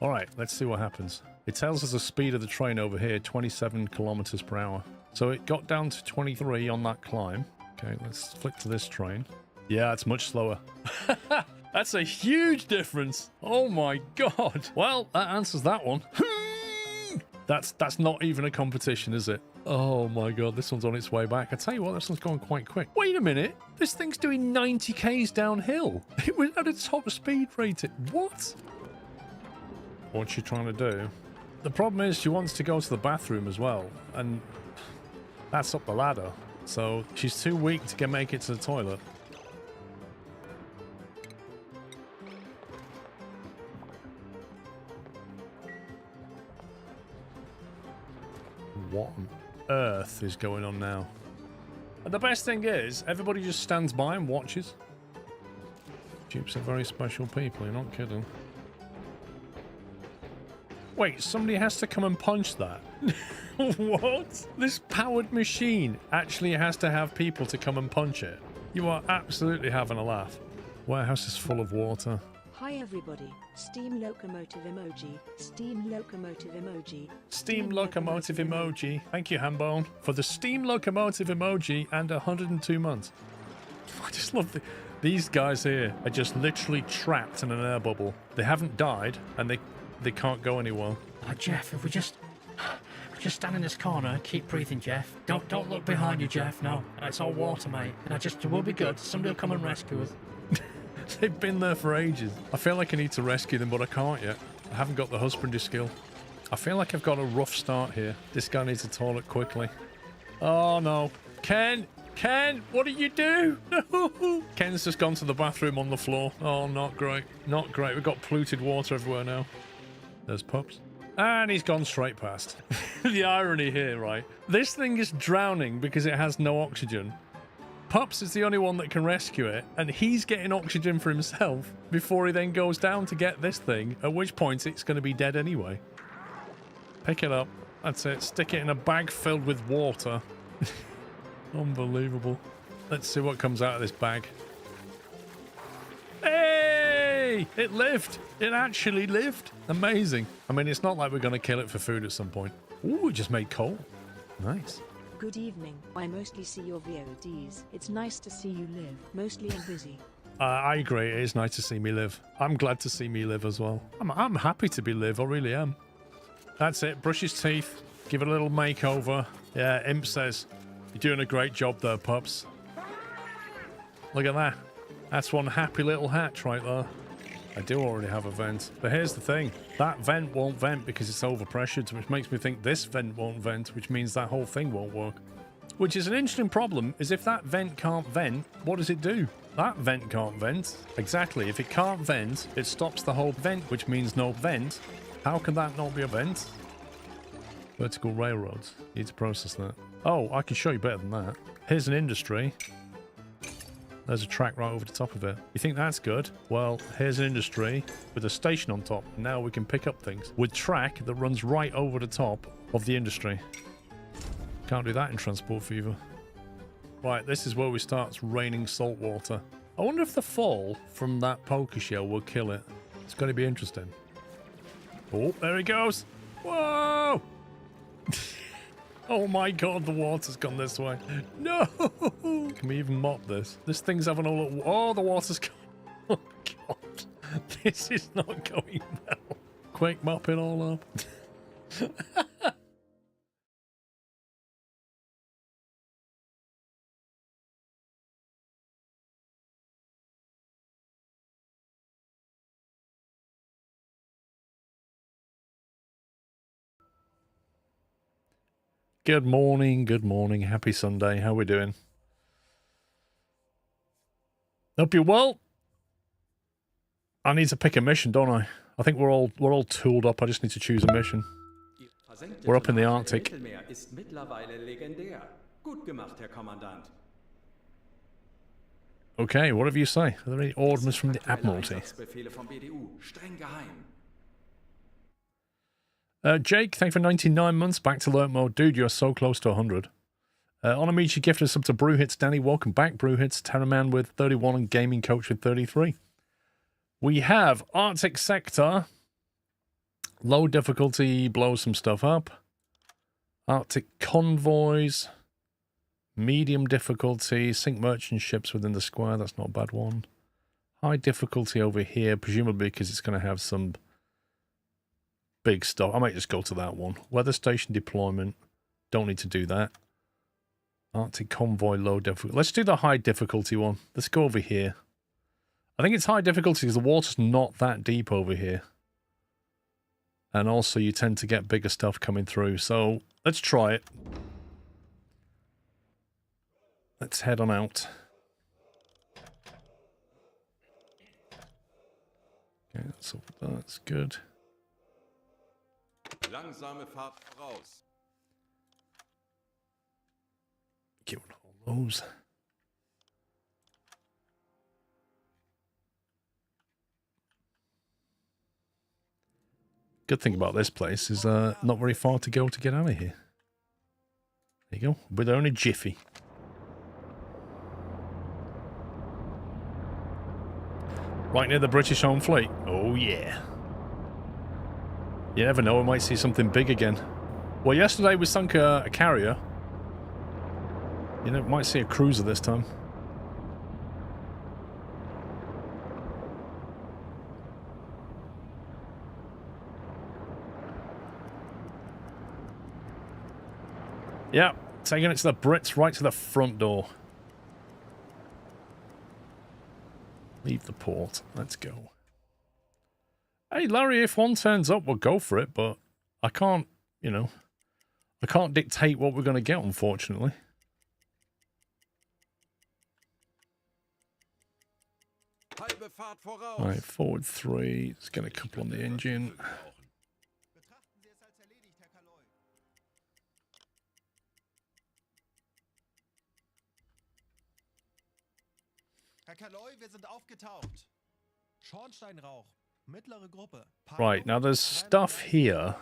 Alright, let's see what happens. It tells us the speed of the train over here, 27 kilometers per hour. So it got down to 23 on that climb. Okay, let's flick to this train. Yeah, it's much slower. That's a huge difference. Oh my god. Well, that answers that one. That's not even a competition, is it? Oh my god, this one's on its way back. I tell you what, this one's going quite quick. Wait a minute. This thing's doing 90 k's downhill. It was at its top speed rated. What? What's she trying to do? The problem is she wants to go to the bathroom as well, and that's up the ladder. So she's too weak to make it to the toilet. What on earth is going on now? And the best thing is, everybody just stands by and watches. Dupes are very special people, you're not kidding. Wait, somebody has to come and punch that? What? This powered machine actually has to have people to come and punch it. You are absolutely having a laugh. Warehouse is full of water. Hi everybody, steam locomotive emoji, steam locomotive emoji. Steam locomotive emoji. Thank you, Hambone, for the steam locomotive emoji and 102 months. I just love these guys here are just literally trapped in an air bubble. They haven't died and they can't go anywhere. Jeff, if we just stand in this corner, keep breathing, Jeff. Don't look behind you, Jeff. No, it's all water, mate. And we'll be good. Somebody will come and rescue us. They've been there for ages. I feel like I need to rescue them, but I can't yet. I haven't got the husbandry skill. I feel like I've got a rough start here. This guy needs a toilet quickly. Oh no. Ken, what did you do? No. Ken's just gone to the bathroom on the floor. Oh, not great. Not great. We've got polluted water everywhere now. There's Pups. And he's gone straight past. The irony here, right? This thing is drowning because it has no oxygen. Pups is the only one that can rescue it, and he's getting oxygen for himself before he then goes down to get this thing, at which point it's going to be dead anyway. Pick it up. That's it. Stick it in a bag filled with water. Unbelievable. Let's see what comes out of this bag. Hey! It lived. It actually lived. Amazing. I mean, it's not like we're going to kill it for food at some point. Ooh, it just made coal. Nice. Good evening. I mostly see your VODs. It's nice to see you live. Mostly I'm busy. I agree. It is nice to see me live. I'm glad to see me live as well. I'm happy to be live. I really am. That's it. Brush his teeth. Give it a little makeover. Yeah, Imp says, you're doing a great job there, Pups. Look at that. That's one happy little hatch right there. I do already have a vent. But here's the thing. That vent won't vent because it's overpressured, which makes me think this vent won't vent, which means that whole thing won't work. Which is an interesting problem, is if that vent can't vent, what does it do? That vent can't vent. Exactly. If it can't vent, it stops the whole vent, which means no vent. How can that not be a vent? Vertical railroads. Need to process that. Oh, I can show you better than that. Here's an industry. There's a track right over the top of it. You think that's good? Well, here's an industry with a station on top. Now we can pick up things with track that runs right over the top of the industry. Can't do that in Transport Fever. Right, this is where we start. It's raining salt water. I wonder if the fall from that poker shell will kill it. It's going to be interesting. Oh, there he goes. Whoa! Oh my god, the water's gone this way. No! Can we even mop this? This thing's having all... Oh, the water's gone. Oh god. This is not going well. Quick, mop it all up. Good morning, good morning. Happy Sunday. How we doing? Hope you're well. I need to pick a mission, don't I? I think we're all tooled up. I just need to choose a mission. We're up in the Arctic. Okay, whatever you say. Are there any orders from the Admiralty? Jake, thank you for 99 months. Back to alert mode. Dude, you're so close to 100. Onamichi gifted us up to Brewhits. Danny, welcome back. Brewhits, Terraman with 31 and Gaming Coach with 33. We have Arctic Sector. Low difficulty, blow some stuff up. Arctic convoys. Medium difficulty, sink merchant ships within the square. That's not a bad one. High difficulty over here, presumably because it's going to have some big stuff. I might just go to that one. Weather station deployment. Don't need to do that. Arctic convoy, low difficulty. Let's do the high difficulty one. Let's go over here. I think it's high difficulty because the water's not that deep over here. And also you tend to get bigger stuff coming through. So let's try it. Let's head on out. Okay, that's good. Langsame Fahrt voraus. Get rid of all those. Good thing about this place is not very far to go to get out of here. There you go. We're there in a jiffy. Right near the British Home Fleet. Oh, yeah. You never know, we might see something big again. Well, yesterday we sunk a carrier. You know, might see a cruiser this time. Yeah, taking it to the Brits right to the front door. Leave the port. Let's go. Hey, Larry, if one turns up, we'll go for it, but I can't, you know, I can't dictate what we're going to get, unfortunately. Right, forward 3. Let's get a couple on the engine. Herr Kaloi, wir sind aufgetaucht. Schornsteinrauch, mittlere Gruppe. Right, now there's stuff here,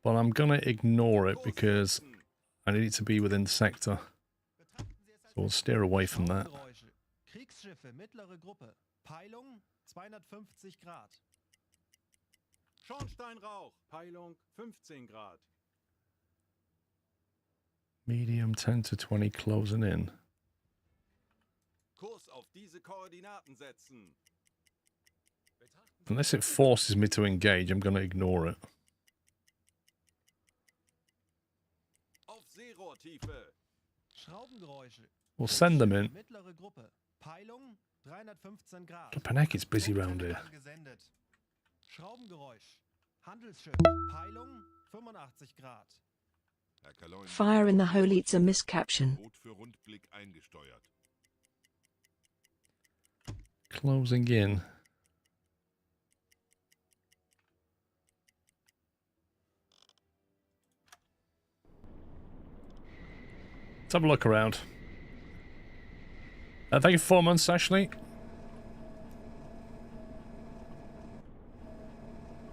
but I'm gonna ignore it because I need it to be within the sector. So we'll steer away from that. Kriegsschiffe, mittlere Gruppe. Peilung 250 Grad. Schornsteinrauch. Peilung 15 Grad. Medium 10 to 20 closing in. Kurs auf diese Koordinaten setzen. Unless it forces me to engage, I'm going to ignore it. Auf Seerohrtiefe. Schraubengeräusche. We'll send them in. Mittlere Gruppe. Peilung 315 Grad. Paneki's busy round here. Gesendet. Schraubengeräusch. Handelsschiff. Peilung 85 Grad. Herr Kaloi, Fire in the hole eats a miscaption. Boot für Rundblick eingesteuert. Closing in. Let's have a look around. Thank you for 4 months, Ashley.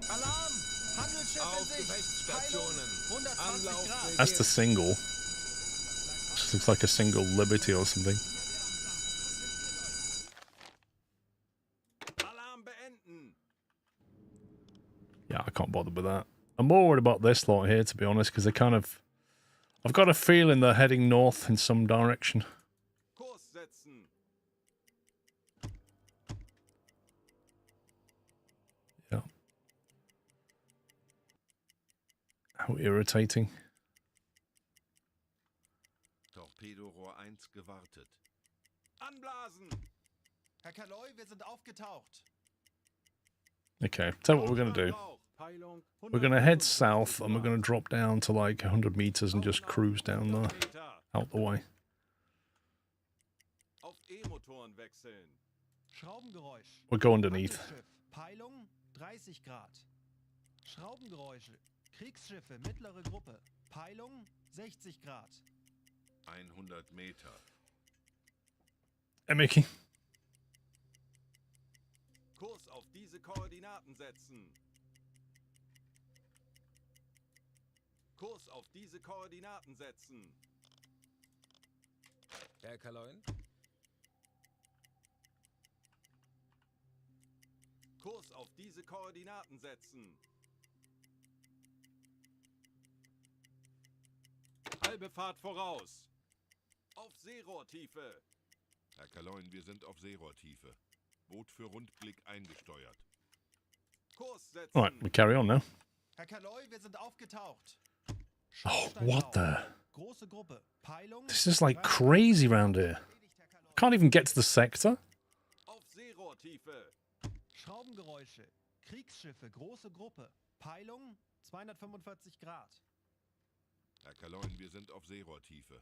Alarm! Handelsschiff in Sicht. Gefechtsstationen. 120 Grad. That's the single. Just looks like a single Liberty or something. Alarm beenden. Yeah, I can't bother with that. I'm more worried about this lot here, to be honest, because they're kind of... I've got a feeling they're heading north in some direction. Kurs setzen. Yeah. How irritating. Torpedorohr 1 gewartet. Anblasen. Herr Kaloi, wir sind aufgetaucht. Okay, tell you what we're going to do. Peilung We're going to head south and we're going to drop down to like 100 meters and just cruise down there, out the way. Auf E-Motoren wechseln. Schraubengeräusch. We'll go underneath. Handelsschiff. Peilung 30 Grad. Schraubengeräusche. Kriegsschiffe, mittlere Gruppe. Peilung 60 Grad. 100 Meter. Hey, Mickey. Kurs auf diese Koordinaten setzen. Kurs auf diese Koordinaten setzen. Herr Kaloin? Kurs auf diese Koordinaten setzen. Halbe Fahrt voraus. Auf Seerohrtiefe. Herr Kaloin, wir sind auf Seerohrtiefe. Boot für Rundblick eingesteuert. Kurs setzen. All right, we carry on now. Herr Kaloi, wir sind aufgetaucht. Oh, what the? Große Gruppe. Peilung. This is like crazy round here. Can't even get to the sector. Auf Seerohrtiefe. Schraubengeräusche. Kriegsschiffe. Große Gruppe. Peilung 245 Grad. Herr Kaloin, wir sind auf Seerohrtiefe.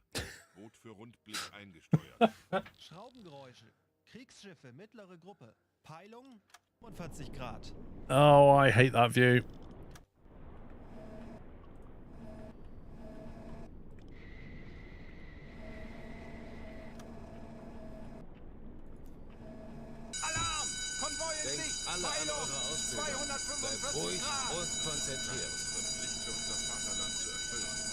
Boot für Rundblick eingesteuert. Schraubengeräusche. Kriegsschiffe. Mittlere Gruppe. Peilung 45 Grad. Oh, I hate that view. Alarm! Konvoi in Denkt Sicht! alle an Peilung eure Ausbildung. Bleibt 245 ruhig Grad! und konzentriert. Unsere Pflicht für unser Vaterland zu erfüllen.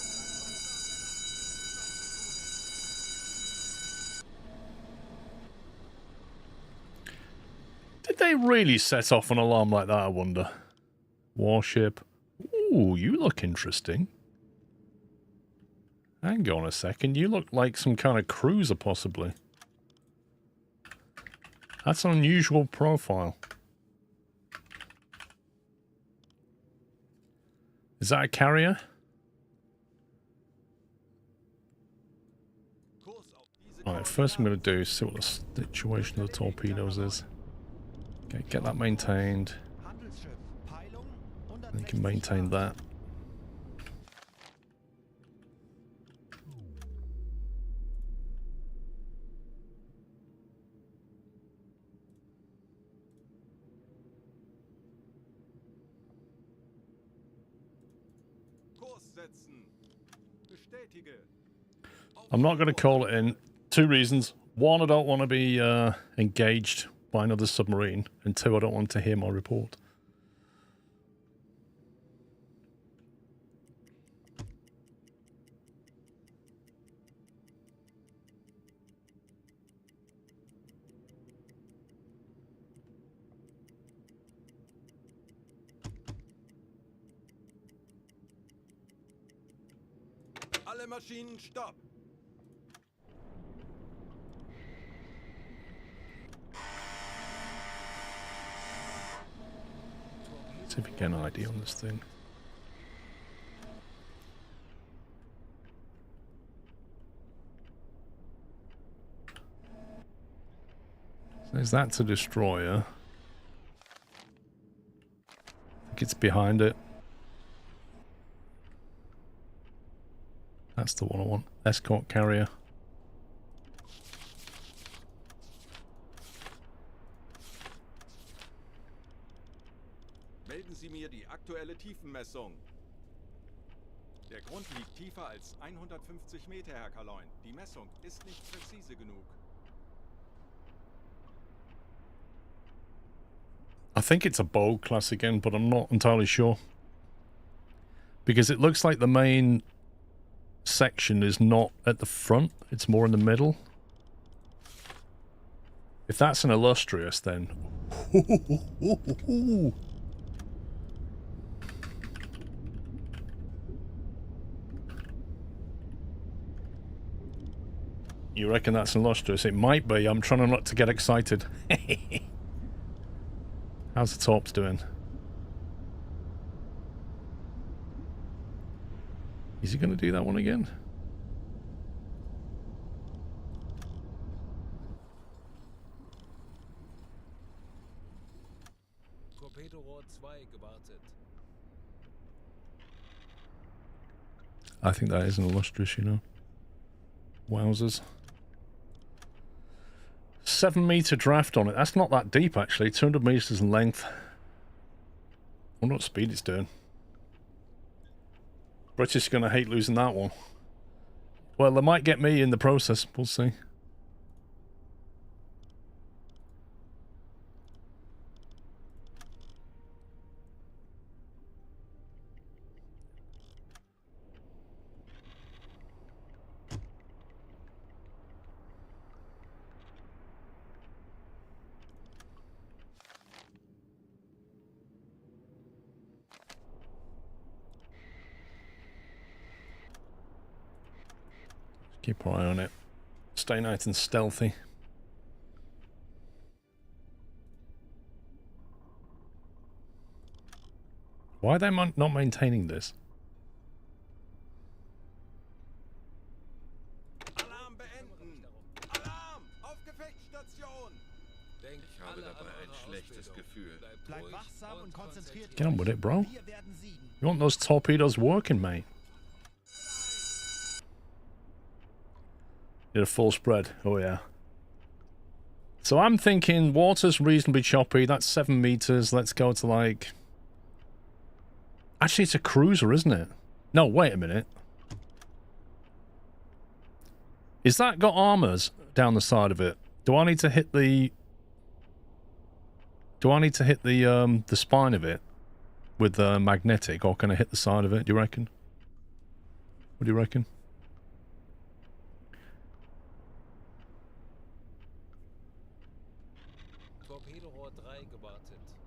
Did they really set off an alarm like that, I wonder? Warship. Ooh, you look interesting. Hang on a second, you look like some kind of cruiser, possibly. That's an unusual profile. Is that a carrier? Kurs auf diese Alright, first I'm going to do is see what the situation of the torpedoes is. Okay, get that maintained. Handelsschiff. Peilung You 160 can maintain Grad. that. Kurs setzen. Bestätige. Auf I'm not going to call it in. 2 reasons. 1, I don't want to be engaged by another submarine. And 2, I don't want to hear my report. Alle Maschinen stopp! See if we get an ID on this thing. So is that a destroyer? I think it's behind it. That's the one I want. Escort carrier. Melden Sie mir die aktuelle Tiefenmessung. Der Grund liegt tiefer als 150 Meter, Herr Kaloin. Die Messung ist nicht präzise genug. I think it's a bold class again, but I'm not entirely sure. Because it looks like the main section is not at the front, it's more in the middle. If that's an illustrious, then... You reckon that's an illustrious? It might be. I'm trying not to get excited. How's the Torps doing? Is he going to do that one again? Torpedorohr 2 gewartet. I think that is an illustrious, you know. Wowzers. 7-meter draft on it. That's not that deep, actually. 200 meters in length. I wonder what speed it's doing. British are going to hate losing that one. Well, they might get me in the process. We'll see. Keep an eye on it. Stay nice and stealthy. Why are they not maintaining this? Alarm beenden! Alarm! Auf Gefechtsstation! Ich habe dabei ein schlechtes Gefühl. Bleib wachsam und konzentriert. Get on with it, bro. Wir werden siegen. You want those torpedoes working, mate. Did a full spread. Oh, yeah. So I'm thinking water's reasonably choppy. That's 7 meters. Let's go to like... Actually, it's a cruiser, isn't it? No, wait a minute. Is that got armors down the side of it? Do I need to hit the... Do I need to hit the spine of it with the magnetic, or can I hit the side of it, do you reckon? What do you reckon? Torpedorohr 3 gewartet.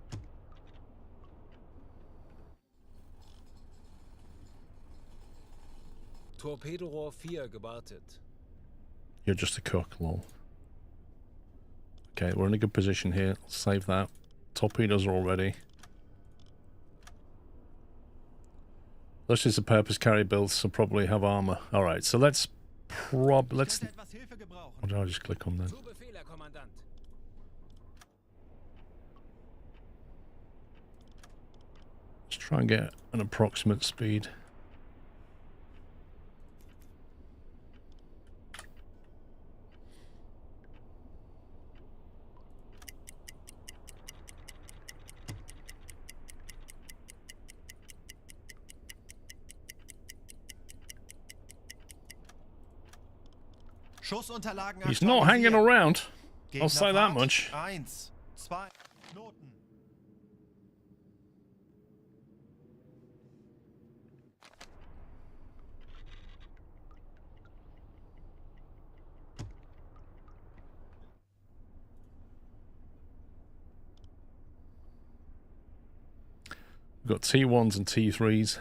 Torpedorohr 4 gewartet. You're just a cook, lol. Okay, we're in a good position here. Let's save that. Torpedoes are all ready. This is a purpose carry build, so probably have armor. Alright, so let's Ich könnte etwas Hilfe gebrauchen. What did I just click on then? Zu Befehl, Herr Kommandant. Let's try and get an approximate speed. Schussunterlagen He's not hanging aktualisieren. around. I'll say that Gegnerfahrt much. 1, 2, Knoten. We've got T1s and T3s.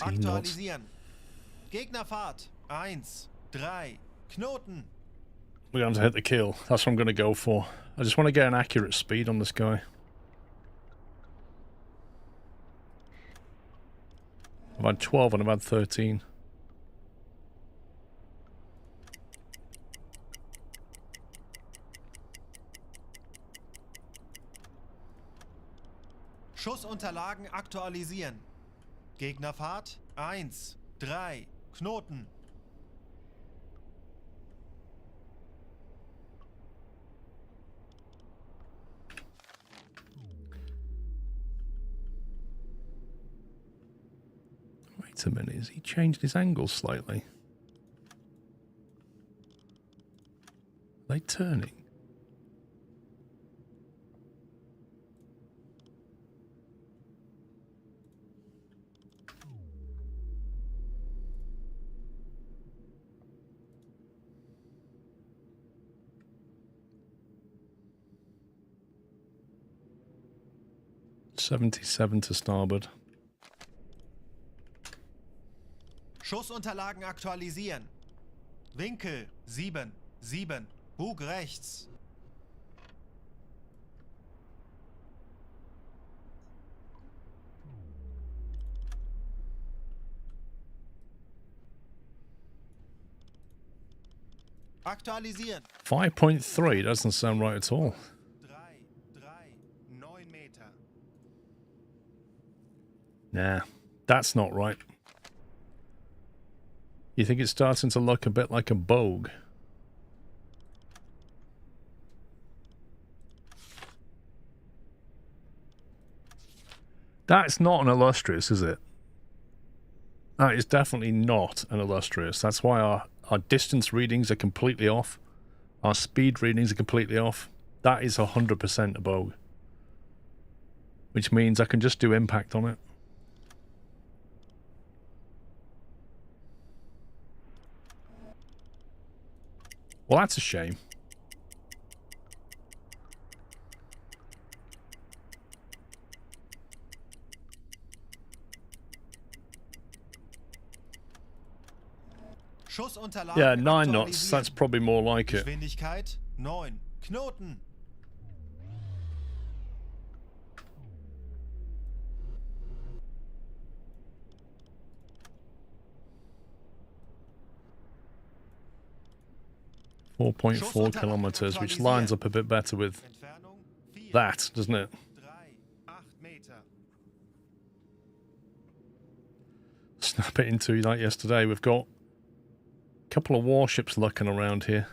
Aktualisieren. Gegnerfahrt 1, 3, Knoten. We're going to hit the kill. That's what I'm going to go for. I just want to get an accurate speed on this guy. I've had 12 and I've had 13. Schussunterlagen aktualisieren. Gegnerfahrt 1, 3, Knoten. Wait a minute, has he changed his angle slightly? Are they turning? .77 to starboard. Schussunterlagen aktualisieren. Winkel 7, 7. Bug rechts. Aktualisieren. 5.3 doesn't sound right at all. 3, 3, 9 Meter. Nah, that's not right. You think it's starting to look a bit like a bogue? That's not an illustrious, is it? That is definitely not an illustrious. That's why our distance readings are completely off. Our speed readings are completely off. That is 100% a bogue. which means I can just do impact on it. Well, that's a shame. Schussunterlagen Yeah, 9 knots. aktualisieren. That's probably more like it. Geschwindigkeit 9. Knoten. Four 4.4 kilometers, which lines up a bit better with Entfernung 4. that, doesn't it? 3. 8 Meter. Snap it into like yesterday. We've got a couple of warships lurking around here.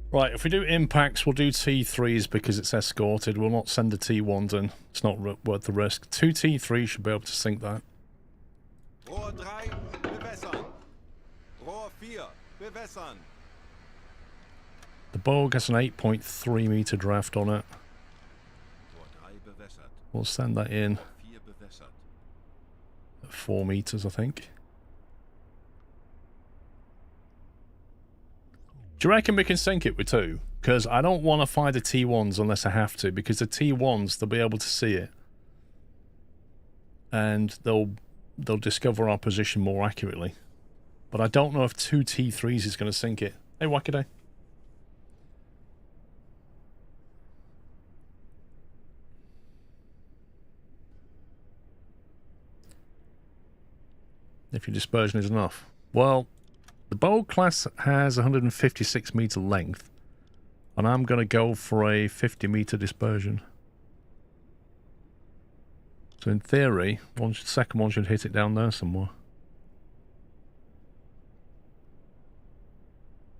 Right, if we do impacts, we'll do T3s because it's escorted. We'll not send the T1s in. It's not worth the risk. 2 T3s should be able to sink that. Rohr 3, bewässern. Rohr 4, bewässern. The Bogue has an 8.3 meter draft on it. Rohr 3 bewässert. We'll send that in 4 bewässert. at 4 meters, I think. Do you reckon we can sink it with 2? Because I don't want to fire the T1s unless I have to, because the T1s, they'll be able to see it. And they'll discover our position more accurately. But I don't know if 2 T3s is going to sink it. Hey, Wackaday. If your dispersion is enough. Well, the Bold class has 156 meter length, and I'm going to go for a 50 meter dispersion. So in theory, second one should hit it down there somewhere.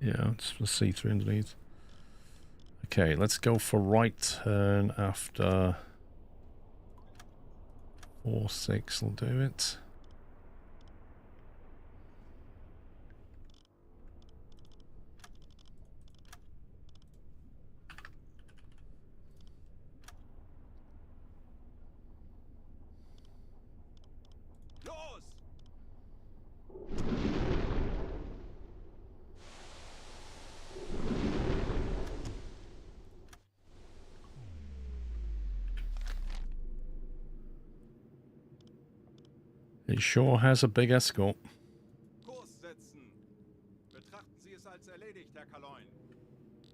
Yeah, let's see through underneath. Okay, let's go for right turn after 4-6 will do it. Los! It sure has a big escort. Kurs setzen. Betrachten Sie es als erledigt, Herr Kaloin.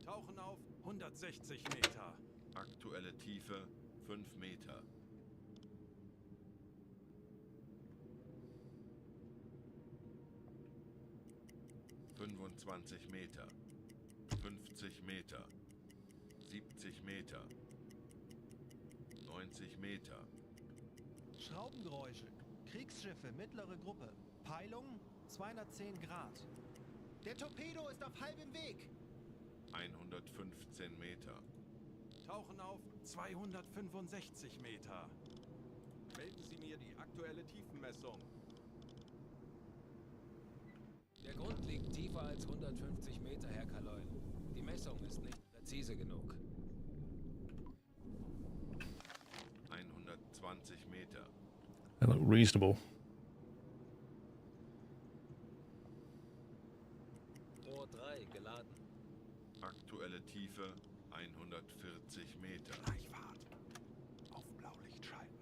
Tauchen auf 160 Meter. Aktuelle Tiefe 5 Meter. ...25 Meter, 50 Meter, 70 Meter, 90 Meter, Schraubengeräusche. Kriegsschiffe, mittlere Gruppe. Peilung 210 Grad. Der Torpedo ist auf halbem Weg. 115 Meter, Tauchen auf 265 Meter. Melden Sie mir die aktuelle Tiefenmessung. Der Grund liegt tiefer als 150 Meter, Herr Kaloin. Die Messung ist nicht präzise genug. 120 Meter, They look reasonable. Rohr 3 geladen. aktuelle Tiefe 140 Meter, Gleichfahrt. Auf Blaulicht schalten.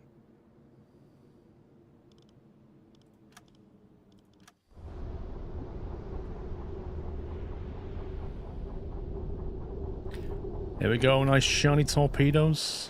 Here we go, nice shiny torpedoes.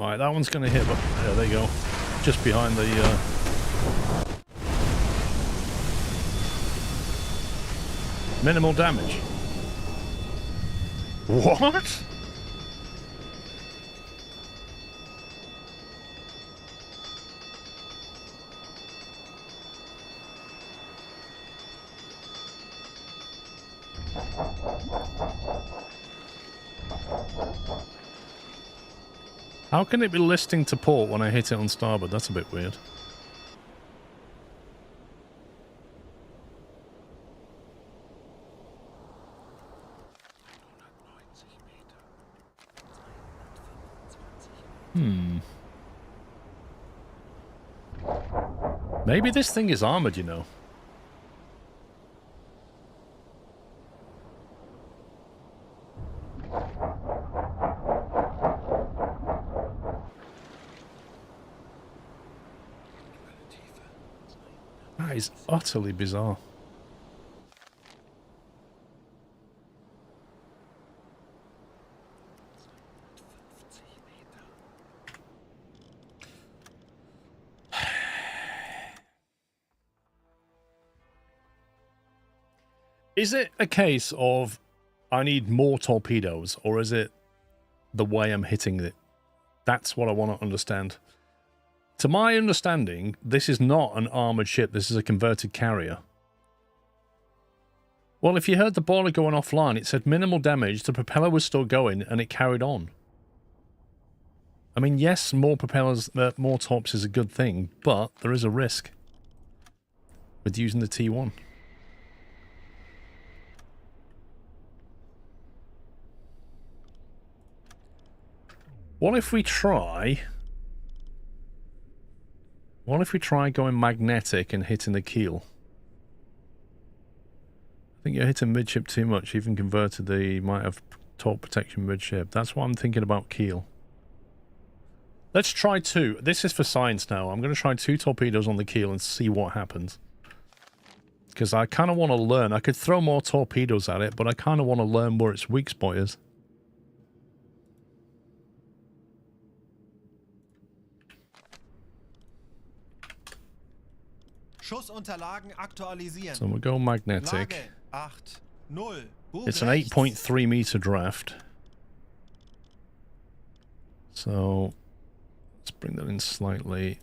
Right, that one's going to hit, but yeah, there you go. Just behind the... Minimal damage. What? How can it be listing to port when I hit it on starboard? That's a bit weird. Maybe this thing is armored, you know. That is utterly bizarre. Is it a case of I need more torpedoes, or is it the way I'm hitting it? That's what I want to understand. To my understanding, this is not an armoured ship. This is a converted carrier. Well, if you heard the boiler going offline, it said minimal damage, the propeller was still going, and it carried on. I mean, yes, more propellers, more torps is a good thing, but there is a risk with using the T1. What if we try... What if we try going magnetic and hitting the keel? I think you're hitting midship too much. Even converted, the might have torque protection midship. That's what I'm thinking about keel. Let's try 2. This is for science now. I'm going to try 2 torpedoes on the keel and see what happens. Because I kind of want to learn. I could throw more torpedoes at it, but I kind of want to learn where its weak spot is. Schussunterlagen aktualisieren. So we'll go magnetic. Lage 8, 0. It's an 8.3 meter draft. So let's bring that in slightly.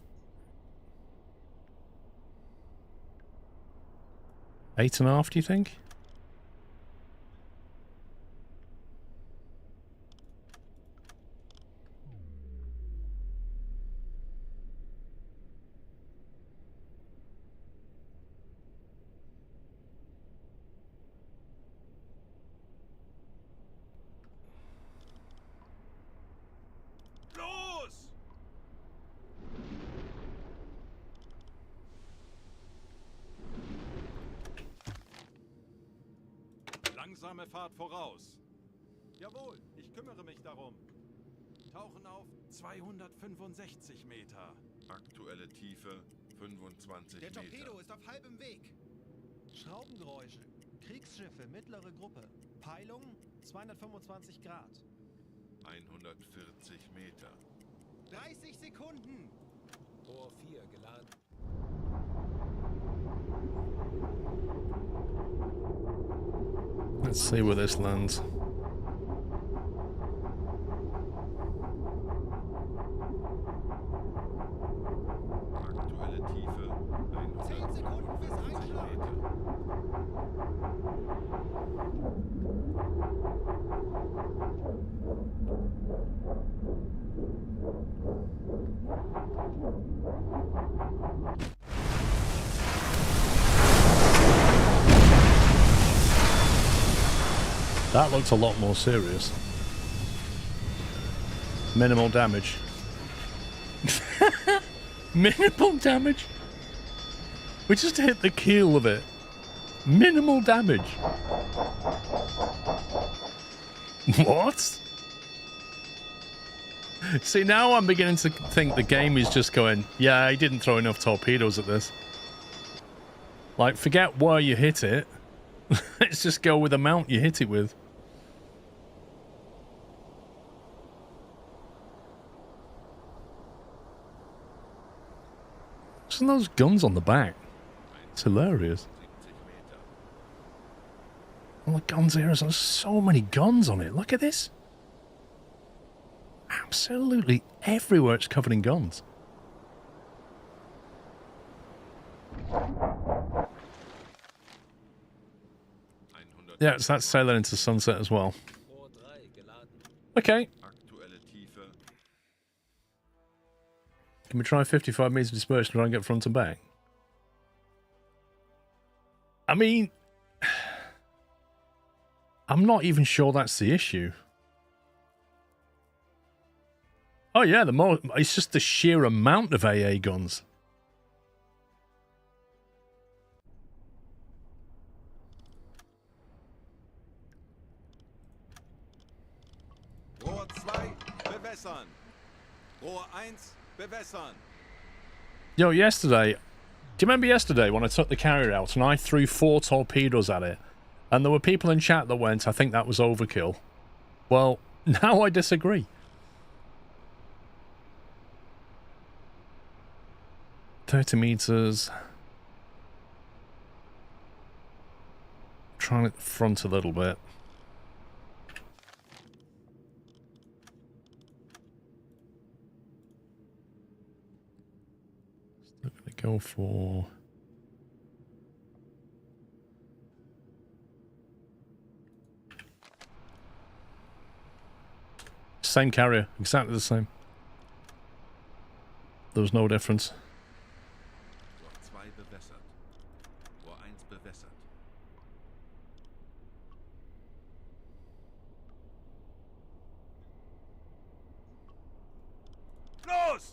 8.5, do you think? Langsame Fahrt voraus. Jawohl, ich kümmere mich darum. Tauchen auf 265 Meter. Aktuelle Tiefe 25 Der Meter. Torpedo ist auf halbem Weg. Schraubengeräusche. Kriegsschiffe, mittlere Gruppe. Peilung 225 Grad. 140 Meter. 30 Sekunden. Rohr 4 geladen. Let's see where this lands. Aktuelle Tiefe 10 Sekunden bis Einschlag. That looked a lot more serious. Minimal damage. Minimal damage? We just hit the keel of it. Minimal damage. What? See, now I'm beginning to think the game is just going, yeah, he didn't throw enough torpedoes at this. Like, forget where you hit it. Let's just go with the amount you hit it with. What's in those guns on the back? It's hilarious. 70 Meter. All the guns here, there's so many guns on it. Look at this. Absolutely everywhere it's covered in guns. Yeah, so that's sailing into sunset as well. Rohr 3 geladen. Okay. Aktuelle Tiefe Can we try 55 meters of dispersion to try and get front and back? I mean, I'm not even sure that's the issue. Oh yeah, it's just the sheer amount of AA guns. Rohr 2 bewässern. Rohr 1 bewässern. Yo, yesterday, do you remember yesterday when I took the carrier out and I threw 4 torpedoes at it? And there were people in chat that went, I think that was overkill. Well, now I disagree. 30 meters. Trying at the front a little bit. Still gonna go for... Same carrier, exactly the same. There was no difference. Rohr 2 bewässert. Rohr 1 bewässert. Los!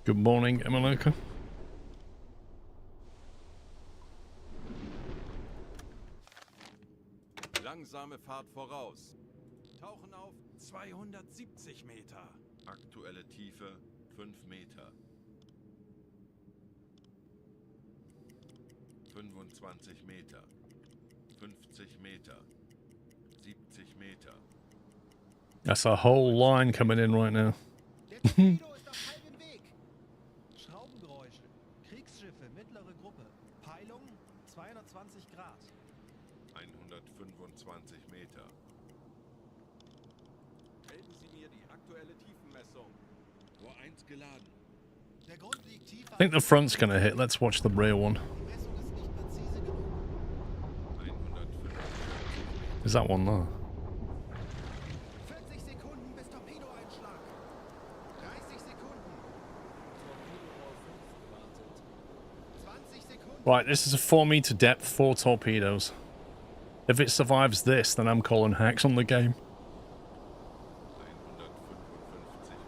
Good morning, Emalika. Langsame Fahrt voraus. Tauchen auf 270 Meter. Aktuelle Tiefe 5 Meter. 25 Meter. 50 Meter. 70 Meter. That's a whole line coming in right now. Der Torpedo ist auf halbem Weg. Schraubengeräusche. Kriegsschiffe, mittlere Gruppe. Peilung 220 Grad. 125 Meter. Melden Sie mir die aktuelle Tiefenmessung. Rohr 1 geladen. Der Grund liegt tiefer. I think the front's gonna hit. Let's watch the rear one. Die Messung ist nicht präzise genug. 145 Meter. Is that one there? 40 Sekunden bis Torpedoeinschlag. 30 Sekunden. Torpedorohr 5 gewartet. 20 Sekunden. Right, this is a 4 meter depth, 4 torpedoes. If it survives this, then I'm calling hacks on the game.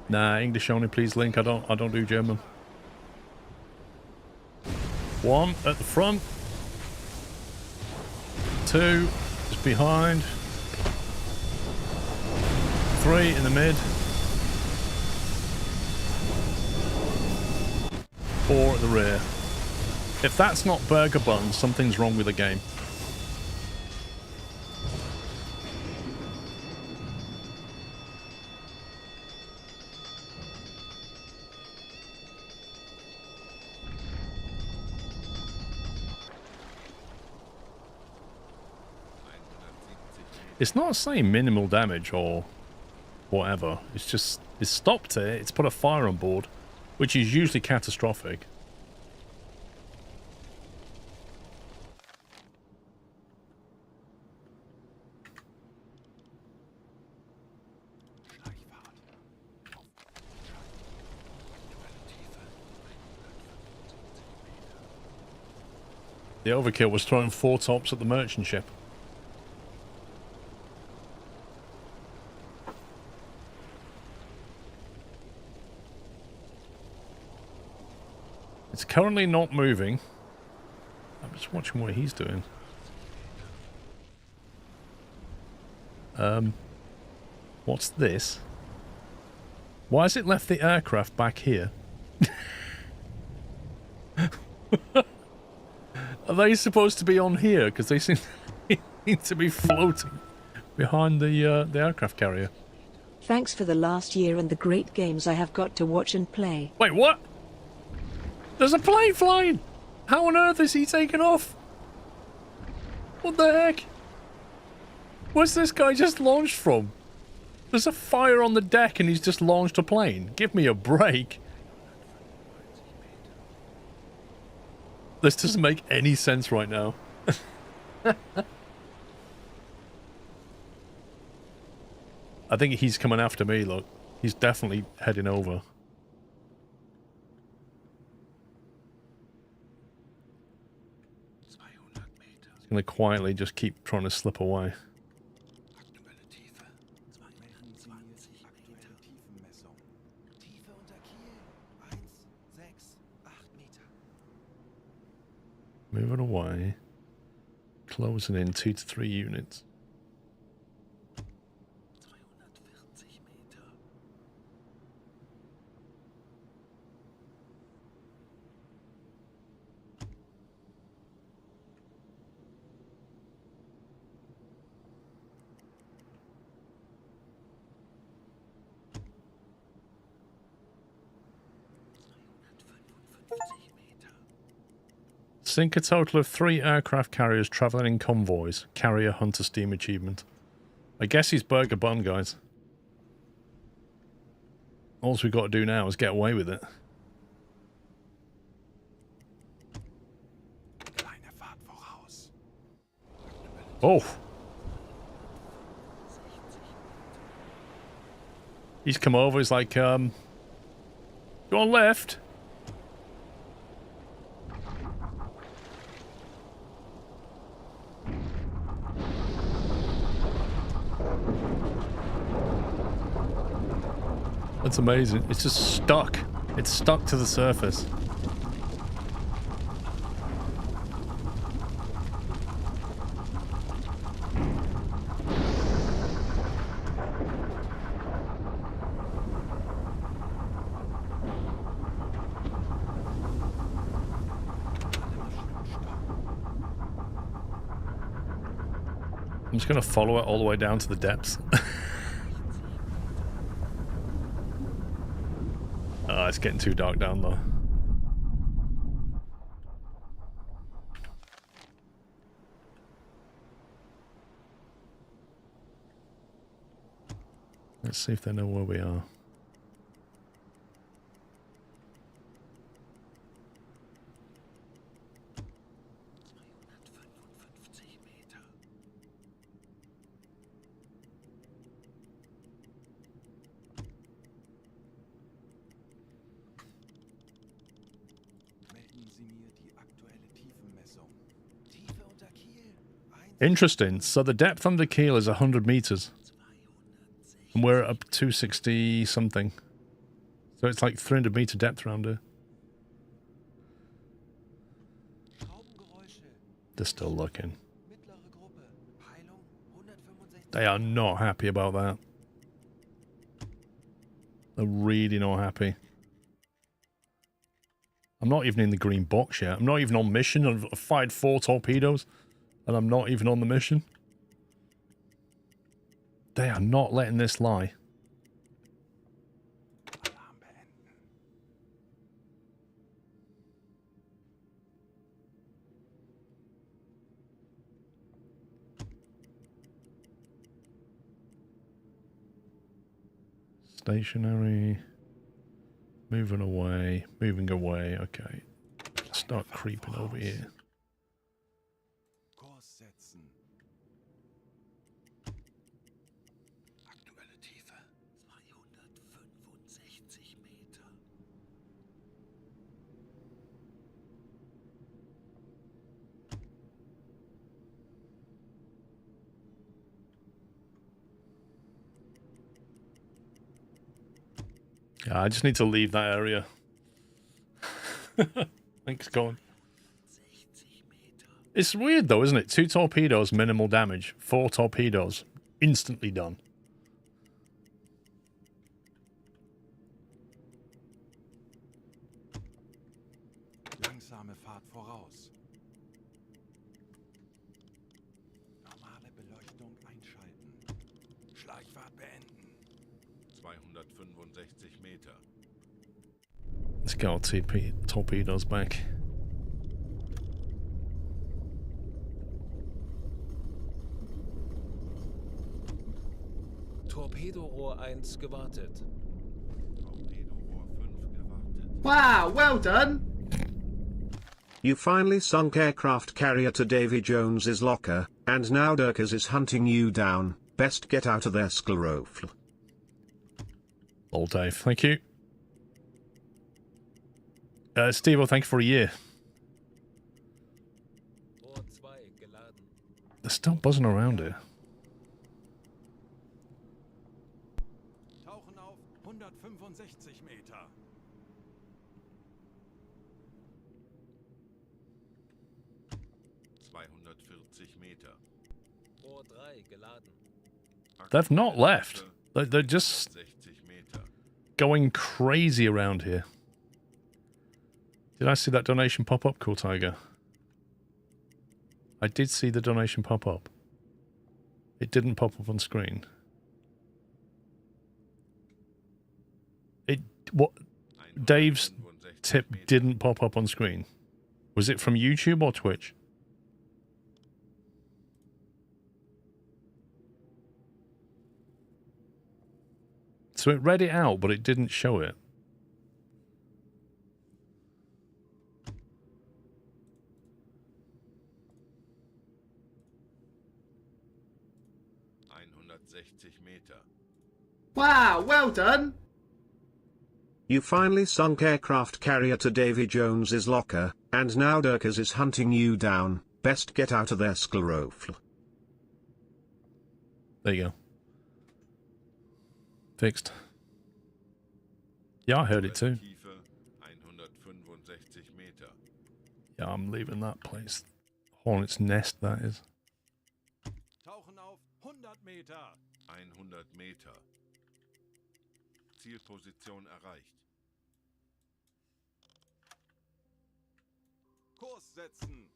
155 Nah, English only, please, Link. I don't do German. 1 at the front. 2 just behind. 3 in the mid. 4 at the rear. If that's not burger buns, something's wrong with the game. It's not saying minimal damage or whatever. It's just, it's stopped it. It's put a fire on board, which is usually catastrophic. The overkill was throwing 4 tops at the merchant ship. It's currently not moving. I'm just watching what he's doing. What's this? Why has it left the aircraft back here? Are they supposed to be on here? Because they seem to be floating behind the aircraft carrier. Thanks for the last year and the great games I have got to watch and play. Wait, what? There's a plane flying! How on earth is he taking off? What the heck? Where's this guy just launched from? There's a fire on the deck and he's just launched a plane. Give me a break. This doesn't make any sense right now. I think he's coming after me, look. He's definitely heading over. He's going to quietly just keep trying to slip away. Melden Sie mir die aktuelle Tiefenmessung. Tiefe unter Kiel 1,6,8 Meter. Moving away. Closing in 2 to 3 units. 240 Meter. Sink a total of 3 aircraft carriers travelling in convoys. Carrier Hunter Steam achievement. I guess he's Burger Bun, guys. All we've got to do now is get away with it. Kleine Fahrt voraus. Oh! He's come over, he's like, go on left. That's amazing. It's just stuck. It's stuck to the surface. I'm just going to follow it all the way down to the depths. Oh, it's getting too dark down though. Let's see if they know where we are. Melden Sie mir die aktuelle Tiefenmessung. Tiefe unter Kiel 1. Interesting. So the depth under keel is 100 meters. And we're up 260 something. So it's like 300 meter depth around here. Schraubengeräusche. They're still looking. Mittlere Gruppe. Peilung 165. They are not happy about that. They're really not happy. I'm not even in the green box yet. I'm not even on mission. I've fired 4 torpedoes. And I'm not even on the mission. They are not letting this lie. Alarm beenden. Stationary. Moving away. Moving away. Okay. Start creeping over here. Kurs setzen. Aktuelle Tiefe 265 Meter. Yeah, I just need to leave that area. Thanks, gone. It's weird though, isn't it? 2 torpedoes, minimal damage. 4 torpedoes, instantly done. Langsame Fahrt voraus. Normale Beleuchtung einschalten. Schleichfahrt beenden. 265 Meter. Let's get our torpedoes back. Torpedorohr 1 gewartet. Torpedorohr 5 gewartet. Wow, well done. You finally sunk aircraft carrier to Davy Jones's locker, and now Durkers is hunting you down. Best get out of there, Sklerofl. Old Dave, thank you. Steve, thank you for a year. Rohr 2 geladen. They're still buzzing around here. Tauchen auf 165 Meter. Meter. Rohr 3 geladen. They've not left. They're just 60 Meter. going crazy around here. Did I see that donation pop up, Cool Tiger? I did see the donation pop up. It didn't pop up on screen. What? Dave's tip didn't pop up on screen. Was it from YouTube or Twitch? So it read it out, but it didn't show it. Meter. Wow, well done. You finally sunk aircraft carrier to Davy Jones's locker, and now Durkers is hunting you down. Best get out of there, Sklerofl. There you go. Fixed. Yeah, I heard it too. Yeah, I'm leaving that place. Hornet's Nest, that is. Tauchen auf 100 Meter. 100 Meter. Zielposition erreicht. Kurs setzen.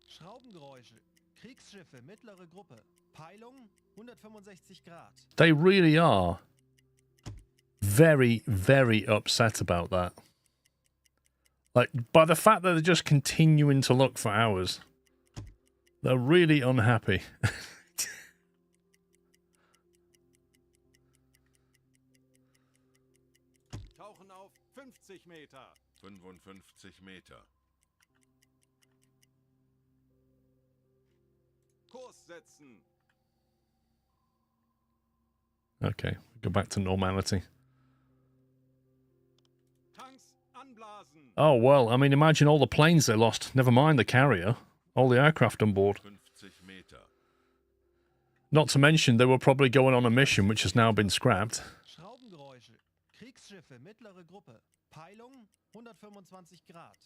Schraubengeräusche. Kriegsschiffe, mittlere Gruppe. Peilung 165 Grad. They really are very, very upset about that. Like, by the fact that they're just continuing to look for hours, they're really unhappy. Tauchen auf 50 Meter. 55 Meter. Kurs setzen. Okay, go back to normality. Tanks anblasen. Oh, well, I mean, imagine all the planes they lost. Never mind the carrier. All the aircraft on board. 50 Meter. Not to mention, they were probably going on a mission which has now been scrapped. Schraubengeräusche. Kriegsschiffe, mittlere Gruppe. Peilung 125 Grad.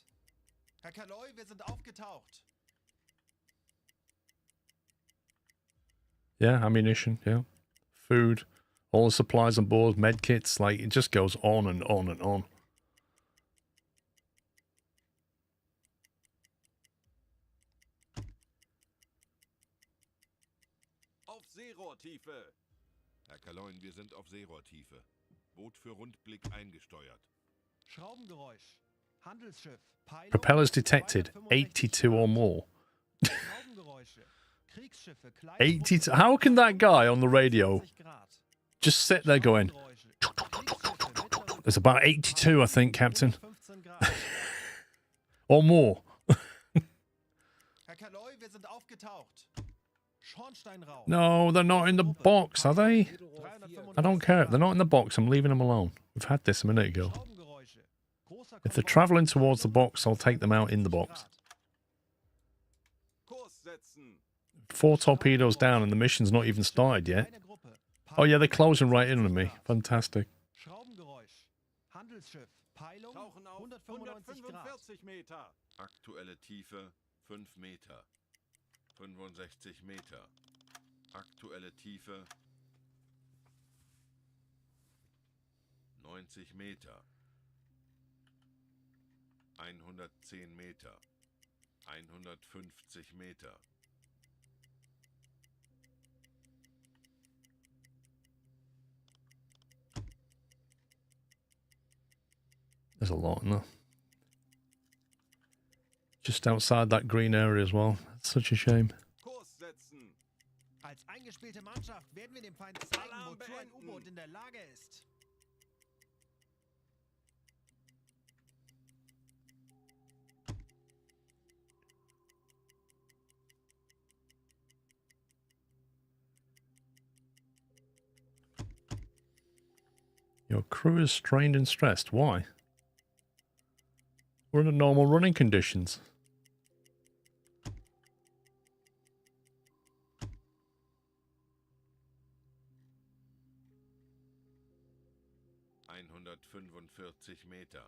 Herr Kaloy, wir sind aufgetaucht. Yeah, ammunition, yeah. Food, all the supplies on board, med kits, like, it just goes on and on and on. Auf Seerohrtiefe. Herr Kaloin, wir sind auf Seerohrtiefe. Boot für Rundblick eingesteuert. Schraubengeräusch. Handelsschiff. Peilung Propellers detected, 82 or more. Schraubengeräusche. Kriegsschiffe. 82. How can that guy on the radio just sit there going, there's about 82, I think, Captain. Or more. Herr Kaloy, wir sind aufgetaucht. Schornsteinrauch. No, they're not in the box, are they? I don't care. They're not in the box. I'm leaving them alone. We've had this a minute ago. If they're traveling towards the box, I'll take them out in the box. Kurs setzen. 4 torpedoes down and the mission's not even started yet. Oh yeah, they're closing right in on me. Fantastic. Schraubengeräusch. Handelsschiff. Peilung Tauchen auf 195 Grad. 145 Meter. Aktuelle Tiefe 5 Meter. 65 Meter. Aktuelle Tiefe 90 Meter. 110 Meter. 150 Meter. There's a lot in there. Just outside that green area as well. It's such a shame. Kurs setzen. Als eingespielte Mannschaft werden wir dem Feind zeigen, Alarm wozu ein beenden. U-Boot in der Lage ist. Your crew is strained and stressed. Why? We're under normal running conditions. Meter.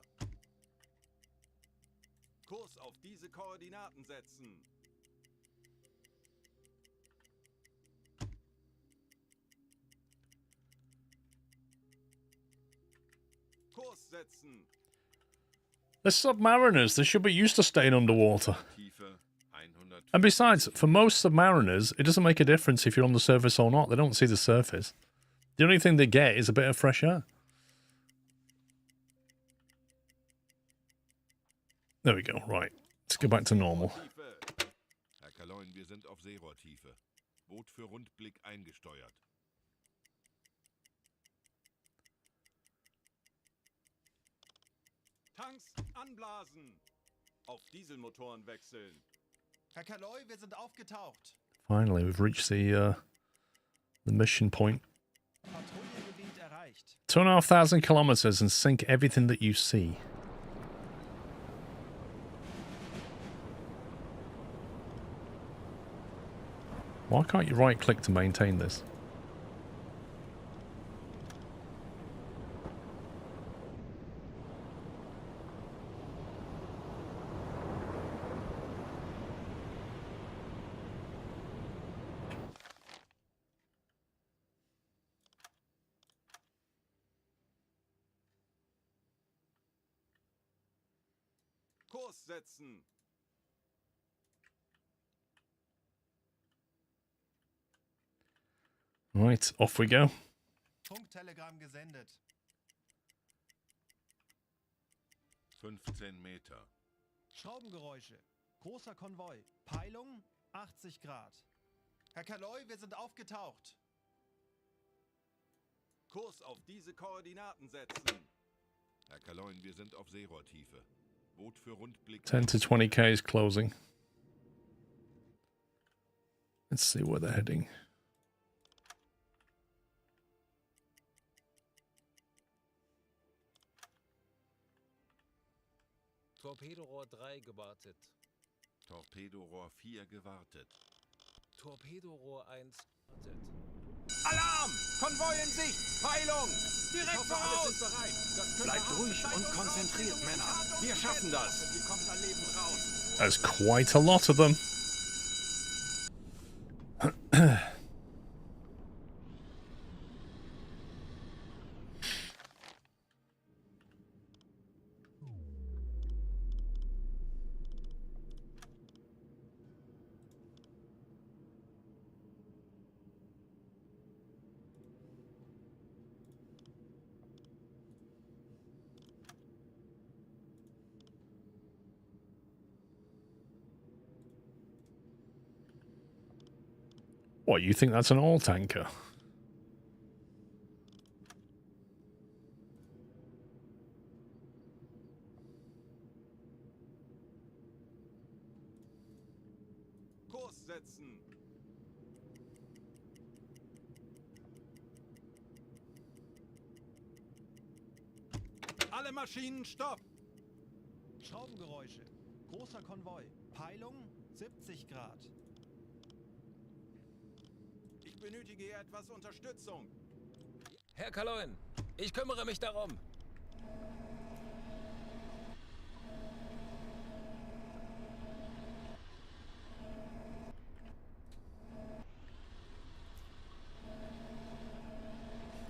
Kurs auf diese Koordinaten setzen. Kurs setzen. They're submariners. They should be used to staying underwater. Tiefe 100. And besides, for most submariners, it doesn't make a difference if you're on the surface or not. They don't see the surface. The only thing they get is a bit of fresh air. There we go. Right. Let's go back to normal. Herr Kaloin, wir sind auf Seerohrtiefe. Boot für Rundblick eingesteuert. Tanks anblasen. Auf Dieselmotoren wechseln. Herr Kaloy, wir sind aufgetaucht. Finally, we've reached the mission point. Patrouillengebiet erreicht. 2,500 kilometers and sink everything that you see. Why can't you right-click to maintain this? Kurs setzen. Right, off we go. Funktelegramm gesendet. 15 Meter. Schraubengeräusche. Großer Konvoi. Peilung 80 Grad. Herr Kaloy, wir sind aufgetaucht. Kurs auf diese Koordinaten setzen. Herr Kaloin, wir sind auf Seerohrtiefe. Boot für Rundblick. 10 to 20k is closing. Let's see where they're heading. Torpedorohr 3 gewartet. Torpedorohr 4 gewartet. Torpedorohr 1 gewartet. Alarm! Konvoi in Sicht! Peilung! Direkt voraus! Bleibt ruhig und konzentriert, Männer. Wir schaffen das. Wir kommen da lebend raus. There's quite a lot of them. What, you think that's an oil tanker? Kurs setzen. Alle Maschinen stopp! Schraubengeräusche. Großer Konvoi. Peilung 70 Grad. Ich benötige hier etwas Unterstützung. Herr Kaloin, ich kümmere mich darum.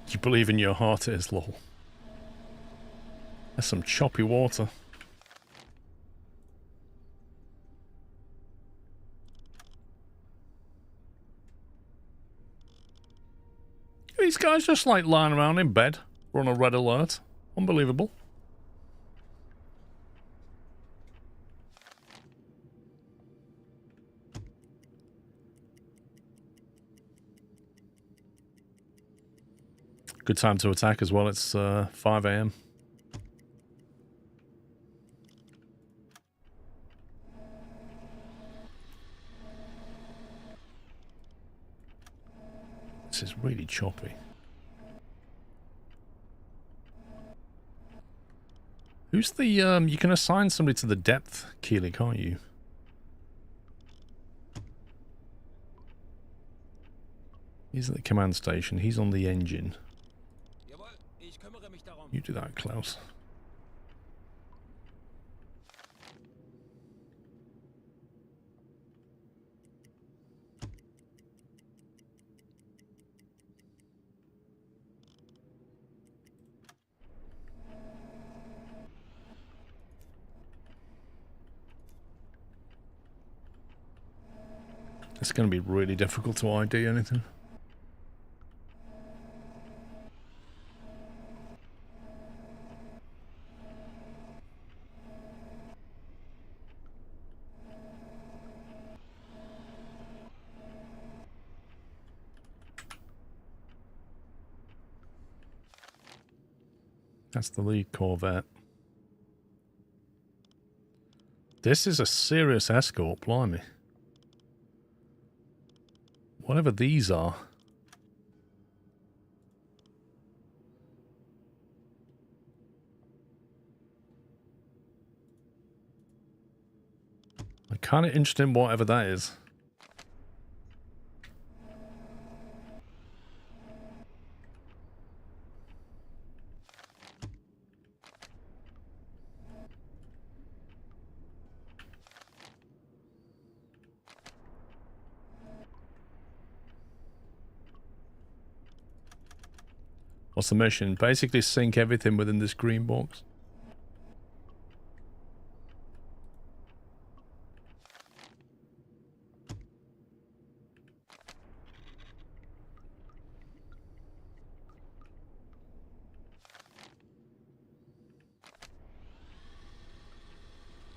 You believe in your heart it is, lol. There's some choppy water. These guys just like lying around in bed. We're on a red alert. Unbelievable. Good time to attack as well. It's 5 a.m. This is really choppy. Who's the, you can assign somebody to the depth, Keely, can't you? He's at the command station. He's on the engine. You do that, Klaus. It's going to be really difficult to ID anything. That's the lead Corvette. This is a serious escort, blimey. Whatever these are. I'm kind of interested in whatever that is. What's the mission? Basically sink everything within this green box.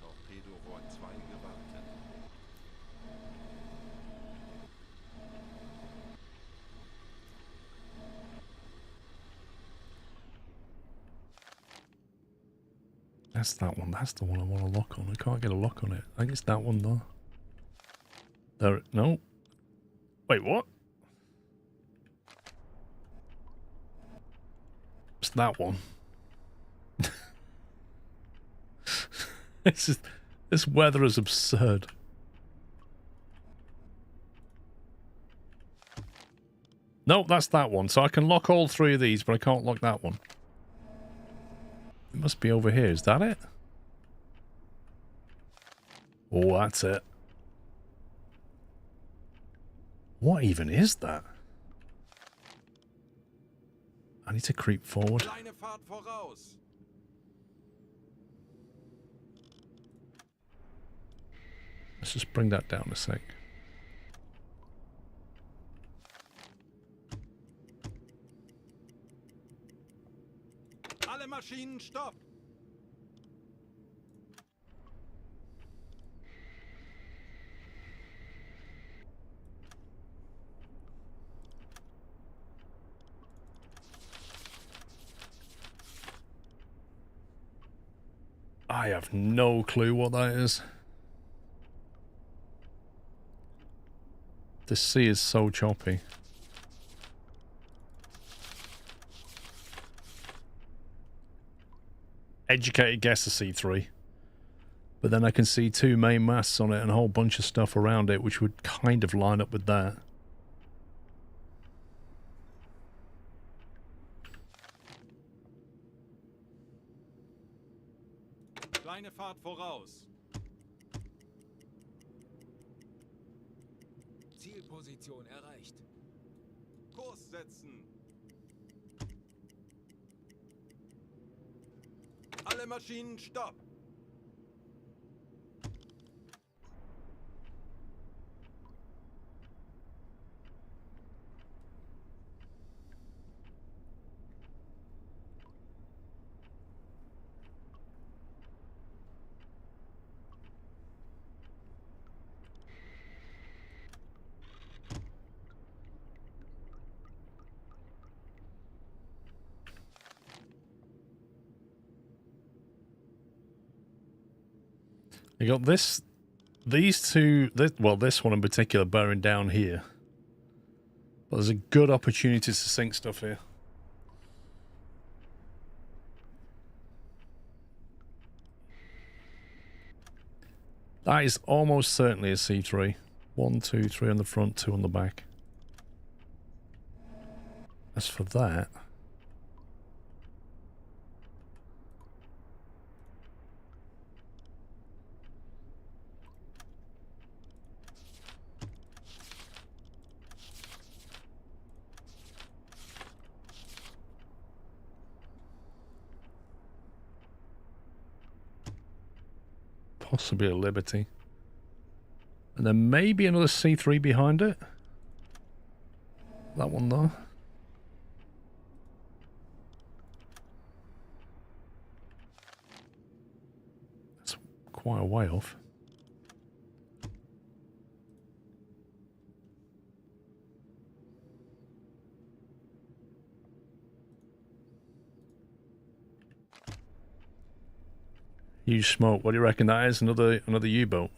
Torpedorohr 2 gewartet. That's that one. That's the one I want to lock on. I can't get a lock on it. I think it's that one though. There. No. Wait, what? It's that one. This weather is absurd. No, that's that one. So I can lock all three of these, but I can't lock that one. It must be over here. Is that it? Oh, that's it. What even is that? I need to creep forward. Kleine Fahrt voraus. Let's just bring that down a sec. Alle Maschinen stopp. I have no clue what that is. This sea is so choppy. Educated guess a C3. But then I can see two main masts on it and a whole bunch of stuff around it, which would kind of line up with that. Kleine Fahrt voraus. Zielposition erreicht. Kurs setzen. Alle Maschinen stopp. You got these two, well, this one in particular bearing down here. But there's a good opportunity to sink stuff here. That is almost certainly a C3. 1, 2, 3 on the front, 2 on the back. As for that... possibly a Liberty. And then maybe another C3 behind it. That one there. That's quite a way off. Huge smoke. What do you reckon that is? Another U-boat.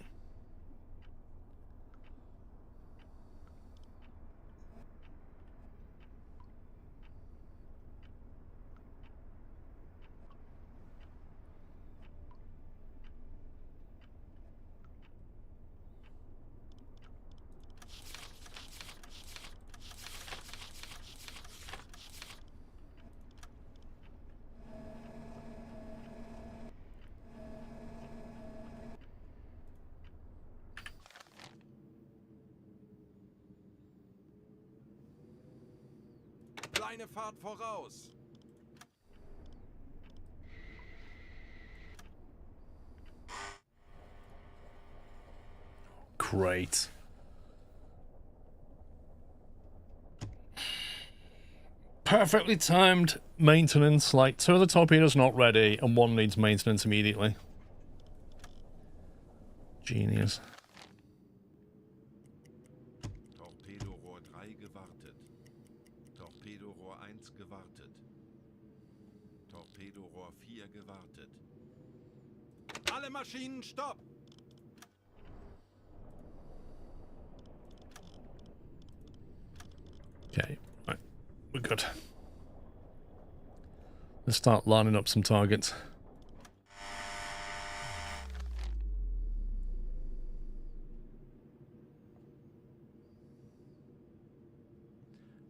Kleine Fahrt voraus. Great. Perfectly timed maintenance. Like, 2 of the torpedoes not ready, and 1 needs maintenance immediately. Genius. Torpedorohr 3 gewartet. Torpedorohr 1 gewartet. Torpedorohr 4 gewartet. Alle Maschinen stopp! Okay, right. We're good. Let's start lining up some targets.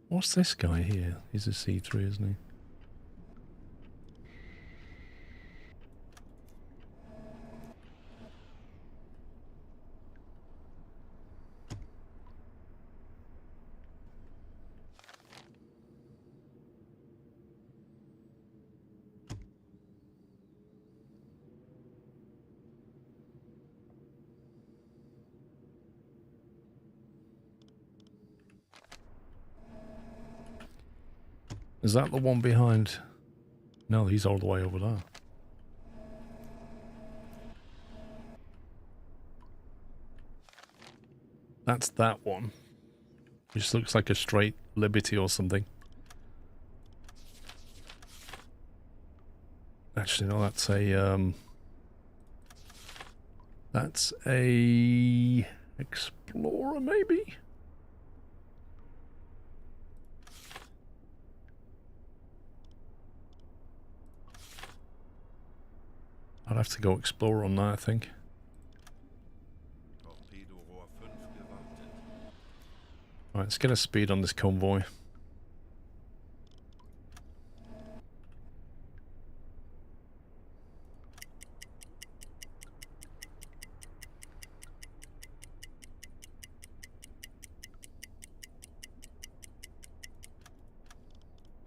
What's this guy here? He's a C3, isn't he? Is that the one behind? No, he's all the way over there. That's that one. Which looks like a straight Liberty or something. Actually, no, that's a Explorer, maybe? I'd have to go Explorer on that, I think. Right, let's get a speed on this convoy.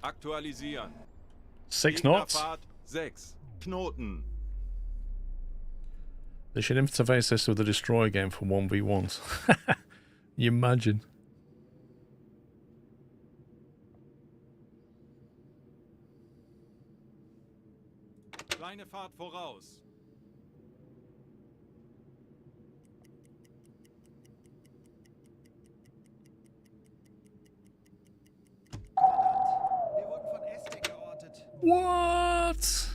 Aktualisieren. 6 knots. Gegnerfahrt 6 Knoten. They should interface this with the destroyer game for 1v1s. You imagine. Kleine Fahrt voraus. Kommandant, wir wurden von Estek geortet. What?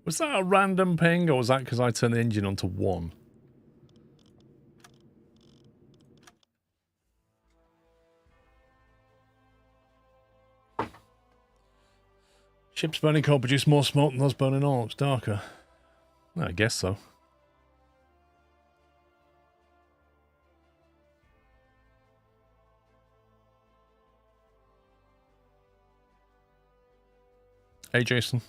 Was that a random ping, or was that because I turned the engine onto 1? Ships burning coal produce more smoke than those burning oil. It's darker. I guess so. Hey, Jason.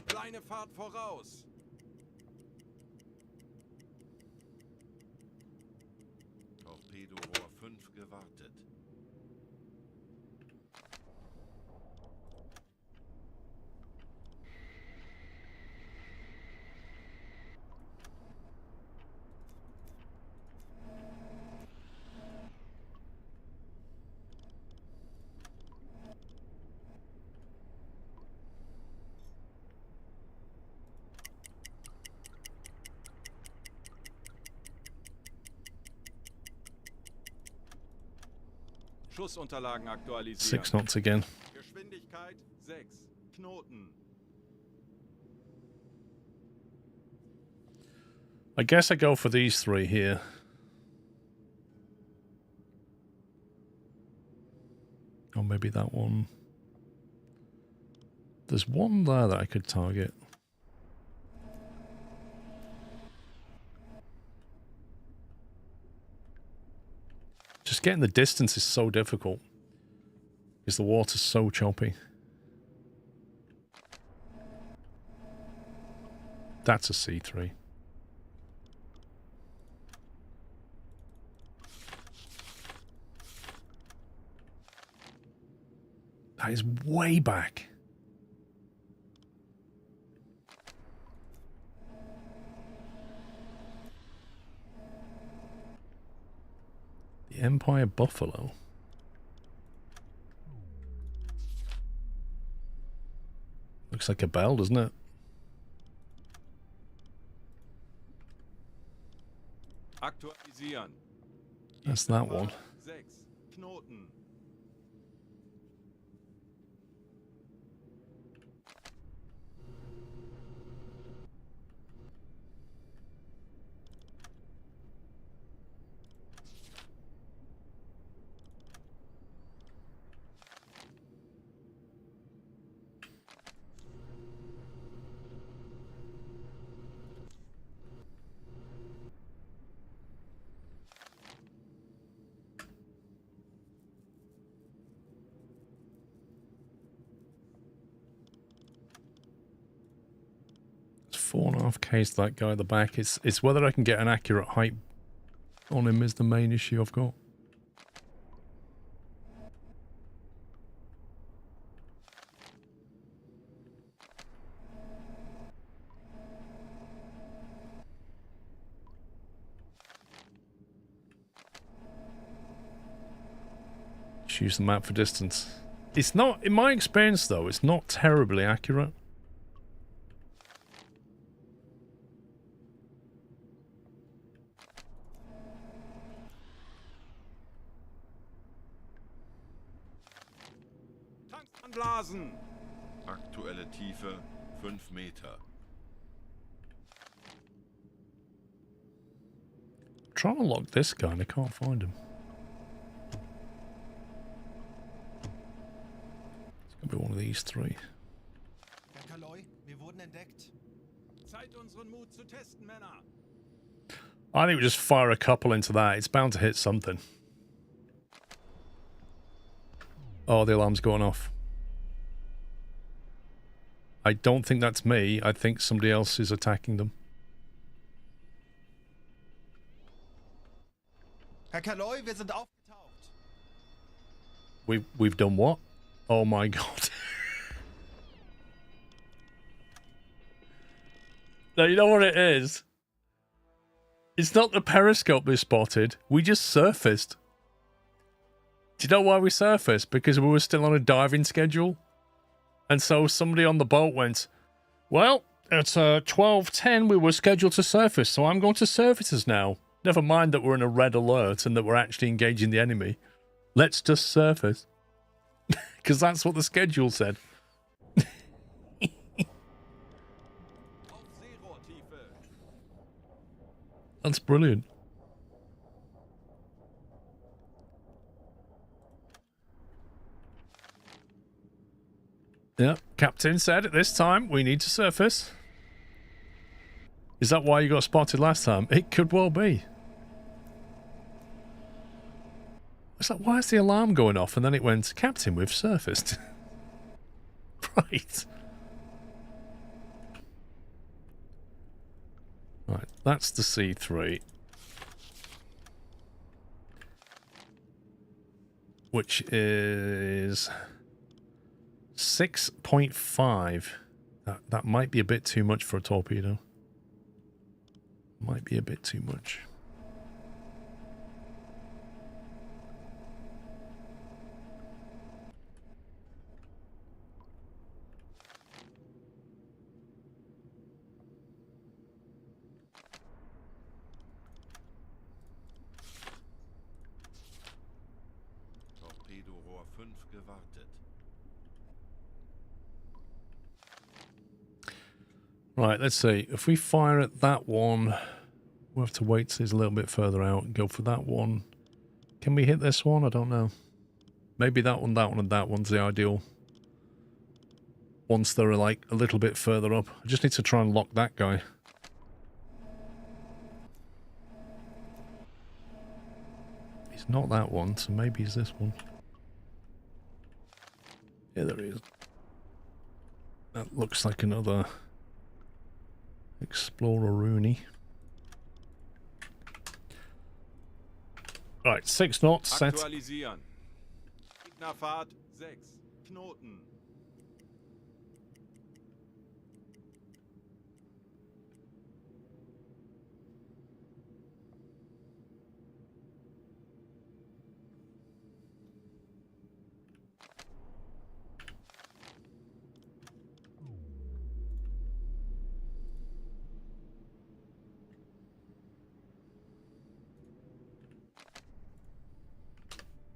Kleine Fahrt voraus. Torpedorohr 5 gewartet. Schussunterlagen aktualisieren. 6 knots again. Geschwindigkeit 6 Knoten. I guess I go for these 3 here. Or maybe that one. There's one there that I could target. Just getting the distance is so difficult. Because the water's so choppy. That's a C3. That is way back. The Empire Buffalo. Looks like a bell, doesn't it? Aktualisieren. That's that one. 6 Knoten. It's 4.5 Ks to that guy at the back. It's whether I can get an accurate height on him is the main issue I've got. Just use the map for distance. It's not, in my experience though, it's not terribly accurate. Tanks anblasen. Aktuelle Tiefe 5 Meter. I'm trying to lock this guy and I can't find him. It's gonna be one of these 3. Herr Kaloi, wir wurden entdeckt. Zeit, unseren Mut zu testen, Männer. I think we just fire a couple into that. It's bound to hit something. Oh, the alarm's going off. I don't think that's me. I think somebody else is attacking them. Herr Kaloi, wir sind aufgetaucht. We've done what? Oh my god. No, you know what it is? It's not the periscope we spotted. We just surfaced. Do you know why we surfaced? Because we were still on a diving schedule. And so somebody on the boat went, well, it's 12:10. We were scheduled to surface, so I'm going to surface us now. Never mind that we're in a red alert and that we're actually engaging the enemy. Let's just surface. Because that's what the schedule said. That's brilliant. Yeah, Captain said at this time we need to surface. Is that why you got spotted last time? It could well be. It's like, why is the alarm going off? And then it went, Captain, we've surfaced. Right. Right, that's the C3. Which is 6.5. That might be a bit too much for a torpedo. Might be a bit too much. Torpedorohr 5 gewartet. Right, let's see. If we fire at that one, we'll have to wait till it's a little bit further out and go for that one. Can we hit this one? I don't know. Maybe that one, and that one's the ideal. Once they're like a little bit further up. I just need to try and lock that guy. He's not that one, so maybe he's this one. Yeah, there he is. That looks like another Explorer Rooney. Right, 6 knots set. Aktualisieren. Gegnerfahrt 6 Knoten.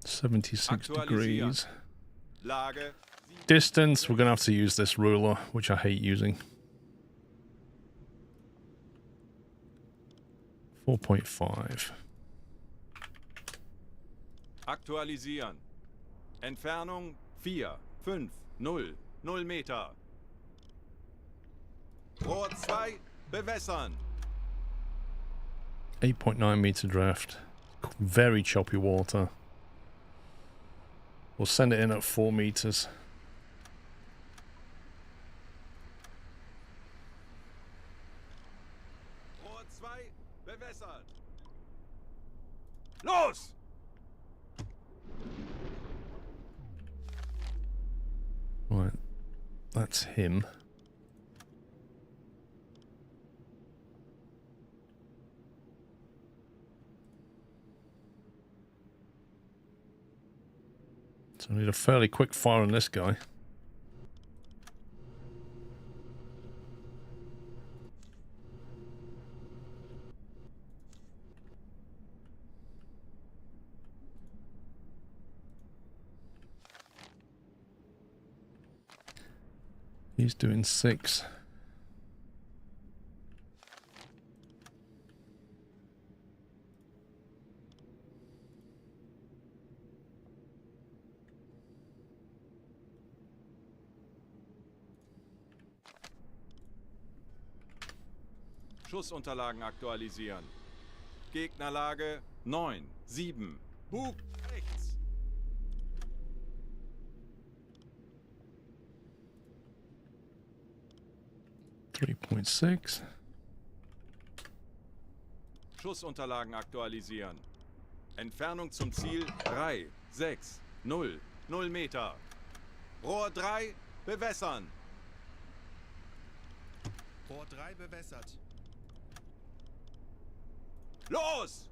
$76 degrees. Lage. Distance, we're going to have to use this ruler, which I hate using. 4.5. Aktualisieren. Entfernung 4, 5, 0, 0 Meter. Rohr 2, bewässern. 8.9 meter draft. Very choppy water. We'll send it in at 4 meters. Rohr 2, bewässert. Los! Right, that's him. So I need a fairly quick fire on this guy. He's doing 6. Schussunterlagen aktualisieren. Gegnerlage 9, 7. Bug rechts. .6. Schussunterlagen aktualisieren. Entfernung zum Ziel 3, 6, 0, 0 Meter. Rohr 3, bewässern. Rohr 3 bewässert. Los!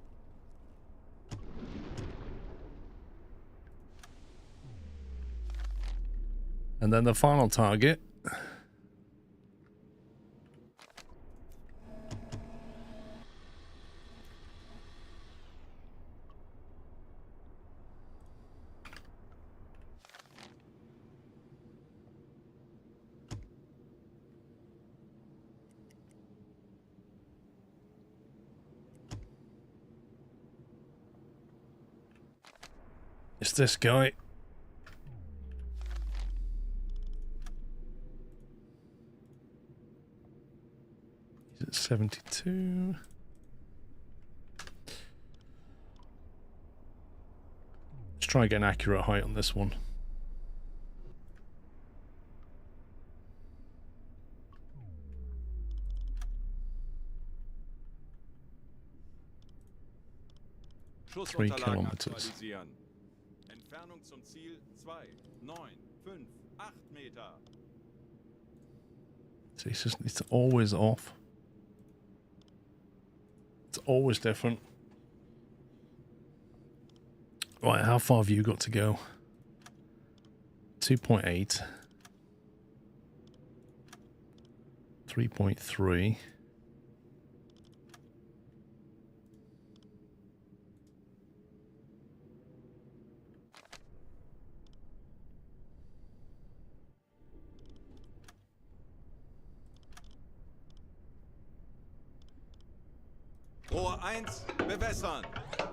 And then the final target. It's this guy. He's at 72. Let's try and get an accurate height on this one. Schussunterlagen 3 aktualisieren. Entfernung zum Ziel 2, 9, 5, 8 Meter. See, it's always off. It's always different. Right, how far have you got to go? 2.8. 3.3. Rohr 1, bewässern.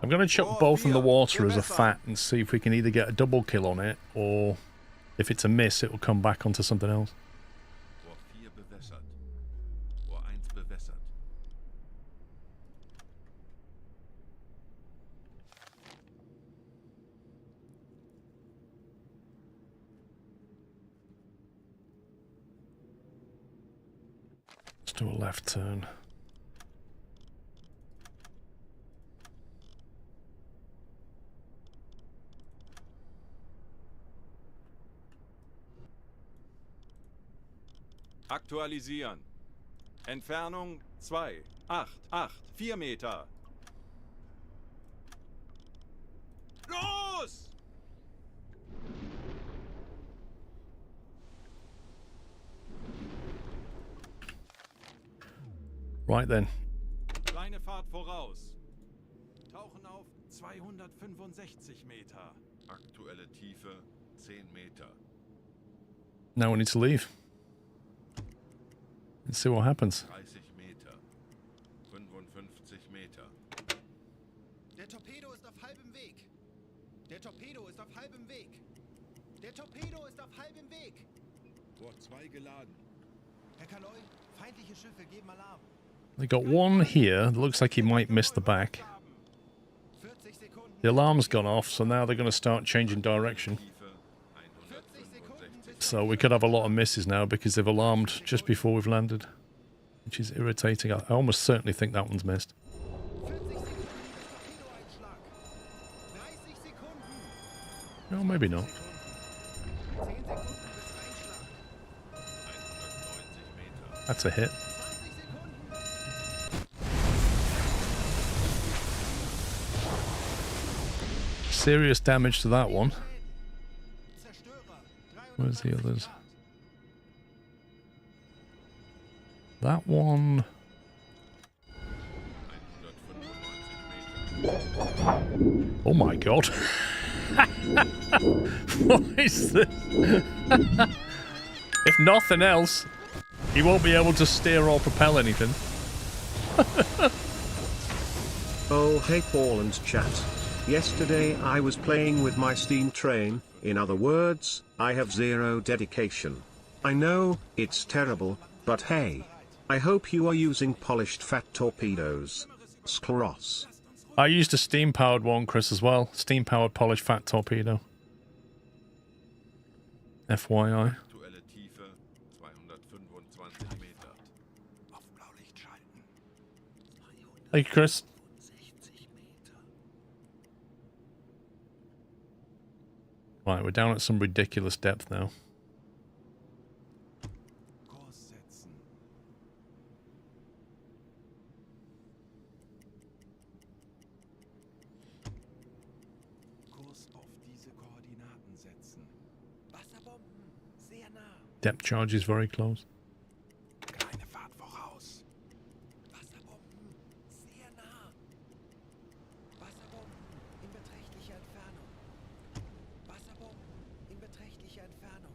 I'm going to chuck both in the water as a fat and see if we can either get a double kill on it, or if it's a miss, it will come back onto something else. Rohr 4 bewässert. Rohr 1 bewässert. Let's do a left turn. Aktualisieren. Entfernung 2, 8, 8, 4 Meter. Los! Right then. Kleine Fahrt voraus. Tauchen auf 265 Meter. Aktuelle Tiefe 10 Meter. Now we need to leave. Let's see what happens. 30 Meter. 55 Meter. Der Torpedo ist auf halbem Weg. Der Torpedo ist auf halbem Weg. Der Torpedo ist auf halbem Weg. Rohr 2 geladen. Herr Kaloi, feindliche Schiffe geben Alarm. They got one here that looks like he might miss the back. 40 Sekunden. The alarm's gone off, so now they're going to start changing direction. Tiefe 165. So we could have a lot of misses now because they've alarmed just before we've landed, which is irritating. I almost certainly think that one's missed. 40 Sekunden bis Torpedoeinschlag. 30 Sekunden. No, maybe not. 10 Sekunden bis Einschlag. 190 Meter. That's a hit. 20 Sekunden. Serious damage to that one. Zerstörer. Where's the 320 others? Grad. That one. 195 Meter. Oh my god. What is this? If nothing else, he won't be able to steer or propel anything. Oh hey Paul and chat. Yesterday I was playing with my steam train, in other words, I have zero dedication. I know, it's terrible, but hey. I hope you are using polished fat torpedoes. Skleros. I used a steam-powered one, Chris, as well. Steam-powered polished fat torpedo. FYI. Aktuelle Tiefe 225 Meter. Auf Blaulicht schalten. Hey, Chris. 60 Meter. Right, we're down at some ridiculous depth now. Kurs setzen. Kurs auf diese Koordinaten setzen. Wasserbomben. Sehr nah. Depth charge is very close. Kleine Fahrt voraus. Wasserbomben. Sehr nah. Wasserbomben in beträchtlicher Entfernung. Wasserbomben in beträchtlicher Entfernung.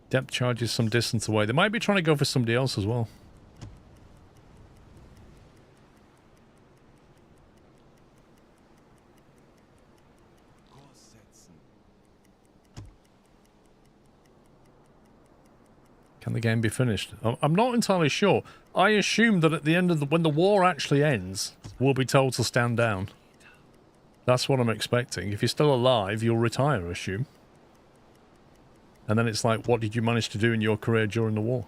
Depth charge is some distance away. They might be trying to go for somebody else as well. Can the game be finished? I'm not entirely sure. I assume that at the end of when the war actually ends, we'll be told to stand down. That's what I'm expecting. If you're still alive, you'll retire, I assume. And then it's like, what did you manage to do in your career during the war?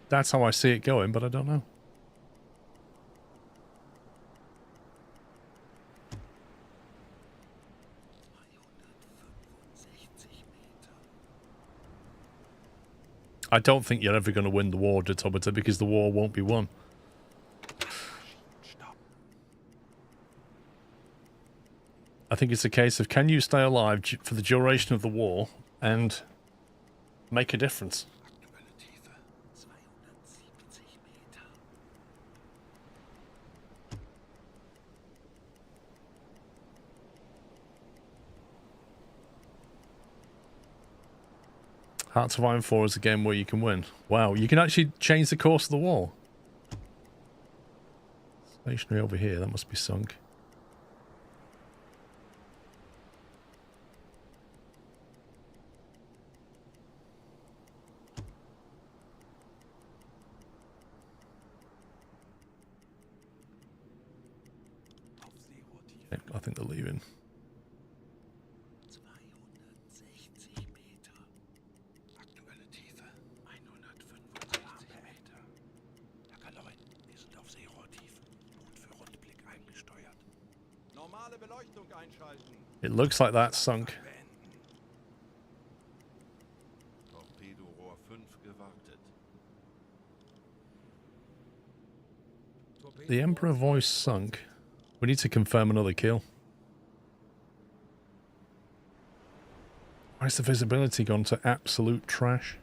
That's how I see it going, but I don't know. I don't think you're ever going to win the war, Detobita, because the war won't be won. I think it's a case of, can you stay alive for the duration of the war and make a difference? Hearts of Iron 4 is a game where you can win. Wow, you can actually change the course of the war. Stationary over here, that must be sunk. Okay, I think they're leaving. It looks like that's sunk. The Emperor voice sunk. We need to confirm another kill. Why has the visibility gone to absolute trash?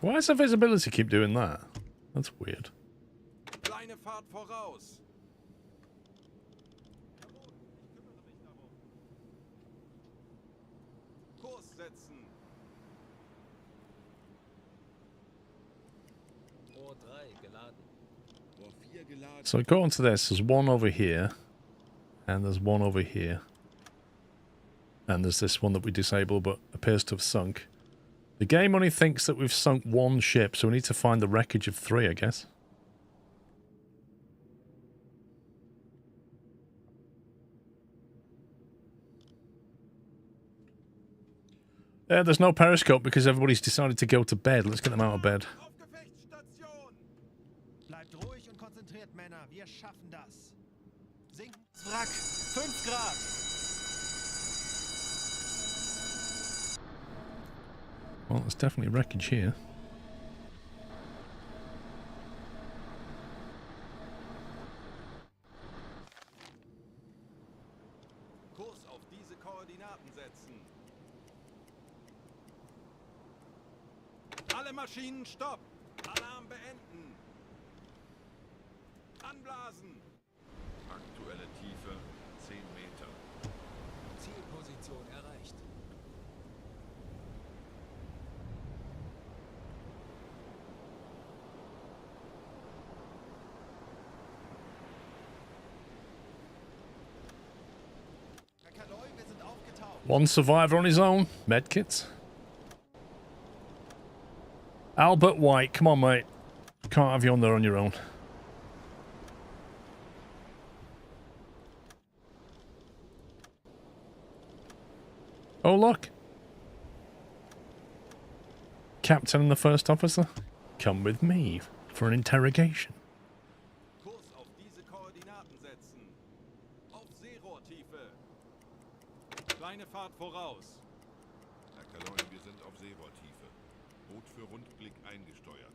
Why does the visibility keep doing that? That's weird. Kleine Fahrt voraus. Kurs setzen. Rohr 3 geladen. Rohr 4 geladen. So according to this, there's one over here, and there's one over here. And there's this one that we disable but appears to have sunk. The game only thinks that we've sunk one ship, so we need to find the wreckage of 3, I guess. There's no periscope because everybody's decided to go to bed. Let's get them out of bed. Bleibt ruhig und konzentriert, Männer. Wir schaffen das. Sinken Wrack. 5 Grad. Well, there's definitely wreckage here. Kurs auf diese Koordinaten setzen. Alle Maschinen stopp. Alarm beenden. Anblasen. Aktuelle Tiefe 10 Meter. Zielposition erreicht. Wir sind aufgetaucht. One survivor on his own. Medkits. Albert White, come on, mate. Can't have you on there on your own. Oh, look. Captain and the first officer. Come with me for an interrogation. Kurs auf diese Koordinaten setzen. Auf Seerohrtiefe. Kleine Fahrt voraus. Herr Kaloin, wir sind auf Seerohrtiefe. Boot für Rundblick eingesteuert.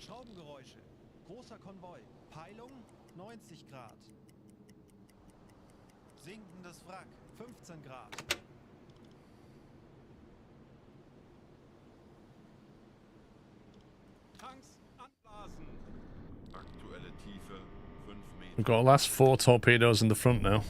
Schraubengeräusche. Großer Konvoi. Peilung 90 Grad. Sinkendes Wrack 15 Grad. Tanks anblasen. Aktuelle Tiefe We've got our last 4 torpedoes in the front now.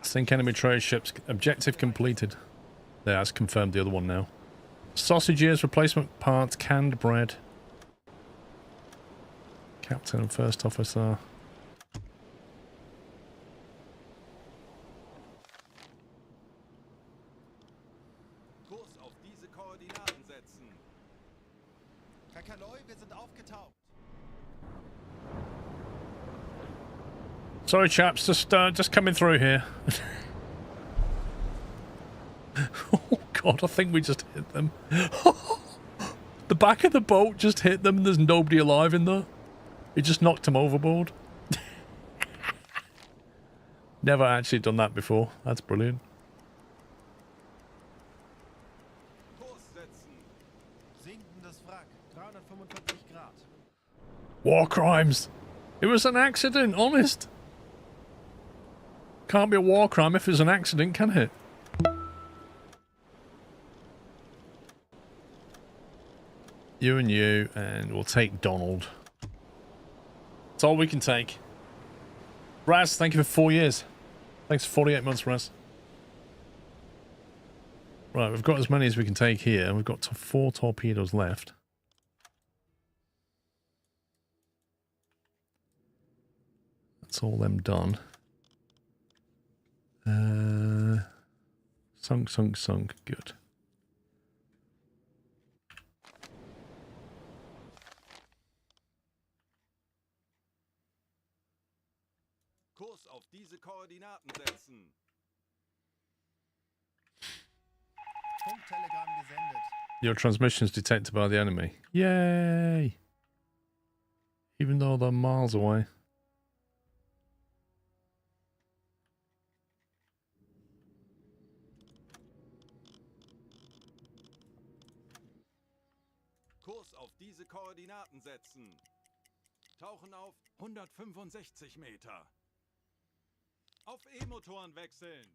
Sink enemy trade ships. Objective completed. There, that's confirmed the other one now. Sausages, replacement parts, canned bread. Captain and first officer. Kurs auf diese Koordinaten setzen. Herr Kaloi, wir sind aufgetaucht. Sorry, chaps, just coming through here. Oh God, I think we just hit them. The back of the boat just hit them. And there's nobody alive in there. It just knocked them overboard. Never actually done that before. That's brilliant. Kurs setzen. Sinkendes Wrack, 345 Grad. War crimes. It was an accident, honest. Can't be a war crime if it's an accident, can it? You and we'll take Donald. That's all we can take. Raz, thank you for 4 years. Thanks for 48 months, Raz. Right, we've got as many as we can take here. We've got 4 torpedoes left. That's all them done. Sunk. Good. Kurs auf diese Koordinaten setzen. Funktelegramm gesendet. Your transmission is detected by the enemy. Yay! Even though they're miles away. Kurs auf diese Koordinaten setzen. Tauchen auf 165 Meter. Auf E-Motoren wechseln.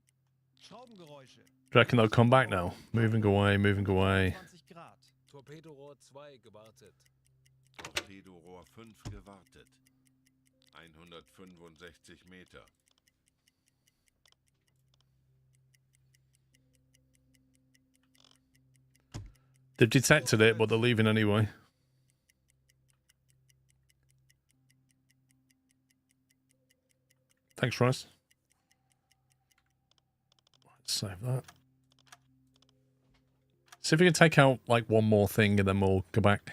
Schraubengeräusche. Do you reckon they'll come back now? Moving away. 20 Grad. Torpedorohr 2 gewartet. Torpedorohr 5 gewartet. 165 Meter. They've detected it, but they're leaving anyway. Thanks, Rice. Save that. See if we can take out like one more thing and then we'll go back.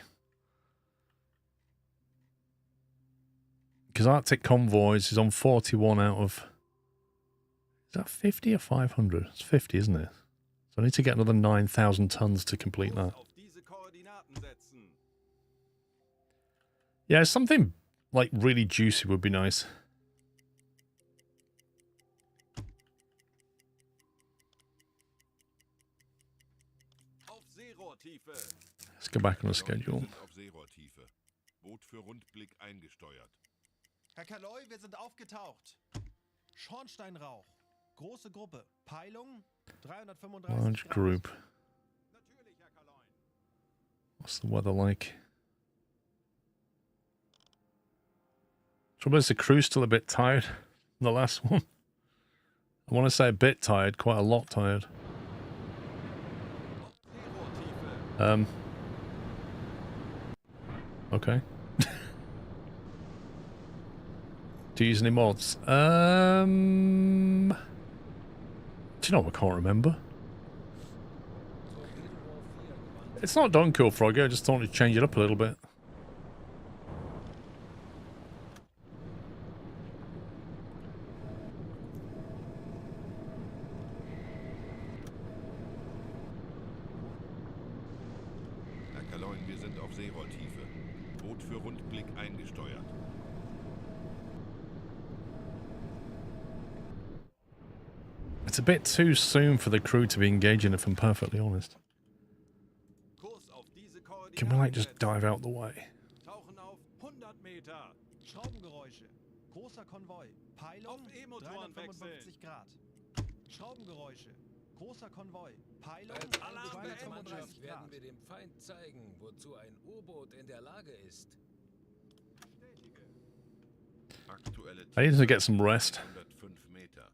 Because Arctic Convoys is on 41 out of... Is that 50 or 500? It's 50, isn't it? So I need to get another 9,000 tons to complete that. Yeah, something like really juicy would be nice. Let's go back on the schedule. Boot für Rundblick eingesteuert. Herr Kaloi, wir sind aufgetaucht. Schornsteinrauch. Große Gruppe. Peilung 335 Large Grad. group. What's the weather like? Trouble is the crew's still a bit tired. The last one. I want to say a bit tired, quite a lot tired. Okay. Do you use any mods? Do you know, I can't remember. It's not done cool, Froggy. I just thought to change it up a little bit. Wir sind auf Seerohrtiefe. Boot für Rundblick eingesteuert. It's a bit too soon for the crew to be engaging, if I'm perfectly honest. Can we like just dive out the way? Tauchen auf 100 Meter. Schraubengeräusche. Großer Konvoi. Peilung Auf E-Motoren 355 Grad. Schraubengeräusche. Großer Konvoi. Peilung Als eingespierte 235 Mannschaft werden Grad. wir dem Feind zeigen, wozu ein U-Boot in der Lage ist. Aktuelle I need to Tiefe get some rest. 105 Meter.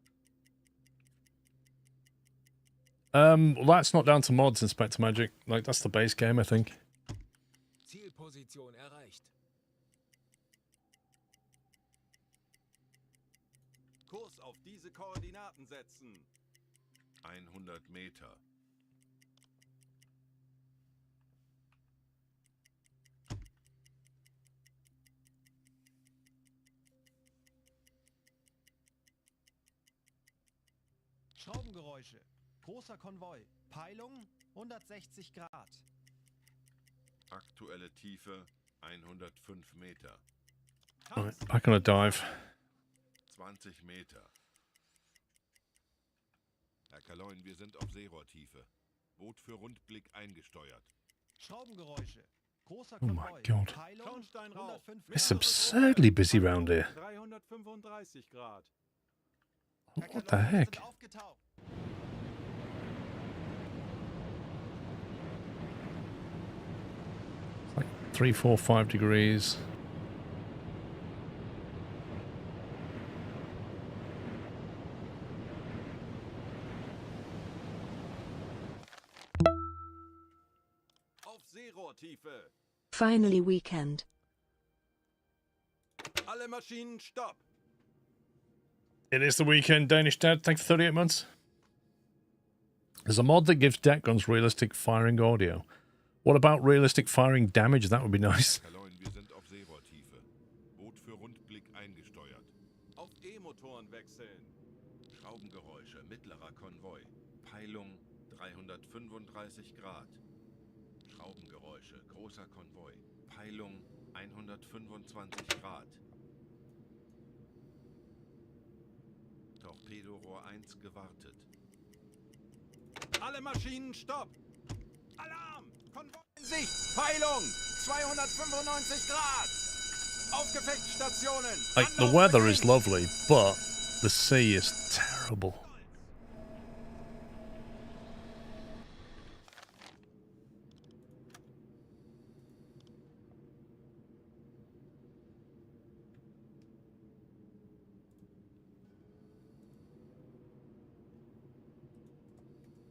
Well, that's not down to mods, Inspector Magic. Like, that's the base game, I think. Zielposition erreicht. Kurs auf diese Koordinaten setzen. 100 Meter. Schraubengeräusche. Großer Konvoi. Peilung 160 Grad. Aktuelle Tiefe 105 Meter. Alright, back on a dive. 20 Meter. Herr Kaloin, wir sind auf Seerohrtiefe. Boot für Rundblick eingesteuert. Schraubengeräusche. Großer Oh my Konvoi. God. Peilung Schornstein rauf. 105 It's Grad. absurdly busy round here. 335 Grad. What the heck? Sind aufgetaucht. Like 3, 4, 5 degrees. Auf Seerohrtiefe. Finally weekend. Alle Maschinen stopp. It is the weekend, Danish Dad. Thanks for 38 months. There's a mod that gives deck guns realistic firing audio. What about realistic firing damage? That would be nice. Kaloin, wir sind auf Seerohrtiefe. Boot für Rundblick eingesteuert. Auf E-Motoren wechseln. Schraubengeräusche, mittlerer Konvoi. Peilung 335 Grad. Schraubengeräusche, großer Konvoi. Peilung 125 Grad. Torpedorohr 1 gewartet. Alle Maschinen stopp. Alarm. Konvoi in Sicht. Peilung 295 Grad. Aufgefechtsstationen. Like, the weather is lovely, but the sea is terrible.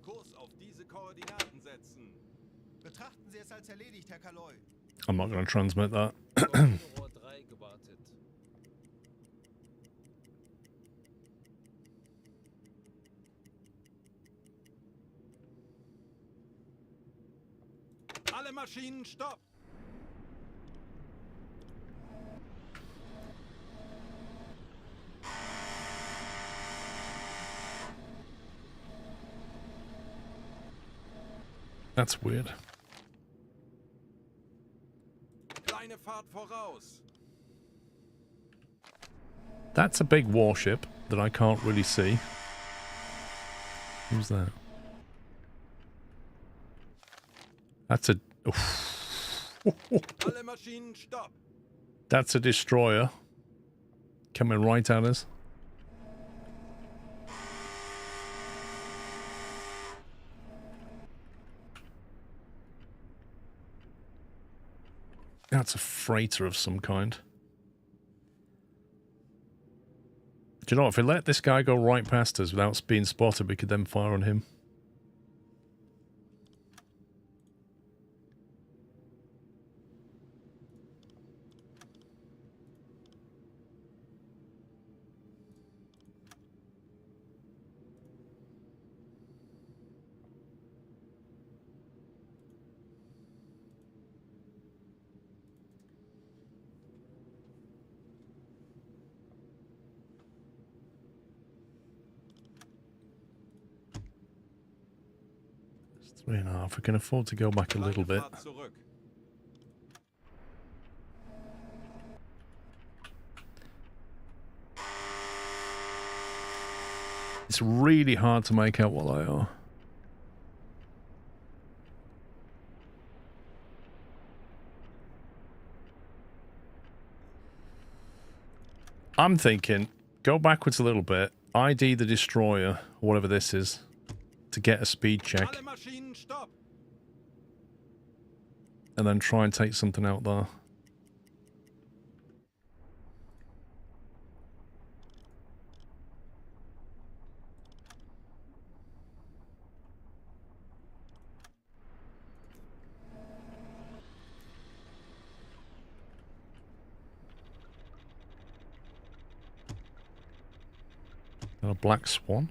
Kurs auf diese Koordinaten setzen. Betrachten Sie es als erledigt, Herr Kaloi. I'm not going to transmit that. Rohr 3 gewartet. Alle Maschinen stopp. That's weird. Kleine Fahrt voraus. That's a big warship that I can't really see. Who's that? That's a... Alle Maschinen stopp. That's a destroyer. Coming right at us. That's a freighter of some kind. Do you know what? If we let this guy go right past us without being spotted, we could then fire on him. It's 3.5. We can afford to go back a little bit. Fahrt zurück. It's really hard to make out what they are. I'm thinking, go backwards a little bit, ID the destroyer, whatever this is, to get a speed check Alle Maschinen stopp! and then try and take something out there. Got a black swan.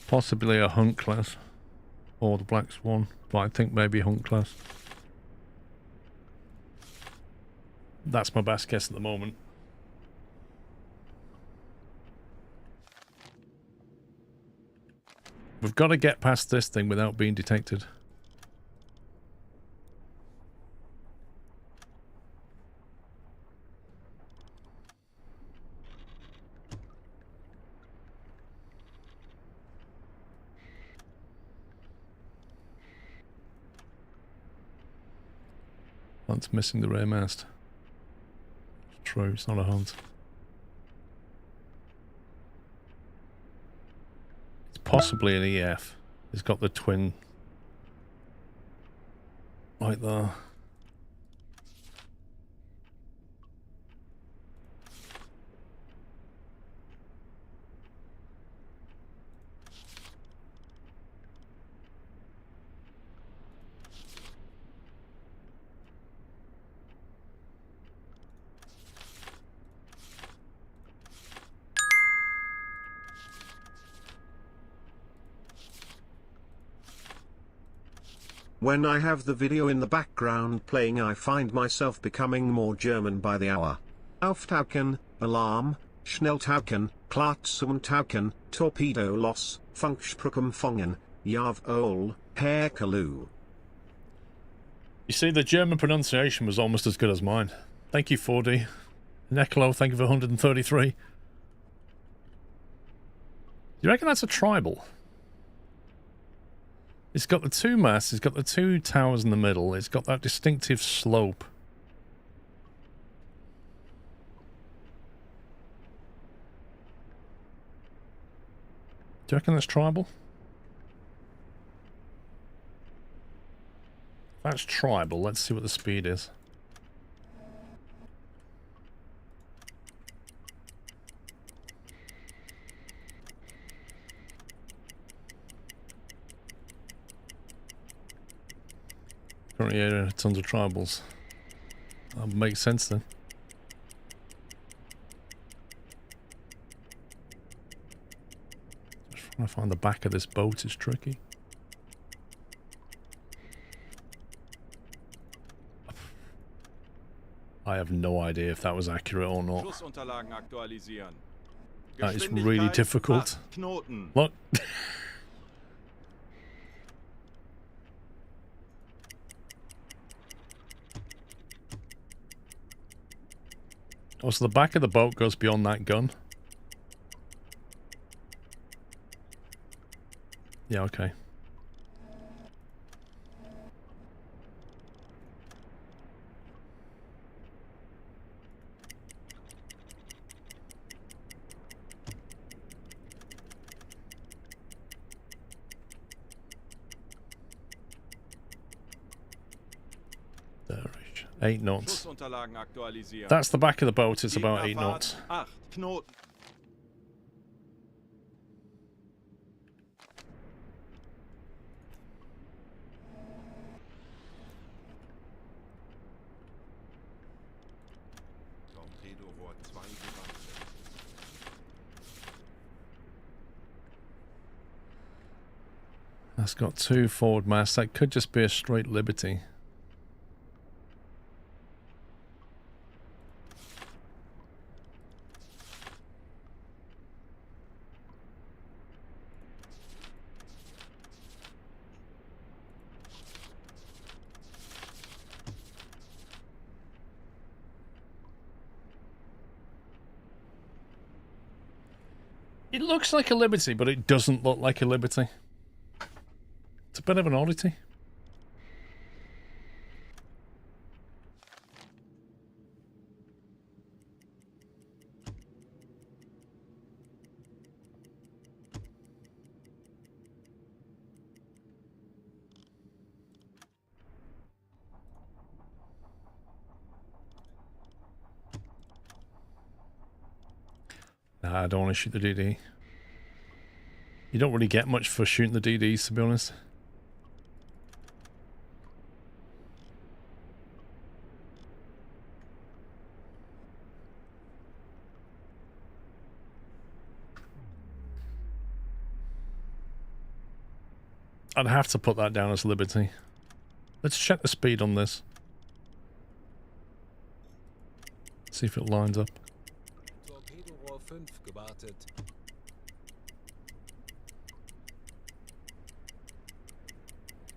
Possibly a hunt class or the black swan, but I think maybe hunt class. That's my best guess at the moment. We've got to get past this thing without being detected. Hunt's missing the rear mast. True, it's not a hunt. It's possibly an EF. It's got the twin right there. When I have the video in the background playing, I find myself becoming more German by the hour. Auftauchen, alarm, Schnelltauchen, Klartzumtauchen, torpedo loss, Funksprückempfangen, Jawohl, Herr Kalu. You see, the German pronunciation was almost as good as mine. Thank you, 4D. Neklo, thank you for 133. You reckon that's a tribal? It's got the two masts, it's got the two towers in the middle, it's got that distinctive slope. Do you reckon that's tribal? If that's tribal, let's see what the speed is. Currently tons of tribals. That would make sense then. Just trying to find the back of this boat is tricky. I have no idea if that was accurate or not. Schlussunterlagen aktualisieren. That is really difficult. 8 Knoten. Look. Oh, so the back of the boat goes beyond that gun? Yeah, okay. There, 8 knots. Schlussunterlagen aktualisieren. That's the back of the boat, it's about 8 knots. 8 Knoten. Torpedorohr 2 gewandelt. That's got 2 forward masts. That could just be a straight Liberty. It looks like a Liberty, but it doesn't look like a Liberty. It's a bit of an oddity. Nah, I don't want to shoot the DD. You don't really get much for shooting the DDs, to be honest. I'd have to put that down as Liberty. Let's check the speed on this. See if it lines up. Torpedorohr 5 gewartet.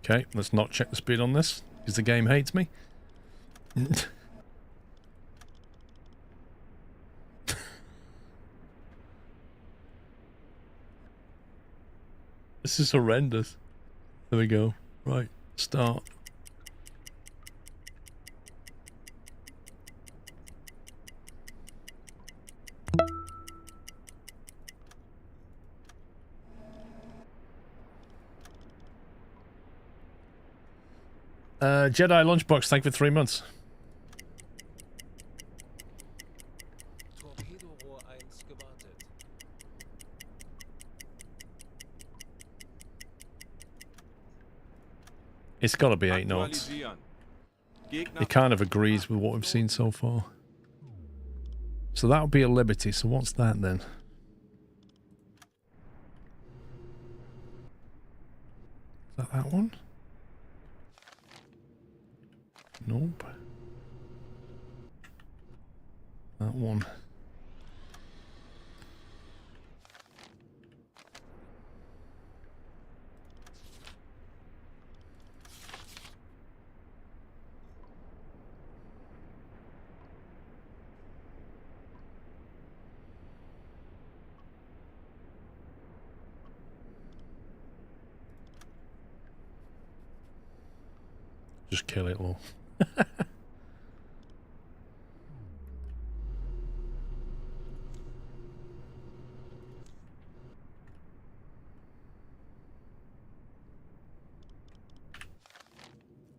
Okay, let's not check the speed on this, because the game hates me. This is horrendous. There we go. Right, start. Jedi Lunchbox, thank you for 3 months. Torpedorohr 1 gewartet. It's got to be 8 knots. It kind of agrees with what we've seen so far. So that would be a Liberty. So what's that then? Is that one? Nope. That one. Just kill it all.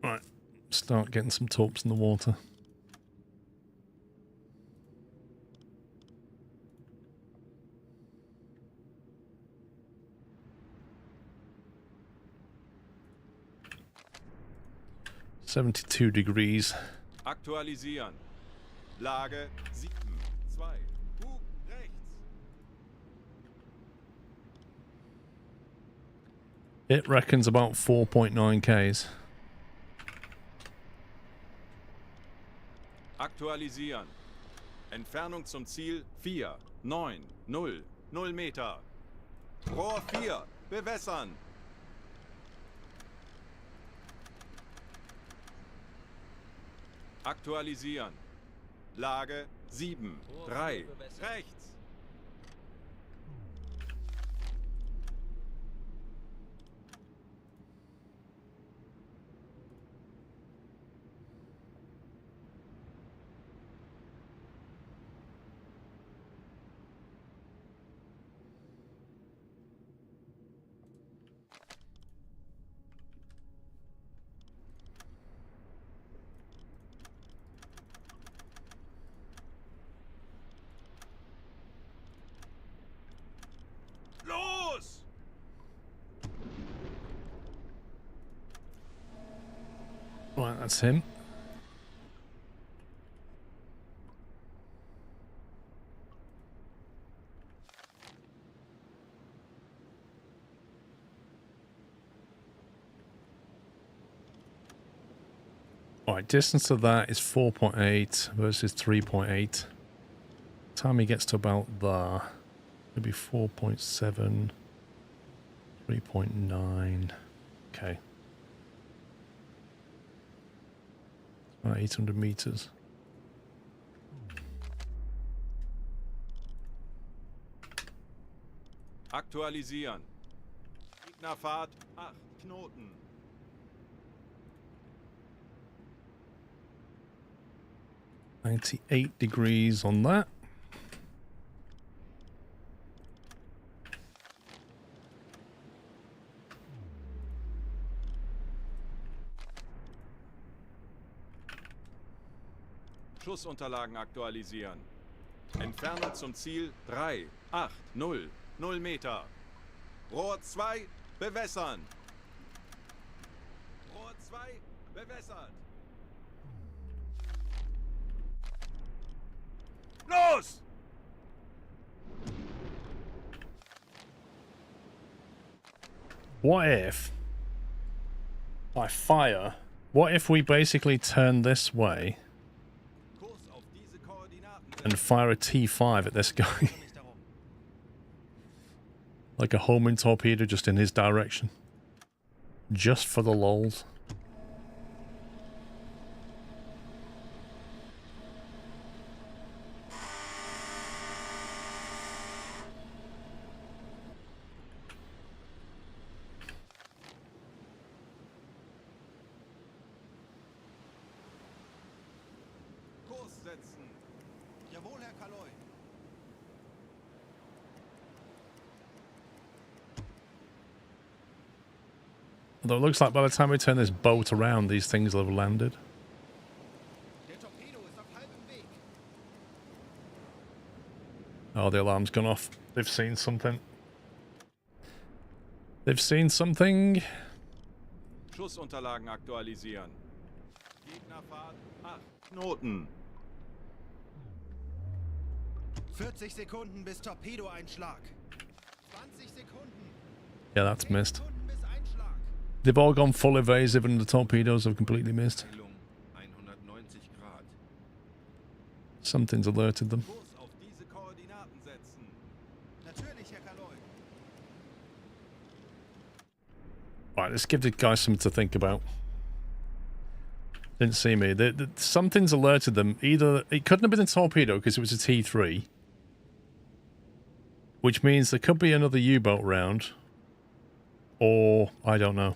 Right, start getting some torps in the water. .72 degrees. Aktualisieren. Lage 7, 2. Bug rechts. It reckons about 4.9 Ks. Aktualisieren. Entfernung zum Ziel 4, 9, 0, 0 Meter. Rohr 4, bewässern. Aktualisieren. Lage 7, 3, rechts. Los! Right, that's him. Right, distance of that is 4.8 versus 3.8. Time he gets to about there, maybe 4.7, 3.9. Okay. About 800 meters. Aktualisieren. Gegnerfahrt 8 Knoten. 98 degrees on that. Schussunterlagen aktualisieren. Entfernung zum Ziel 3, 8, 0, 0 Meter. Rohr 2 bewässern. Rohr 2 bewässert. Los! What if I fire? What if we basically turn this way Kurs auf diese Koordinaten. and fire a T5 at this guy? Like a homing torpedo just in his direction. Just for the lols. Kurs setzen. Jawohl, Herr Kaloy. Although it looks like by the time we turn this boat around, these things will have landed. Der Torpedo ist auf halbem Weg. Oh, the alarm's gone off. They've seen something. They've seen something. Schussunterlagen aktualisieren. Gegnerfahrt 8 Knoten. 40 Sekunden bis Torpedoeinschlag. 20 Sekunden. Yeah, that's missed. Sekunden bis Einschlag. They've all gone full evasive and the torpedoes have completely missed. Peilung 190 Grad. Something's alerted them. Kurs auf diese Koordinaten setzen. Natürlich, Herr Kaloy. Right, let's give the guys something to think about. Didn't see me. Something's alerted them. Either it couldn't have been a torpedo because it was a T3, which means there could be another U-boat round, or I don't know.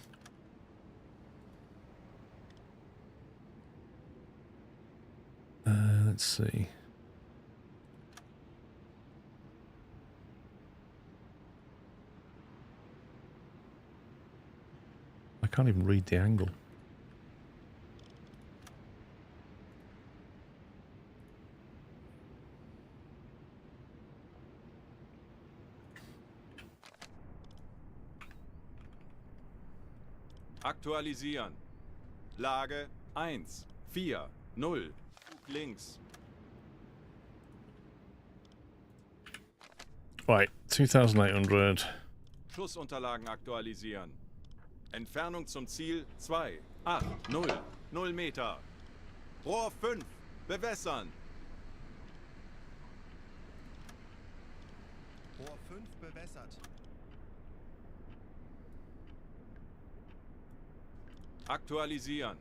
Let's see. I can't even read the angle. Aktualisieren. Lage 1, 4, 0. Links. Right, 2,800. Schussunterlagen aktualisieren. Entfernung zum Ziel 2, 8, 0, 0 Meter. Rohr 5 bewässern. Rohr 5 bewässert. Aktualisieren.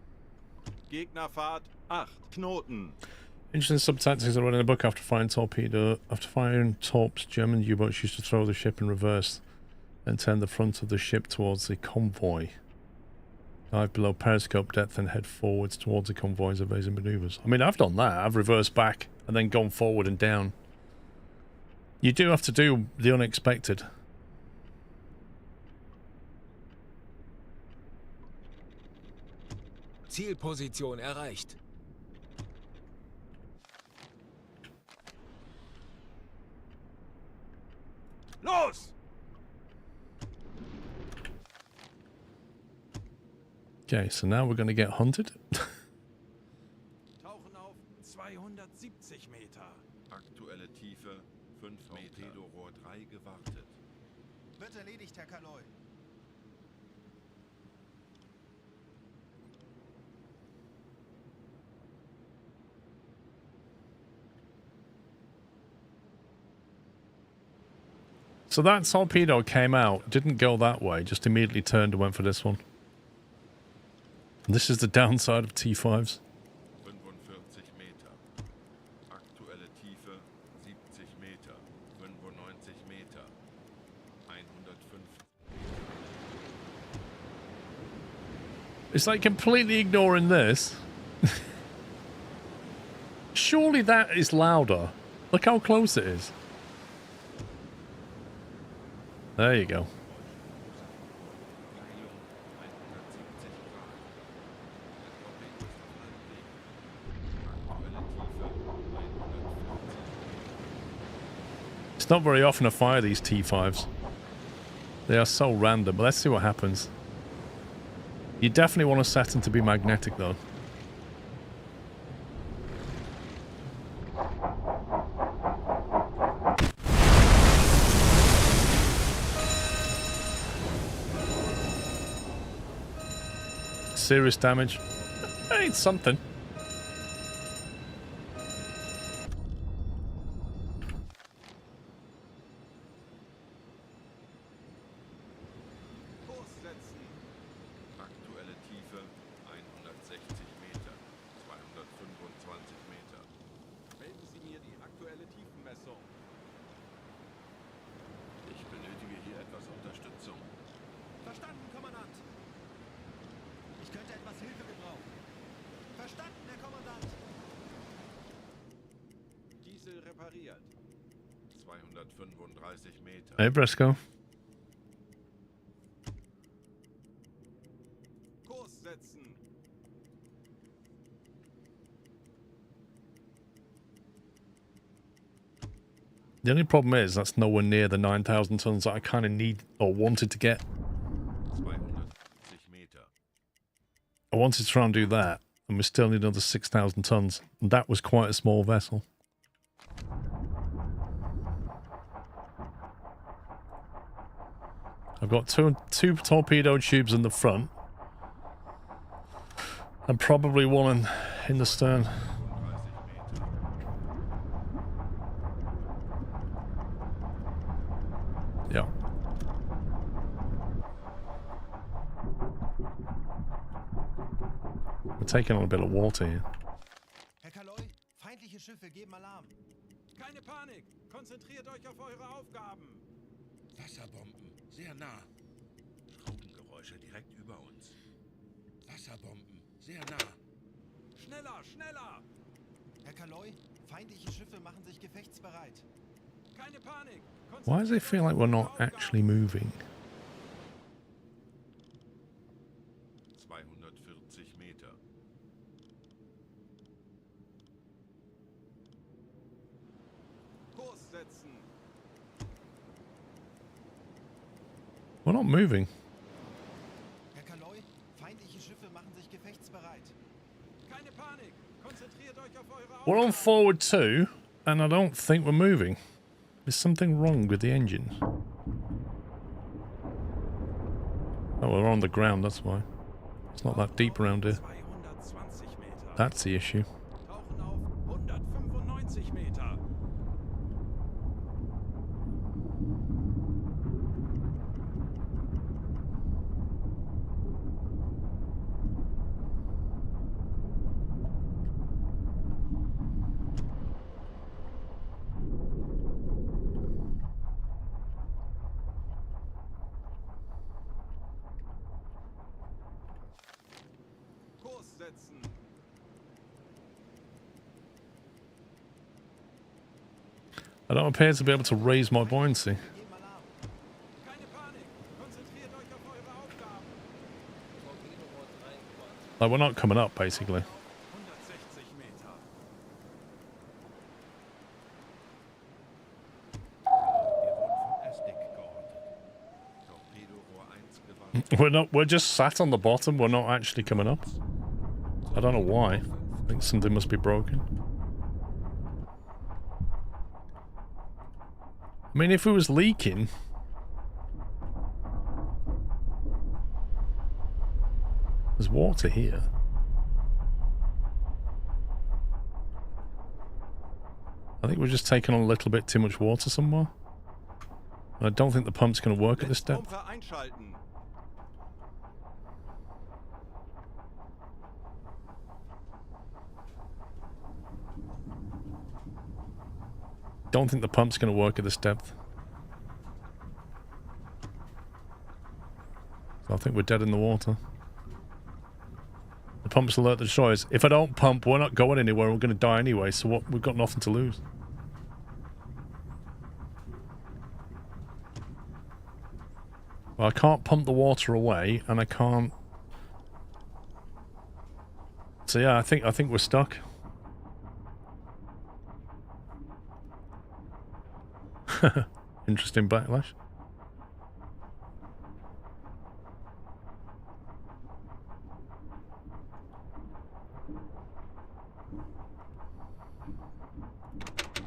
Gegnerfahrt 8 Knoten. Interesting subtactics I read in a book after firing torps, German U-boats used to throw the ship in reverse and turn the front of the ship towards the convoy. Dive below periscope depth and head forwards towards the convoy's evasive maneuvers. I mean, I've done that. I've reversed back and then gone forward and down. You do have to do the unexpected. Zielposition erreicht. Los! Okay, so now we're going to get hunted. Tauchen auf 270 Meter. Aktuelle Tiefe 5 Meter. Torpedorohr 3 gewartet. Wird erledigt, Herr Kaloy. So that torpedo came out, didn't go that way, just immediately turned and went for this one. And this is the downside of T5s. 45 Meter. Aktuelle Tiefe 70 Meter. 95 Meter. It's like completely ignoring this. Surely that is louder. Look how close it is. There you go. It's not very often I fire these T5s. They are so random, but let's see what happens. You definitely want to set them to be magnetic though. Serious damage. Hey, it's something. Kurs setzen. Aktuelle Tiefe 160 Meter, 225 Meter. Melden Sie mir die aktuelle Tiefenmessung. Ich benötige hier etwas Unterstützung. Verstanden, Kommandant. Ich könnte etwas Hilfe gebrauchen. Verstanden, Herr Kommandant. Diesel repariert. 235 Meter. Hey, Briscoe. Kurs setzen. The only problem is that's nowhere near the 9,000 tons that I kind of need or wanted to get. 250 Meter. I wanted to try and do that, and we still need another 6,000 tons. And that was quite a small vessel. I've got two torpedo tubes in the front, and probably one in the stern. 35 Meter. Yeah. We're taking on a bit of water here. Herr Kaloi, feindliche Schiffe geben Alarm. Keine Panik. Konzentriert euch auf eure Aufgaben. Wasserbomben, sehr nah. Schraubengeräusche direkt über uns. Wasserbomben, sehr nah. Schneller, schneller. Herr Kaloi, feindliche Schiffe machen sich gefechtsbereit. Keine Panik. Why does it feel like we're not actually moving? 240 Meter. Kurs setzen. We're not moving. Herr Kaloi, feindliche Schiffe machen sich gefechtsbereit. Keine Panik. Konzentriert euch auf eure We're on Aufgaben. forward 2, and I don't think we're moving. There's something wrong with the engine. Oh, we're on the ground, that's why. It's not that deep around here. 220 Meter. That's the issue. Tauchen auf 195 Meter. Kurs setzen. I don't appear to be able to raise my buoyancy. Geben Alarm. Keine Panik. Konzentriert euch auf eure Aufgaben. Like, we're not coming up, basically. 160 Meter. Wir wurden vom S-Deck geortet. Torpedorohr 1 gewartet. We're just sat on the bottom, we're not actually coming up. I don't know why. I think something must be broken. I mean, if it was leaking... There's water here. I think we're just taking on a little bit too much water somewhere. And I don't think the pump's going to work at this depth. Pumpe einschalten. Don't think the pump's going to work at this depth. So I think we're dead in the water. pumps alert the destroyers. If I don't pump, we're not going anywhere. We're going to die anyway, so what? We've got nothing to lose. Well, I can't pump the water away, and I can't... So yeah, I think we're stuck. Interesting backlash.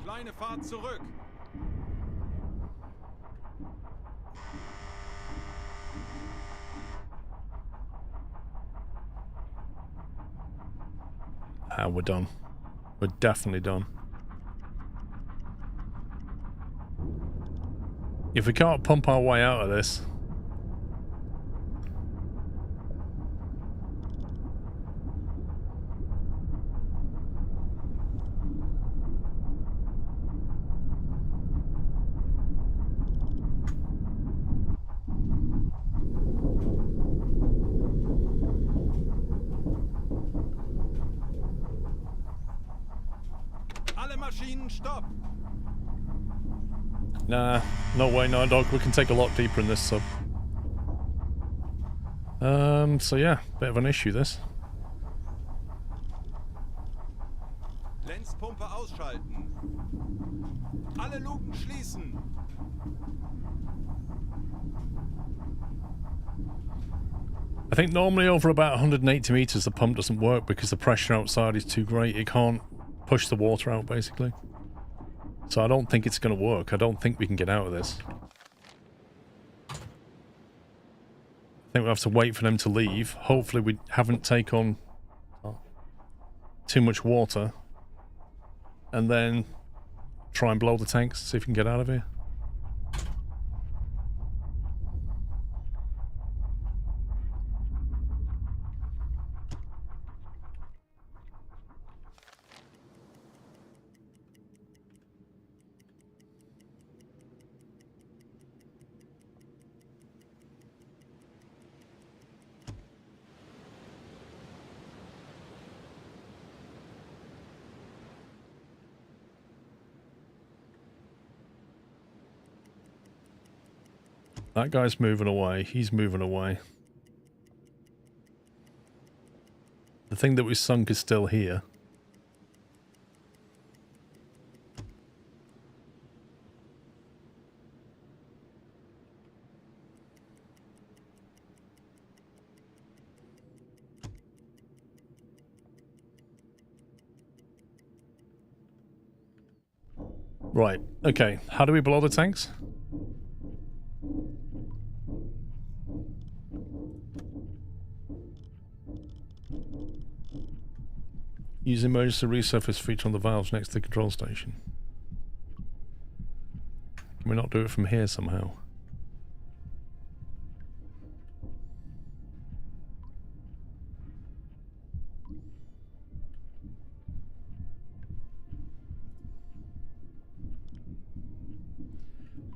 Kleine Fahrt zurück. Ah, we're done. We're definitely done. If we can't pump our way out of this... Alle Maschinen stopp. Nah, no way, no dog. We can take a lot deeper in this sub. So yeah, bit of an issue this. Lenzpumpe ausschalten. Alle Luken schließen. I think normally over about 180 meters the pump doesn't work because the pressure outside is too great. It can't push the water out basically. So I don't think it's going to work. I don't think we can get out of this. I think we'll have to wait for them to leave. Hopefully we haven't taken on too much water. And then try and blow the tanks, see if we can get out of here. That guy's moving away. He's moving away. The thing that we sunk is still here. Right. Okay. How do we blow the tanks? Use emergency resurface feature on the valves next to the control station. Can we not do it from here somehow?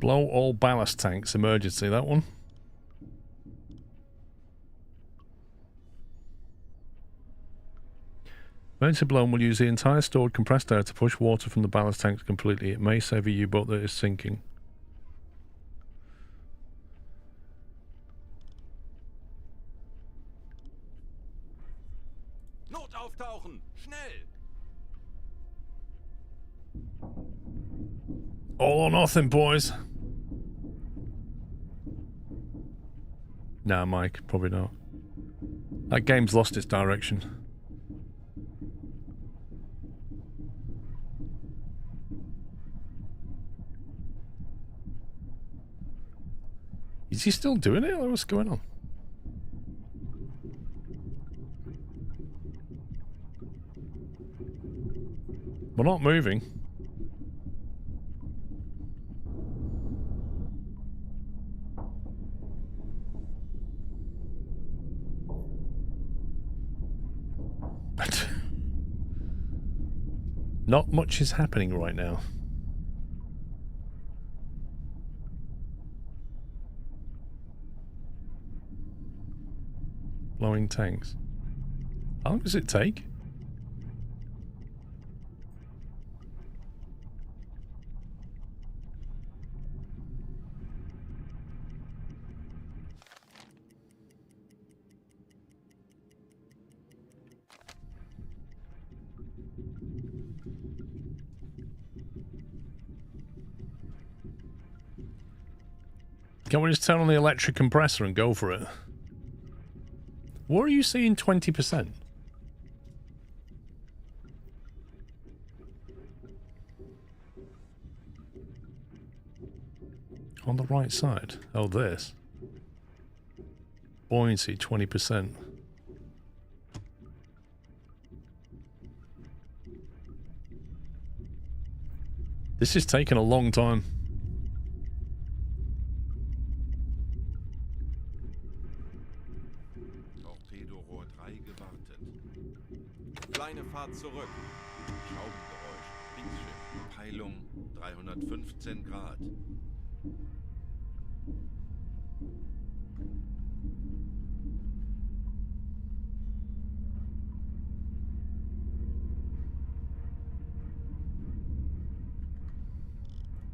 Blow all ballast tanks, emergency, that one. Emergency blown will use the entire stored compressed air to push water from the ballast tanks completely. It may save a U-boat that is sinking. Not auftauchen! Schnell! All or nothing, boys. Nah, Mike, probably not. That game's lost its direction. Is he still doing it? What's going on? We're not moving. Not much is happening right now. Blowing tanks. How long does it take? Can we just turn on the electric compressor and go for it? What are you seeing 20%? On the right side. Oh, this. Buoyancy 20%. This is taking a long time. Torpedorohr 3 gewartet. Kleine Fahrt zurück. Schraubengeräusch. Kriegsschiff. Peilung 315 Grad.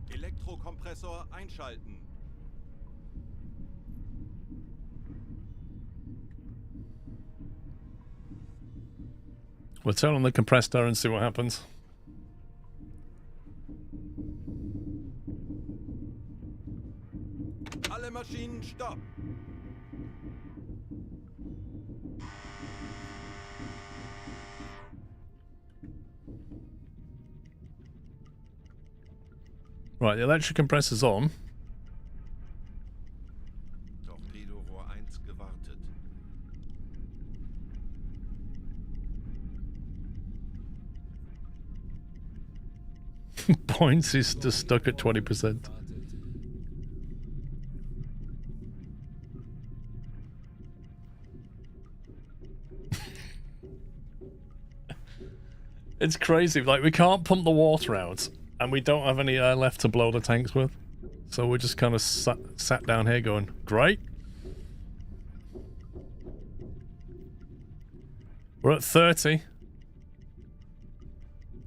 Elektrokompressor einschalten. We'll turn on the compressed air and see what happens. Alle Maschinen stopp. Right, the electric compressor's on. Torpedorohr 1 gewartet. Points is just stuck at 20%. It's crazy. Like, we can't pump the water out, and we don't have any air left to blow the tanks with. So we're just kind of sat down here going, great. We're at 30.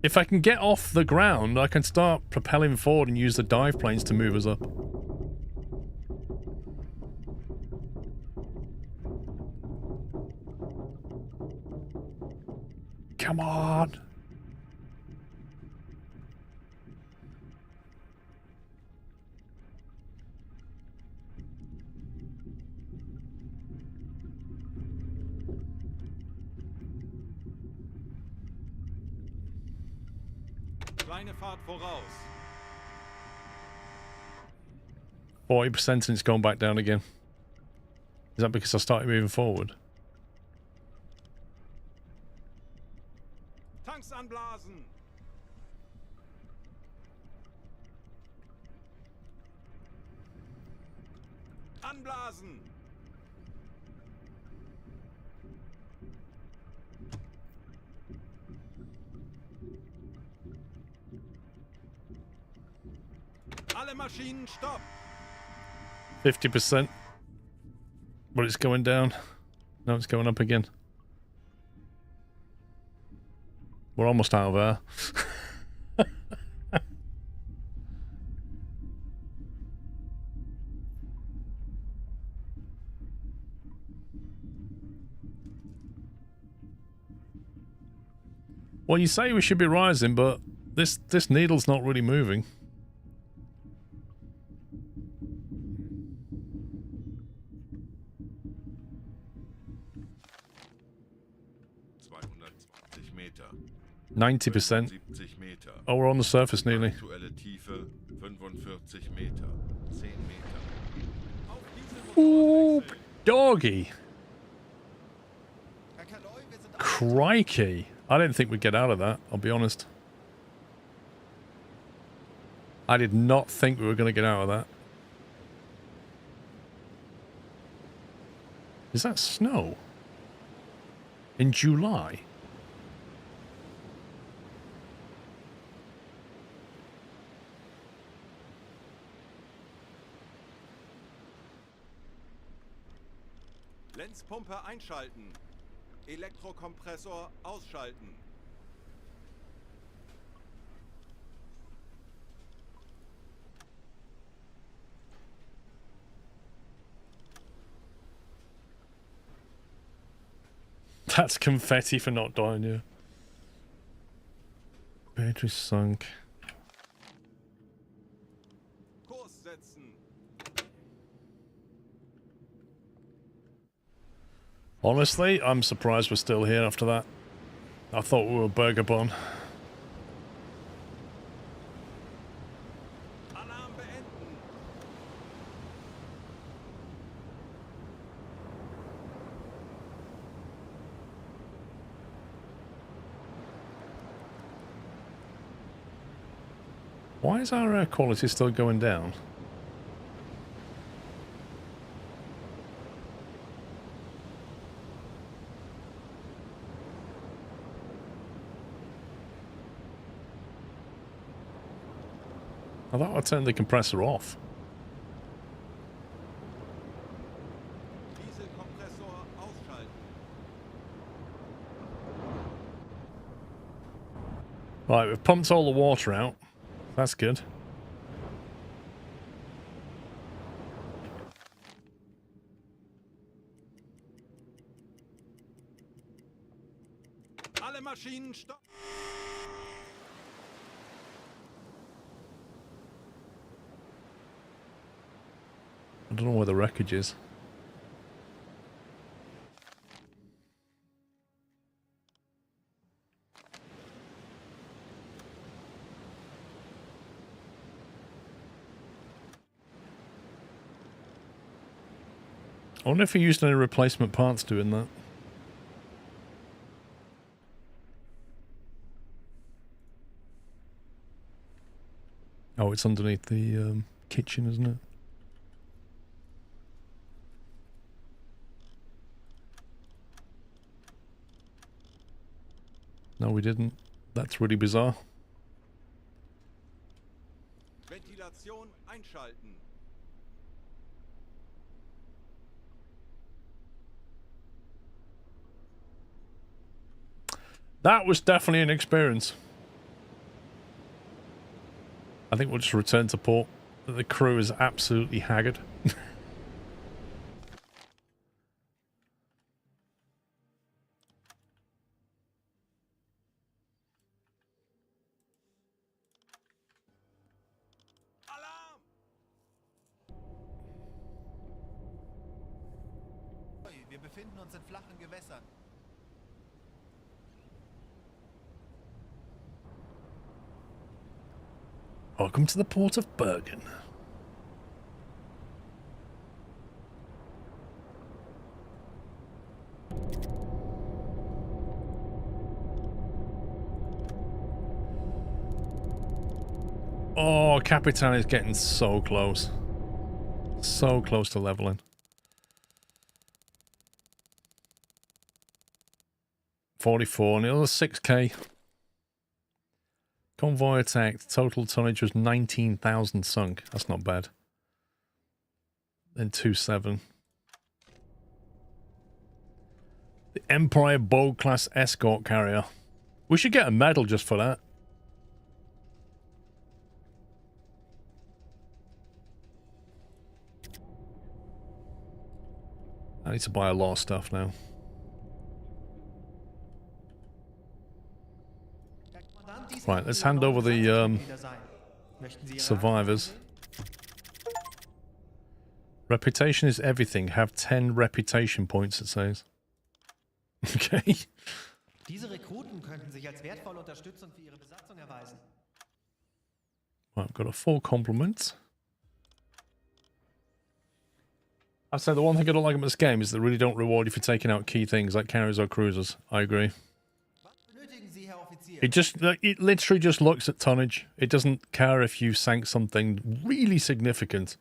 If I can get off the ground, I can start propelling forward and use the dive planes to move us up. Come on. Kleine Fahrt voraus. 40% and it's gone back down again. Is that because I started moving forward? Tanks anblasen. Anblasen. Alle Maschinen stopp. 50%. But it's going down. No, it's going up again. We're almost out of air. Well, you say we should be rising, but this needle's not really moving. Meter. 90%. 70 Meter. Oh, we're on the surface nearly. Aktuelle Tiefe 45 Meter. 10 Meter. Ooh, doggy. Crikey. I didn't think we'd get out of that, I'll be honest. I did not think we were going to get out of that. Is that snow? In July? Lenzpumpe einschalten. Elektrokompressor ausschalten. That's confetti for not dying, yeah. Battery sunk. Kurs setzen. Honestly, I'm surprised we're still here after that. I thought we were burger bun. Alarm beenden. Why is our air quality still going down? I thought I turned the compressor off. Dieselkompressor ausschalten. Right, we've pumped all the water out. That's good. Alle Maschinen stoppen. I don't know where the wreckage is. I wonder if he used any replacement parts doing that. Oh, it's underneath the kitchen, isn't it? No, we didn't. That's really bizarre. Ventilation einschalten. That was definitely an experience. I think we'll just return to port. The crew is absolutely haggard. Alarm! Wir befinden uns in flachen Gewässern. Welcome to the port of Bergen. Oh, Capitan is getting so close. So close to leveling. 44, and another 6k. Convoy attacked. Total tonnage was 19,000 sunk. That's not bad. Then 2-7. The Empire Bold class escort carrier. We should get a medal just for that. I need to buy a lot of stuff now. Right, let's hand over the survivors. Reputation is everything. Have 10 reputation points, it says. Okay. Diese Rekruten könnten sich als wertvolle Unterstützung für ihre Besatzung erweisen. Right, I've got a full complement. I'd say the one thing I don't like about this game is they really don't reward you for taking out key things like carriers or cruisers. I agree. It literally just looks at tonnage. It doesn't care if you sank something really significant.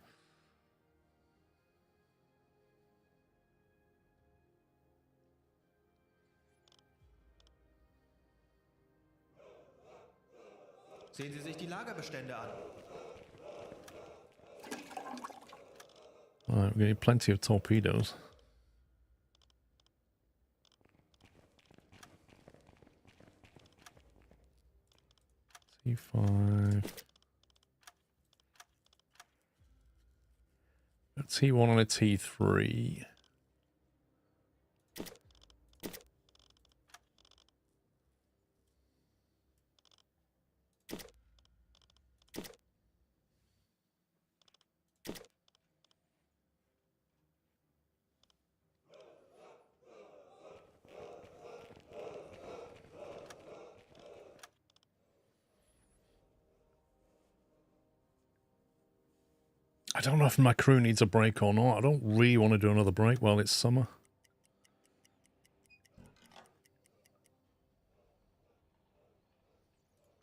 Sehen Sie sich die Lagerbestände an. Alright, we're going to need plenty of torpedoes. T5. A T1 and a T3. I don't know if my crew needs a break or not. I don't really want to do another break while it's summer.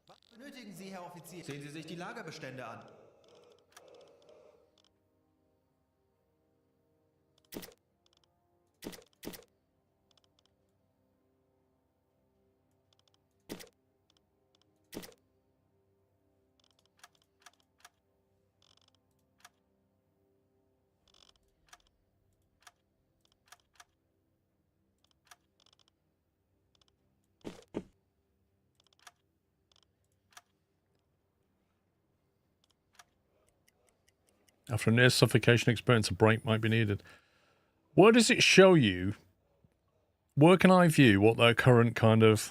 Was benötigen Sie, Herr Offizier? Sehen Sie sich die Lagerbestände an. After a near suffocation experience, a break might be needed. Where does it show you? Where can I view what their current kind of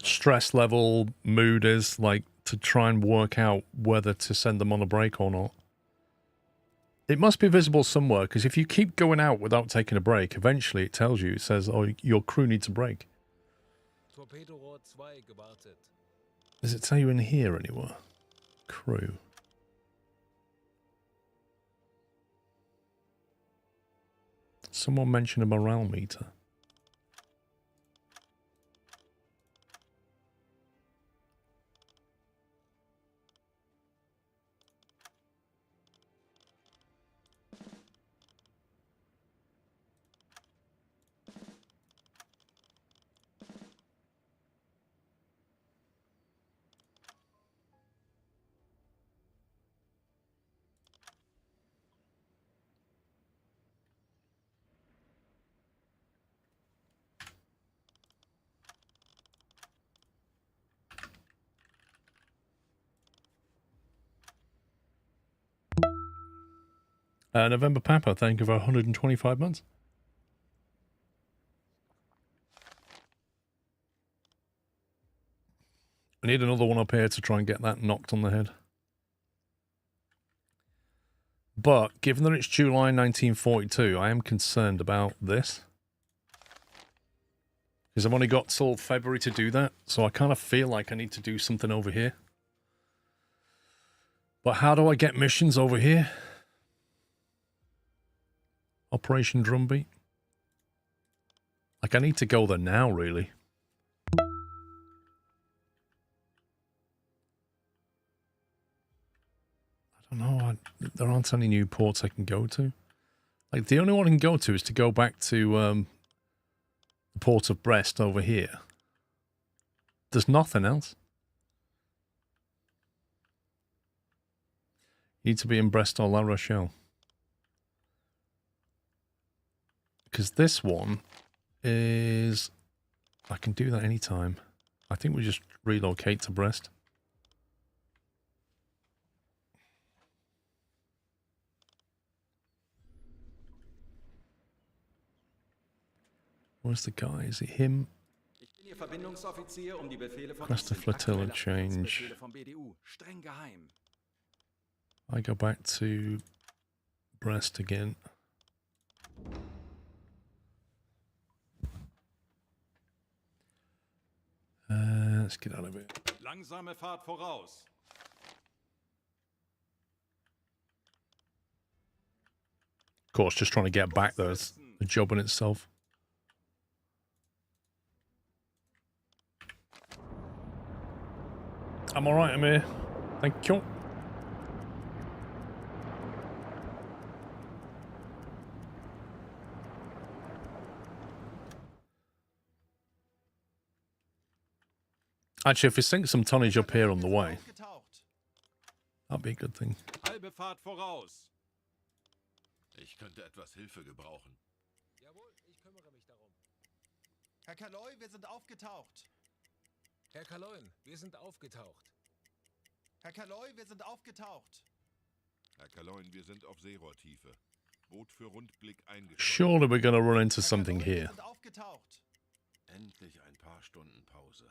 stress level, mood is, like, to try and work out whether to send them on a break or not? It must be visible somewhere, because if you keep going out without taking a break, eventually it tells you, it says, oh, your crew needs a break. Does it tell you in here anywhere? Crew. Someone mentioned a morale meter. November Papa, thank you for 125 months. I need another one up here to try and get that knocked on the head. But, given that it's July 1942, I am concerned about this. Because I've only got till February to do that, so I kind of feel like I need to do something over here. But how do I get missions over here? Operation Drumbeat. Like, I need to go there now, really. I don't know. There aren't any new ports I can go to. Like, the only one I can go to is to go back to the port of Brest over here. There's nothing else. You need to be in Brest or La Rochelle. Because this one is... I can do that anytime. I think we just relocate to Brest. Where's the guy? Is it him? Request a flotilla change. I go back to Brest again. Let's get out of it. Langsame Fahrt voraus. Of course, just trying to get back there is a job in itself. I'm alright, I'm here. Thank you. Actually, if we sink some tonnage up here on the way, that'd be a good thing. Halbe Fahrt voraus. Ich könnte etwas Hilfe gebrauchen. Jawohl, ich kümmere mich darum. Herr Kaloy, wir sind aufgetaucht. Herr Kaloin, wir sind aufgetaucht. Herr Kaloi, wir sind aufgetaucht. Herr Kaloin, wir sind auf Seerohrtiefe. Boot für Rundblick eingesteuert. Surely we're gonna run into Herr something Kaloi, wir here. sind aufgetaucht. Endlich ein paar Stunden Pause.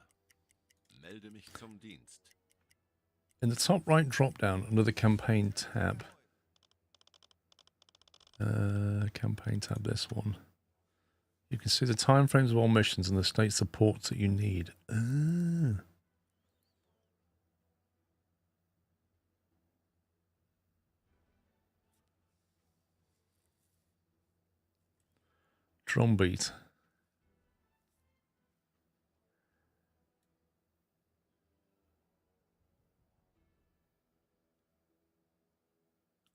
Melde mich zum Dienst. In the top right drop down under the campaign tab. Campaign tab, this one. You can see the time frames of all missions and the state supports that you need. Drum beat.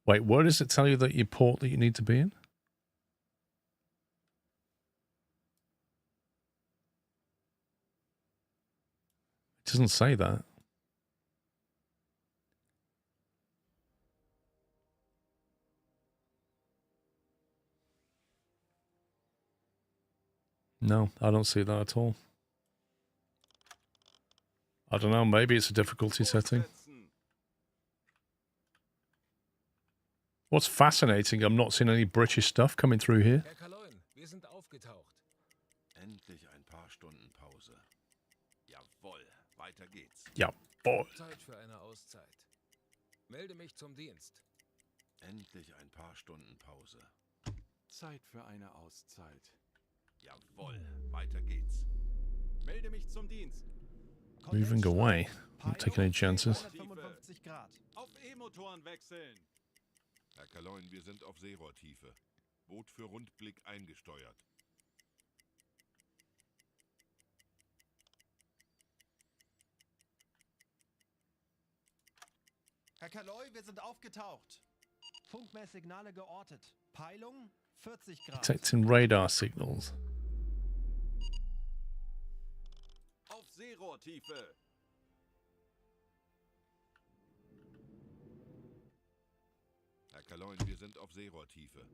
Wait, where does it tell you that your port that you need to be in? It doesn't say that. No, I don't see that at all. I don't know, maybe it's a difficulty setting. What's fascinating, I'm not seeing any British stuff coming through here. Herr Kaloin, wir sind aufgetaucht. Endlich ein paar Stunden Pause. Jawohl, weiter geht's. Jawohl. Zeit für eine Auszeit. Melde mich zum Dienst. Endlich ein paar Stunden Pause. Zeit für eine Auszeit. Jawohl, weiter geht's. Melde mich zum Dienst. Moving away. I'm not taking any chances. 55 Grad. Auf E-Motoren wechseln. Herr Kaloin, wir sind auf Seerohrtiefe. Boot für Rundblick eingesteuert. Herr Kaloi, wir sind aufgetaucht. Funkmesssignale geortet. Peilung 40 Grad. Detecting radar signals. Auf Seerohrtiefe. Herr Kaloin, wir sind auf Seerohrtiefe.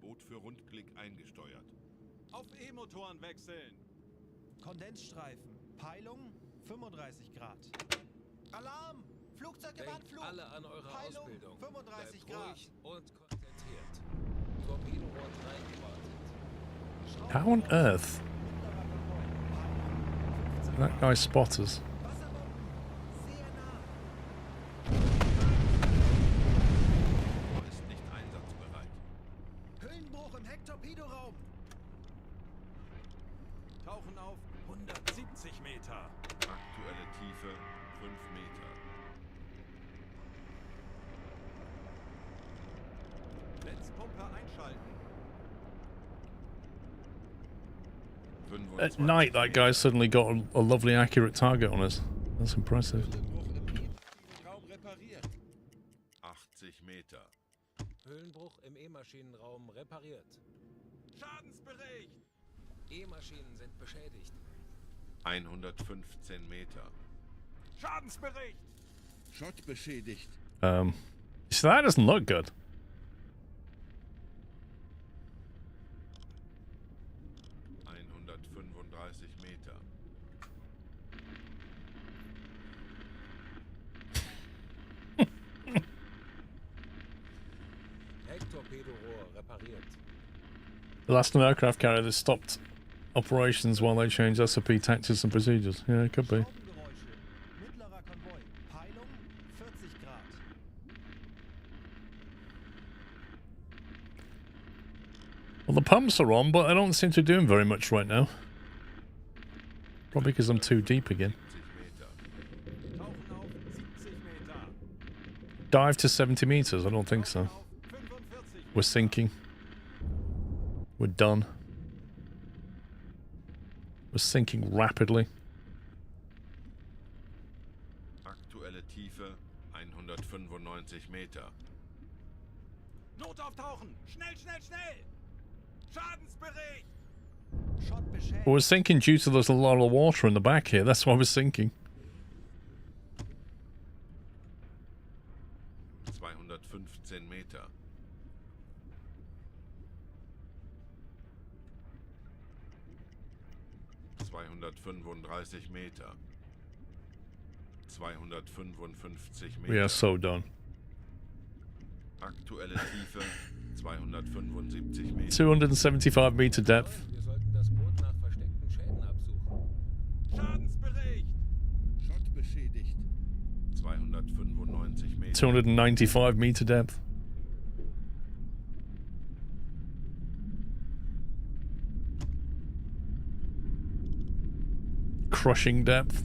Boot für Rundblick eingesteuert. Auf E-Motoren wechseln. Kondensstreifen. Peilung 35 Grad. Alarm! Flugzeug im Denkt Anflug! alle an eure Peilung Ausbildung. 35 Bleibt Grad. ruhig und konzentriert. Torpedorohr 3 gewartet. How on earth? That guy spot us. Wasserbomben! Sehr nah! Rohr ist nicht einsatzbereit. Hüllenbruch im Hecktorpedoraum! Tauchen auf 170 Meter. Aktuelle Tiefe 5 Meter. Netzpumpe einschalten. At night, that guy suddenly got a lovely accurate target on us. That's impressive. Raum repariert. 80 Meter. Höhlenbruch im E-Maschinenraum repariert. Schadensbericht. E-Maschinen sind beschädigt. 115 Meter. Schadensbericht. Schott beschädigt. So that doesn't look good. 135 Meter. Hecktorpedorohr repariert. The last aircraft carrier that stopped operations while they changed SOP tactics and procedures. Yeah, it could be. Schraubengeräusche. Mittlerer Konvoi. Peilung 40 Grad. Well, the pumps are on, but I don't seem to be doing very much right now. Probably because I'm too deep again. 70 Meter. Tauchen auf 70 Meter. Dive to 70 meters? I don't think so. Auf 45 We're sinking. We're done. We're sinking rapidly. Aktuelle Tiefe 195 Meter. Notauftauchen. Schnell, schnell, schnell. Schadensbericht. Schott beschädigt. Well, we're sinking due to there's a lot of water in the back here. That's why we're sinking. 215 Meter. ...235 Meter. 255 We Meter. are so done. Aktuelle Tiefe 275 Meter. 275 meter depth. Wir sollten das Boot nach versteckten Schäden absuchen. Schadensbericht! Schott beschädigt. 295 Meter. 295 meter depth. Crushing depth.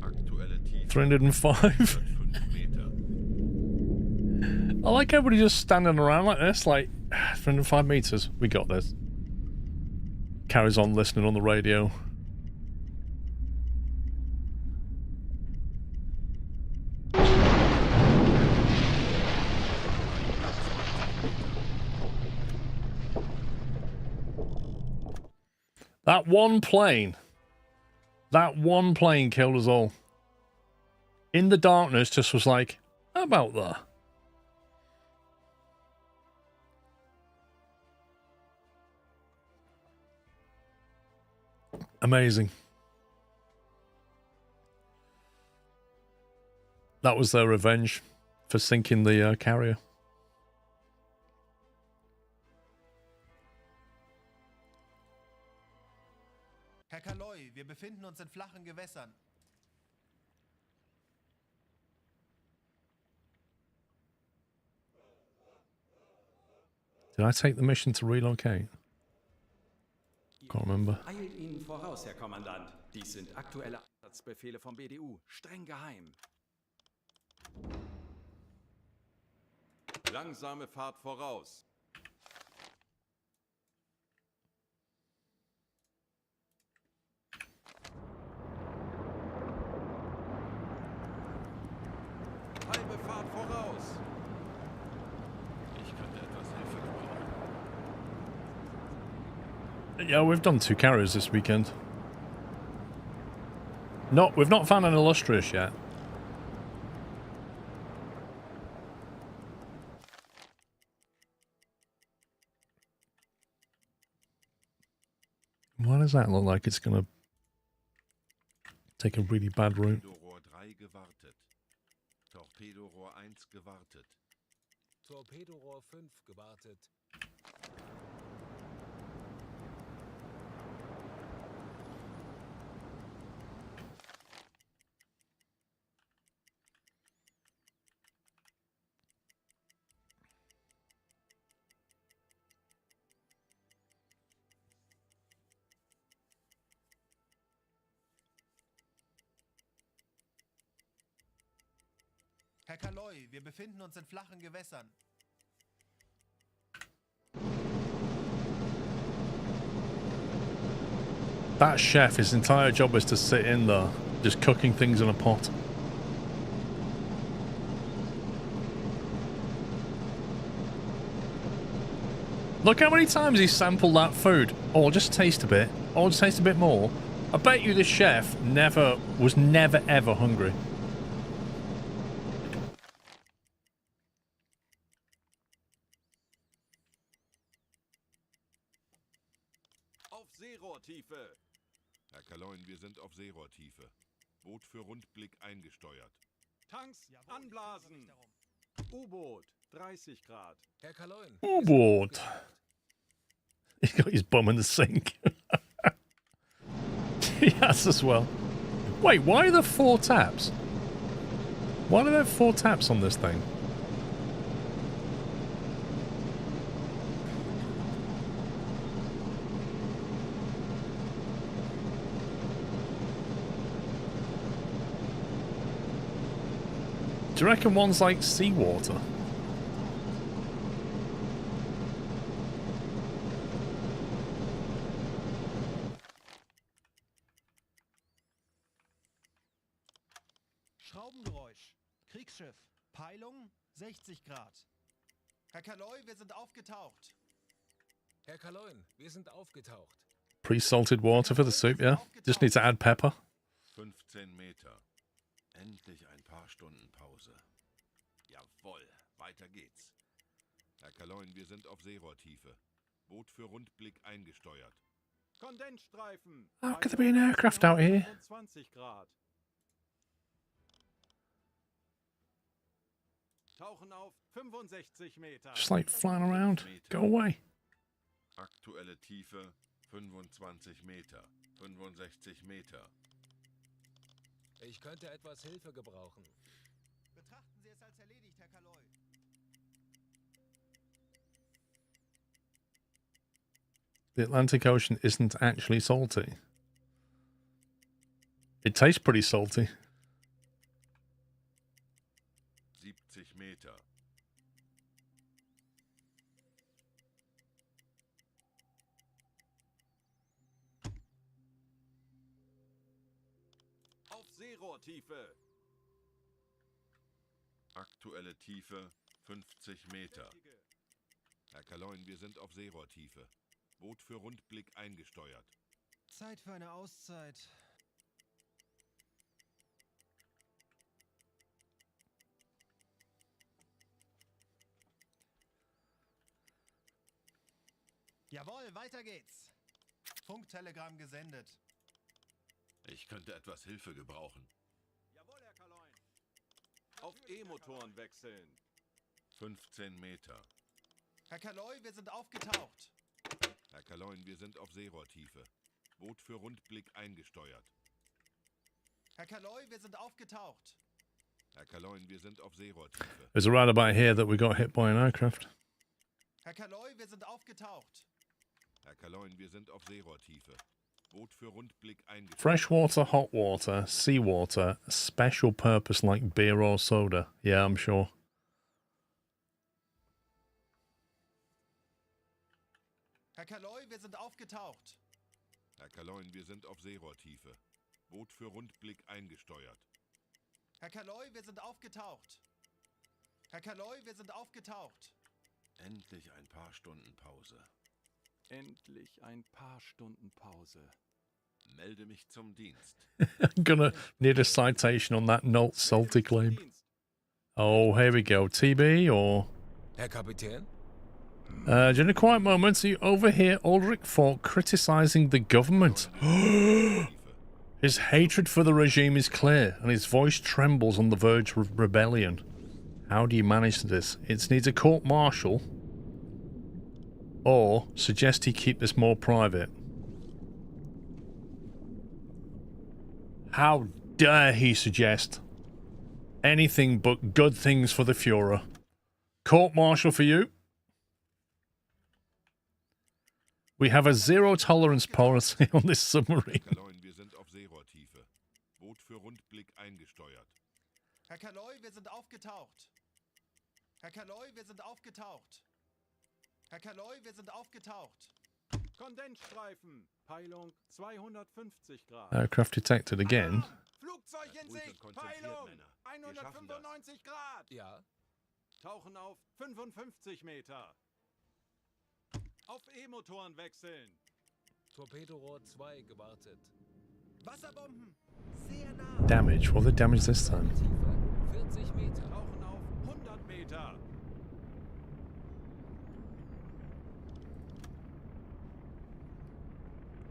Aktuelle Tiefe 305. 105 Meter. I like everybody just standing around like this, like 305 meters. We got this. Carries on listening on the radio. That one plane killed us all. In the darkness, just was like, how about that? Amazing. That was their revenge for sinking the carrier. Herr Kaloi, wir befinden uns in flachen Gewässern. Did I take the mission to relocate? Can't remember. Eilt Ihnen voraus, Herr Kommandant. Dies sind aktuelle Einsatzbefehle vom BDU. Streng geheim. Langsame Fahrt voraus. Halbe Fahrt voraus. Ich könnte etwas Hilfe gebrauchen. Yeah, we've done 2 carriers this weekend. We've not found an illustrious yet. Why does that look like it's gonna take a really bad route? Torpedorohr 3 gewartet. Torpedorohr 1 gewartet. Torpedorohr 5 gewartet. Herr Kaloi, wir befinden uns in flachen Gewässern. That chef, his entire job is to sit in there, just cooking things in a pot. Look how many times he sampled that food. Oh, just taste a bit. Oh, just taste a bit more. I bet you this chef was never ever hungry. Auf Seerohrtiefe. Herr Kaloin, wir sind auf Seerohrtiefe. Boot für Rundblick eingesteuert. Tanks anblasen. U-Boot 30 Grad. Herr Kaloin. U-Boot. He's got his bum in the sink. He has as well. Wait, why are there 4 taps? Why do they have 4 taps on this thing? Do you reckon one's like seawater? Schraubengeräusch. Kriegsschiff. Peilung 60 Grad. Herr Kaloi, wir sind aufgetaucht. Herr Kaloin, wir sind aufgetaucht. Pre-salted water for the soup, yeah? Just need to add pepper. 15 Meter. Endlich ein paar Stunden Pause. Jawohl, weiter geht's. Herr Kaloin, wir sind auf Seerohrtiefe. Boot für Rundblick eingesteuert. Kondensstreifen. How could there be an aircraft out here? 125 Grad. Tauchen auf 65 Meter. Just like flying around. Go away. Aktuelle Tiefe 25 Meter. 65 Meter. Ich könnte etwas Hilfe gebrauchen. Betrachten Sie es als erledigt, Herr Kaloy. The Atlantic Ocean isn't actually salty. It tastes pretty salty. 70 Meter. Auf Seerohrtiefe. Aktuelle Tiefe 50 Meter. Herr Kaloin, wir sind auf Seerohrtiefe. Boot für Rundblick eingesteuert. Zeit für eine Auszeit. Jawohl, weiter geht's. Funktelegramm gesendet. Ich könnte etwas Hilfe gebrauchen. Jawohl, Herr Kaloin. Auf E-Motoren wechseln. 15 Meter. Herr Kaloy, wir sind aufgetaucht. Herr Kaloin, wir sind auf Seerohrtiefe. Boot für Rundblick eingesteuert. Herr Kaloy, wir sind aufgetaucht. Herr Kaloin, wir sind auf Seerohrtiefe. It's around about here that we got hit by an aircraft. Herr Kaloy, wir sind aufgetaucht. Herr Kaloin, wir sind auf Seerohrtiefe. Boot für Rundblick eingesteuert. Freshwater, hot water, seawater, special purpose like beer or soda. Yeah, I'm sure. Herr Kaloy, wir sind aufgetaucht. Herr Kaloin, wir sind auf Seerohrtiefe. Boot für Rundblick eingesteuert. Herr Kaloy, wir sind aufgetaucht. Herr Kaloy, wir sind aufgetaucht. Endlich ein paar Stunden Pause. Endlich ein paar Stunden Pause. Melde mich zum Dienst. I'm gonna need a citation on that not salty claim. Oh, here we go. TB or... Herr Kapitän? During a quiet moment, you overhear Ulrich Falk criticizing the government. His hatred for the regime is clear, and his voice trembles on the verge of rebellion. How do you manage this? It needs a court-martial, or suggest he keep this more private. How dare he suggest anything but good things for the Führer? Court-martial for you? We have a zero-tolerance policy on this submarine. Herr Kaloin, wir sind auf Seerohrtiefe. Boot für Rundblick eingesteuert. Herr Kaloy, wir sind aufgetaucht. Herr Kaloy, wir sind aufgetaucht. Herr Kaloy, wir sind aufgetaucht. Kondensstreifen. Peilung 250 Grad. Aircraft detected again. Flugzeug in Ruhig Sicht. und konzentriert, Peilung Männer. Wir schaffen das. 195 Grad. Ja. Tauchen auf 55 Meter. Auf E-Motoren wechseln. Torpedorohr 2 gewartet. Wasserbomben. Sehr nah. Damage. What did they damage this time? Tiefe 40 Meter. Tauchen auf 100 Meter.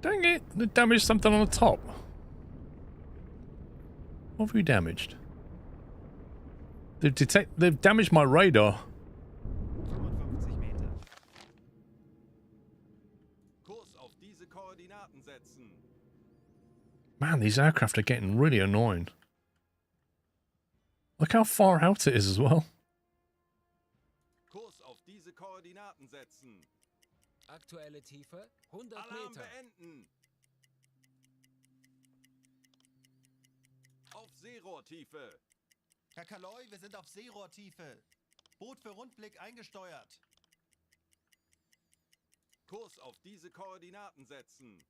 Dang it! They damaged something on the top. What have you damaged? They've damaged my radar. 55 Meter. Kurs auf diese Koordinaten setzen. Man, these aircraft are getting really annoying. Look how far out it is as well. Kurs auf diese Koordinaten setzen. Aktuelle Tiefe 100 Alarm Meter. beenden. Auf Seerohrtiefe. Herr Kaloy, wir sind auf Seerohrtiefe. Boot für Rundblick eingesteuert. Kurs auf diese Koordinaten setzen.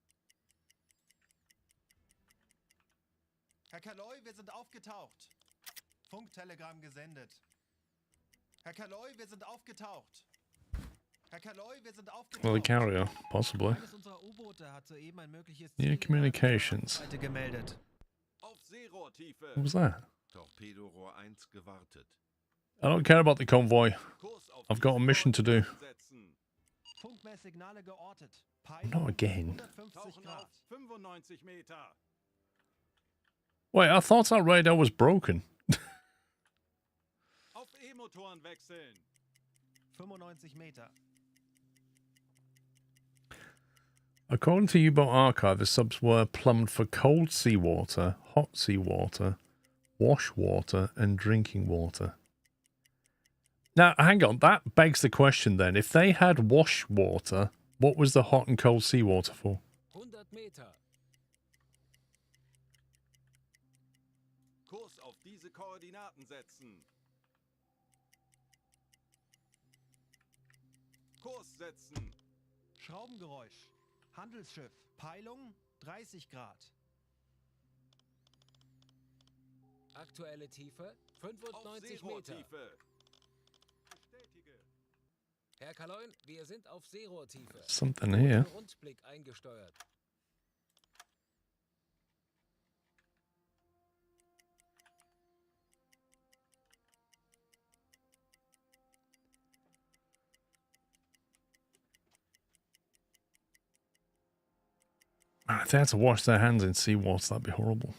Herr Kaloy, wir sind aufgetaucht. Funktelegramm gesendet. Herr Kaloy, wir sind aufgetaucht. Herr Kaloy, wir sind aufgetaucht. Well, the carrier, possibly. Eines unserer U-Boote hat soeben ein mögliches New Ziel communications. innerhalb der Reichweite gemeldet. Auf Seerohrtiefe. What was that? Torpedorohr 1 gewartet. I don't care about the convoy. Kurs auf I've got a diese mission to do. Koordinaten setzen. Funkmesssignale geortet. Not again. 150 Tauchen Grad. auf 95 Meter. Wait, I thought our radar was broken. Auf E-Motoren wechseln. 95 Meter. According to U-Boat Archive, the subs were plumbed for cold seawater, hot seawater, wash water, and drinking water. Now, hang on, that begs the question then. If they had wash water, what was the hot and cold seawater for? 100 Meter. Kurs auf diese Koordinaten setzen. Kurs setzen. Schraubengeräusch. Handelsschiff. Peilung 30 Grad. Aktuelle Tiefe Auf 95 Meter. Seerohrtiefe. Bestätige. Herr Kaloin, wir sind auf Seerohrtiefe. Something here. Für Rundblick eingesteuert. Man, if they had to wash their hands in seawater, that'd be horrible.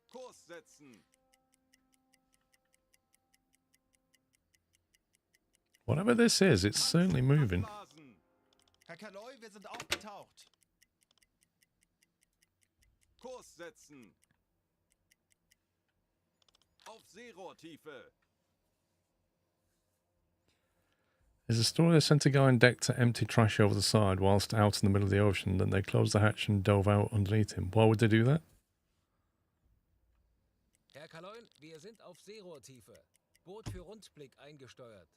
Kurs setzen. Whatever this is, it's certainly moving. Ablasen. Herr Kaloi, wir sind aufgetaucht. Kurs setzen. Auf Seerohrtiefe. There's a story they sent a guy on deck to empty trash over the side whilst out in the middle of the ocean. Then they closed the hatch and dove out underneath him. Why would they do that? Herr Kaloin, wir sind auf Seerohrtiefe. Boot für Rundblick eingesteuert.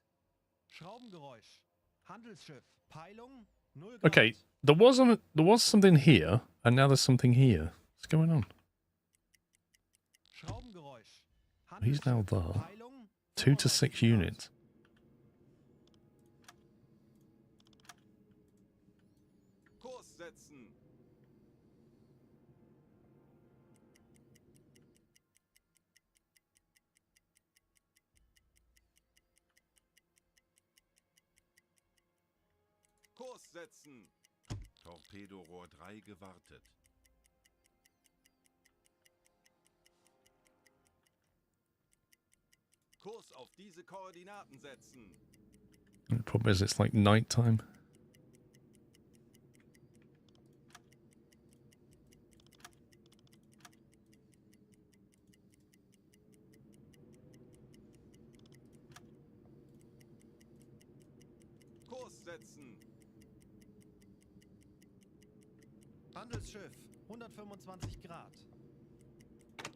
Schraubengeräusch. Handelsschiff. Peilung 0 Grad. Okay, there was something here, and now there's something here. What's going on? Schraubengeräusch. He's now Handelsschiff. there. Peilung 2 to 6 units. Kurs setzen. Kurs setzen. Torpedorohr 3 gewartet. Kurs auf diese Koordinaten setzen. The problem is it's like night time. Kurs setzen. Handelsschiff. 125 Grad.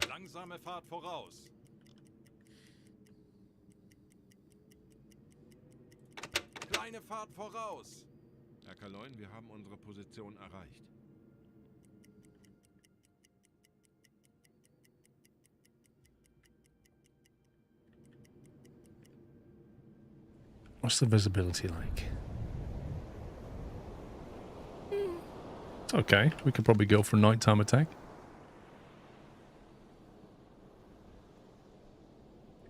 Langsame Fahrt voraus. Kleine Fahrt voraus. Herr Kaloin, wir haben unsere Position erreicht. What's the visibility like? It's okay. We could probably go for a nighttime attack.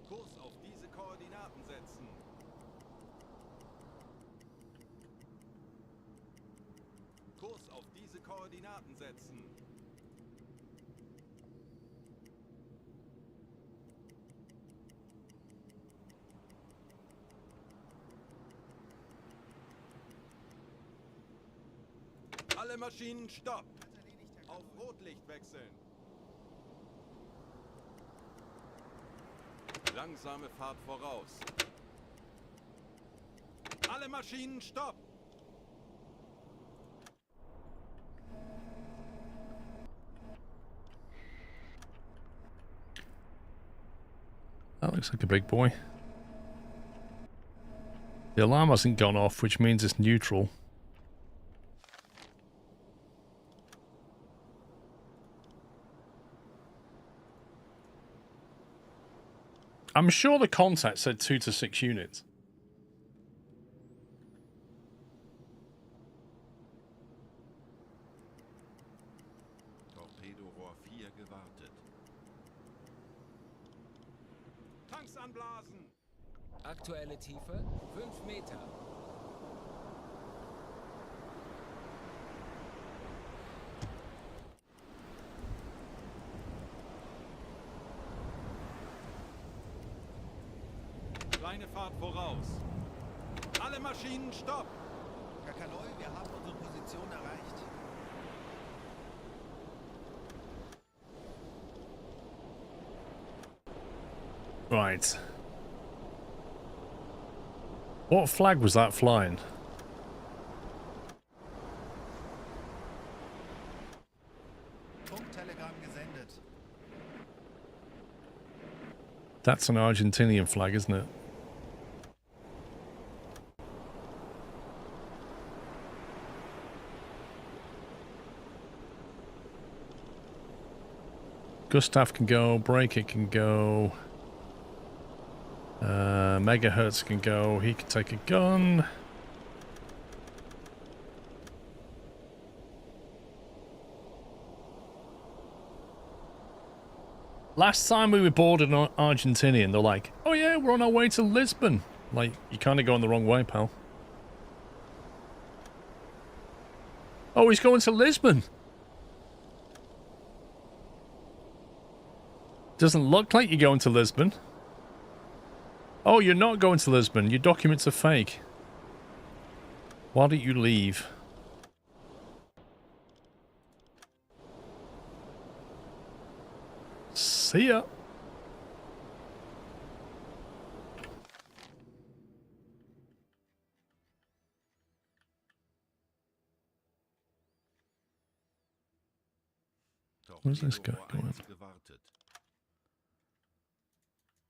Kurs auf diese Koordinaten setzen. Kurs auf diese Koordinaten setzen. Alle Maschinen stopp. Auf Rotlicht wechseln. Langsame Fahrt voraus. Alle Maschinen stopp. That looks like a big boy. The alarm hasn't gone off, which means it's neutral. I'm sure the contact said 2 to 6 units. Torpedorohr 4 gewartet. Aktuelle Tiefe 5 Meter. Kleine Fahrt voraus. Alle Maschinen stopp! Herr Kaloi, wir haben unsere Position erreicht. Right. What flag was that flying? Funktelegramm gesendet. That's an Argentinian flag, isn't it? Gustav can go, Breaker can go, Megahertz can go, he can take a gun. Last time we were boarded an Argentinian, they're like, oh yeah, we're on our way to Lisbon. Like, you're kind of going the wrong way, pal. Oh, he's going to Lisbon. Doesn't look like you're going to Lisbon. Oh, you're not going to Lisbon. Your documents are fake. Why don't you leave? See ya. Where's this guy going?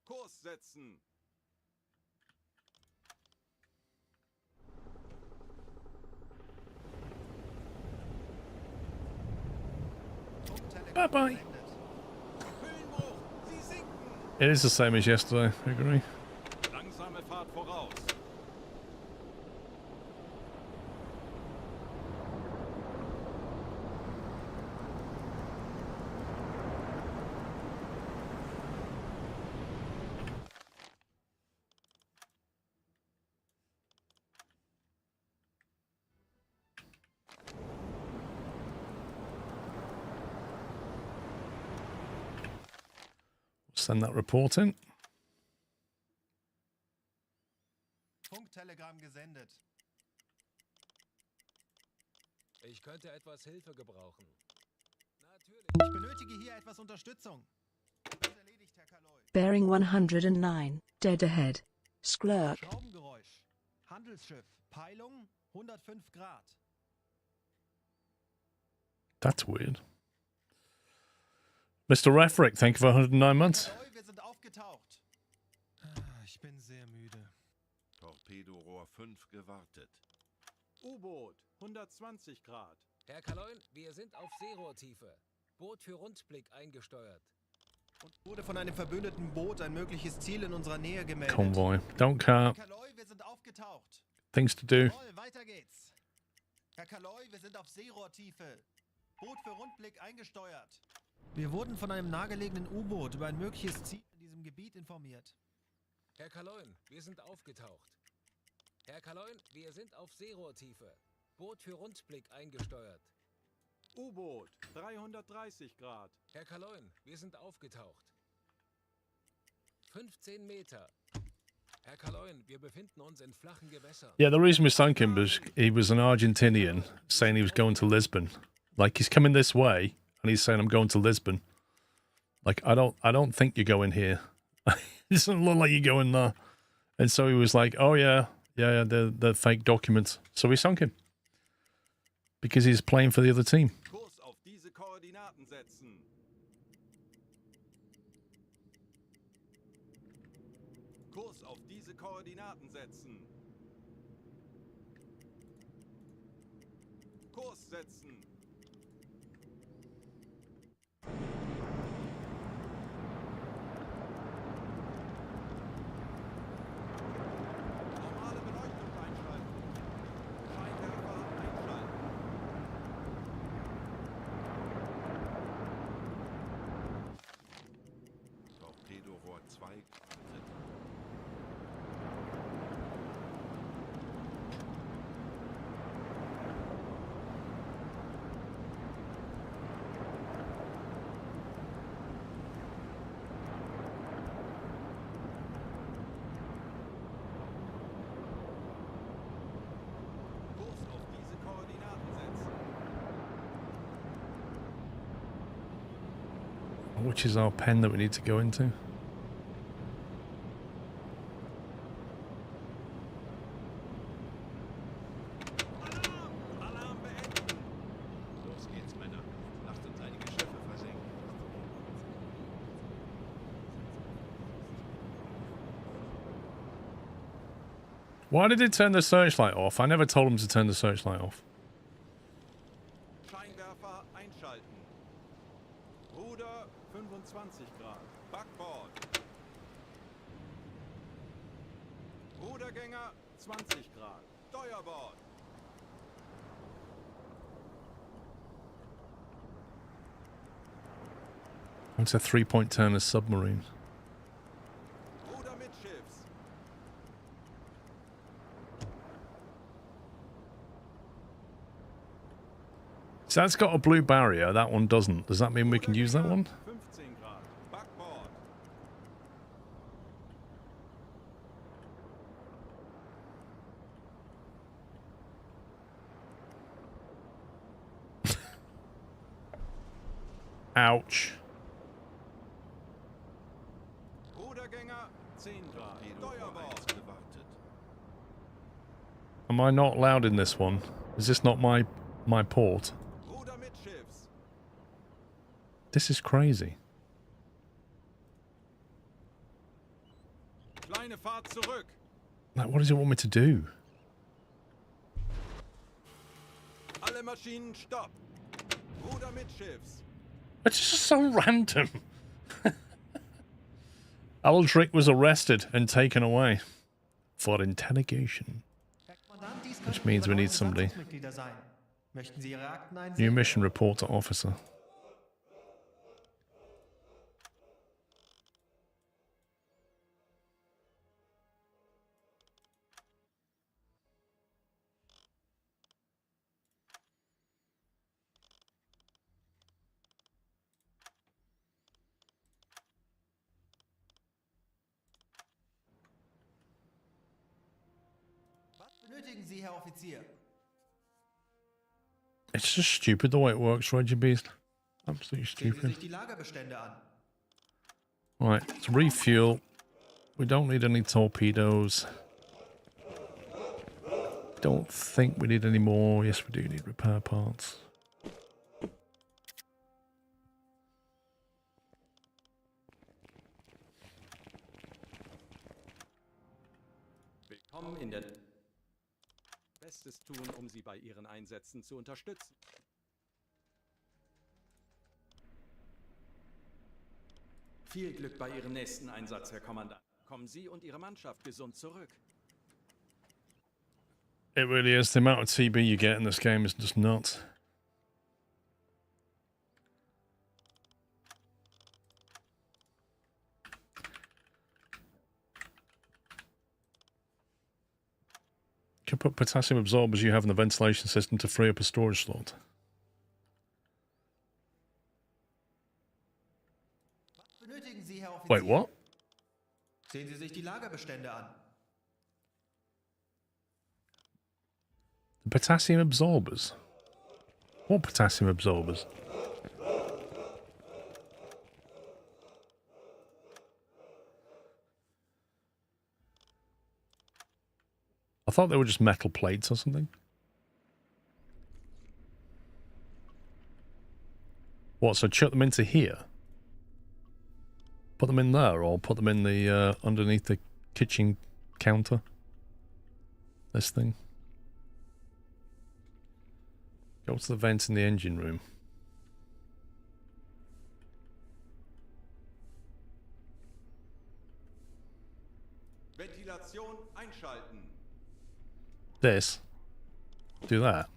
Kurs setzen! Bye-bye. It is the same as yesterday, I agree. Langsame Fahrt voraus. Send that report in. Funktelegramm gesendet. Ich könnte etwas Hilfe gebrauchen. Natürlich. Ich benötige hier etwas Unterstützung. Ist erledigt, Herr Kaloi. Bearing 109, dead ahead. Sklurk. Schraubengeräusch. Handelsschiff. Peilung 105 Grad. That's weird. Mr. Refrick, thank you for 109 months. Herr Kaloi, wir sind aufgetaucht. Ich bin sehr müde. Torpedorohr 5 gewartet. U-Boot 120 Grad. Herr Kaloin, wir sind auf Seerohrtiefe. Boot für Rundblick eingesteuert. Und wurde von einem verbündeten Boot ein mögliches Ziel in unserer Nähe gemeldet. Convoy. Don't care. Herr Kaloi, wir sind aufgetaucht. Things to do. Jawohl, weiter geht's. Herr Kaloi, wir sind auf Seerohrtiefe. Boot für Rundblick eingesteuert. Wir wurden von einem nahegelegenen U-Boot über ein mögliches Ziel in diesem Gebiet informiert. Herr Kaloin, wir sind aufgetaucht. Herr Kaloin, wir sind auf Seerohrtiefe. Boot für Rundblick eingesteuert. U-Boot 330 Grad. Herr Kaloin, wir sind aufgetaucht. 15 Meter. Herr Kaloin, wir befinden uns in flachen Gewässern. Yeah, the reason we sunk him was he was an Argentinian saying he was going to Lisbon. Like, he's coming this way and he's saying, I'm going to Lisbon. Like, I don't think you're going here. It doesn't look like you're going there. And so he was like, oh yeah, they're fake documents. So we sunk him. Because he's playing for the other team. Kurs auf diese Koordinaten setzen. Kurs auf diese Koordinaten setzen. Kurs setzen. Normale Beleuchtung einschalten. Scheinwerfer einschalten. Torpedorohr 2 gewartet. Which is our pen that we need to go into? Alarm beenden! Los geht's, Männer. Lasst uns einige Schiffe versenken. Why did it turn the searchlight off? I never told him to turn the searchlight off. Scheinwerfer einschalten. Ruder 25 Grad. Backbord. Rudergänger 20 Grad. Steuerbord. It's a 3-point turner submarine. Ruder mittschiffs. So that's got a blue barrier, that one doesn't. Does that mean we can use that one? 15 Grad. Backbord. Ouch. Rudergänger 10 Grad. Torpedo vor Steuerbord. 1 gewartet. Am I not allowed in this one? Is this not my port? Ruder mittschiffs. This is crazy. Kleine Fahrt zurück. Like, what does it want me to do? Alle Maschinen stopp. Ruder mittschiffs. It's just so random. Aldrich was arrested and taken away for interrogation. Which means we need somebody. New mission report to officer. Benötigen Sie, Herr Offizier? It's just stupid the way it works, Reggie Beast. Absolutely Sehen Sie stupid. sich die Lagerbestände an. Right, let's refuel. We don't need any torpedoes. Don't think we need any more. Yes, we do need repair parts. Willkommen in der... Bestes tun, um Sie bei Ihren Einsätzen zu unterstützen. Viel Glück bei Ihrem nächsten Einsatz, Herr Kommandant. Kommen Sie und Ihre Mannschaft gesund zurück. It really is. The amount of TB you get in this game is just nuts. You can put potassium absorbers you have in the ventilation system to free up a storage slot. Benötigen Sie, Herr Offizier? Wait, what? Sehen Sie sich die Lagerbestände an. The potassium absorbers? What potassium absorbers? I thought they were just metal plates or something. What, so chuck them into here? Put them in there, or put them in the, underneath the kitchen counter? This thing. Go to the vents in the engine room. Ventilation einschalten. This. Do that.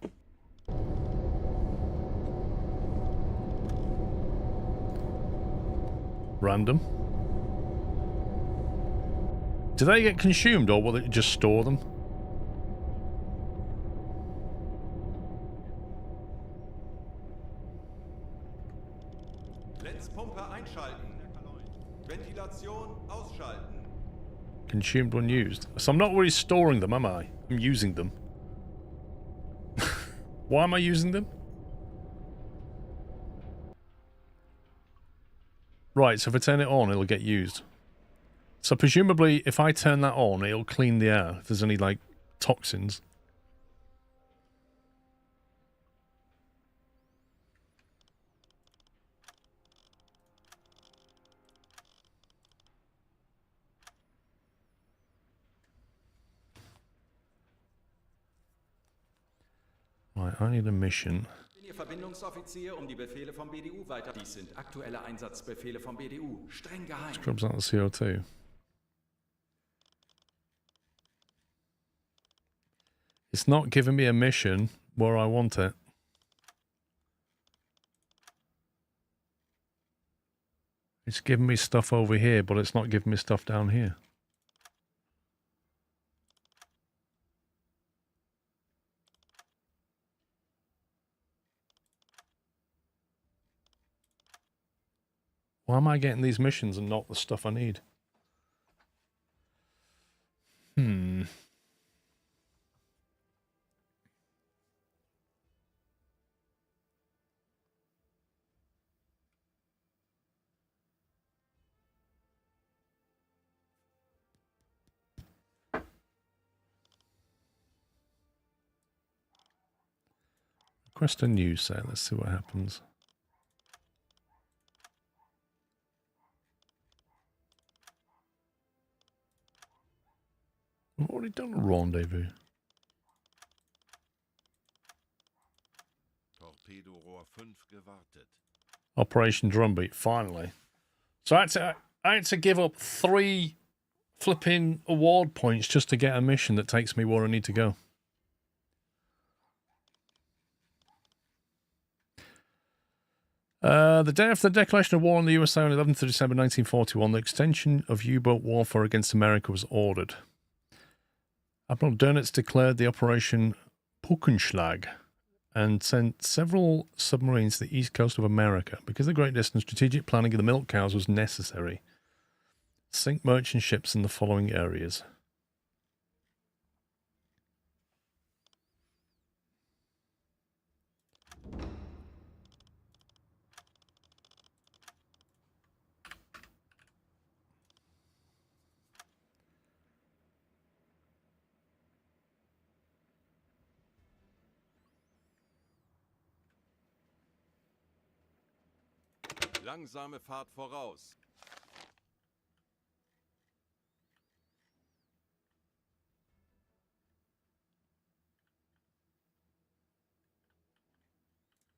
Random. Do they get consumed, or will it just store them? Lenzpumpe einschalten. Ventilation ausschalten. Consumed when used. So I'm not really storing them, am I? I'm using them. Why am I using them? Right, so if I turn it on, it'll get used. So presumably, if I turn that on, it'll clean the air if there's any, like, toxins. Right, I need a mission. Bin Ihr Verbindungsoffizier, um die Befehle vom BDU weiter. Dies sind aktuelle Einsatzbefehle vom BDU. Streng geheim. Scrubs out the CO2. It's not giving me a mission where I want it. It's giving me stuff over here, but it's not giving me stuff down here. Why am I getting these missions and not the stuff I need? Request a new set. Let's see what happens. I've already done a rendezvous. Torpedorohr 5 gewartet. Operation Drumbeat, finally. So I had to give up 3 flipping award points just to get a mission that takes me where I need to go. The day after the declaration of war on the USA on 11th of December 1941, the extension of U-boat warfare against America was ordered. Admiral Dönitz declared the Operation Puckenschlag and sent several submarines to the east coast of America. Because of the great distance, strategic planning of the milk cows was necessary. Sink merchant ships in the following areas. Langsame Fahrt voraus.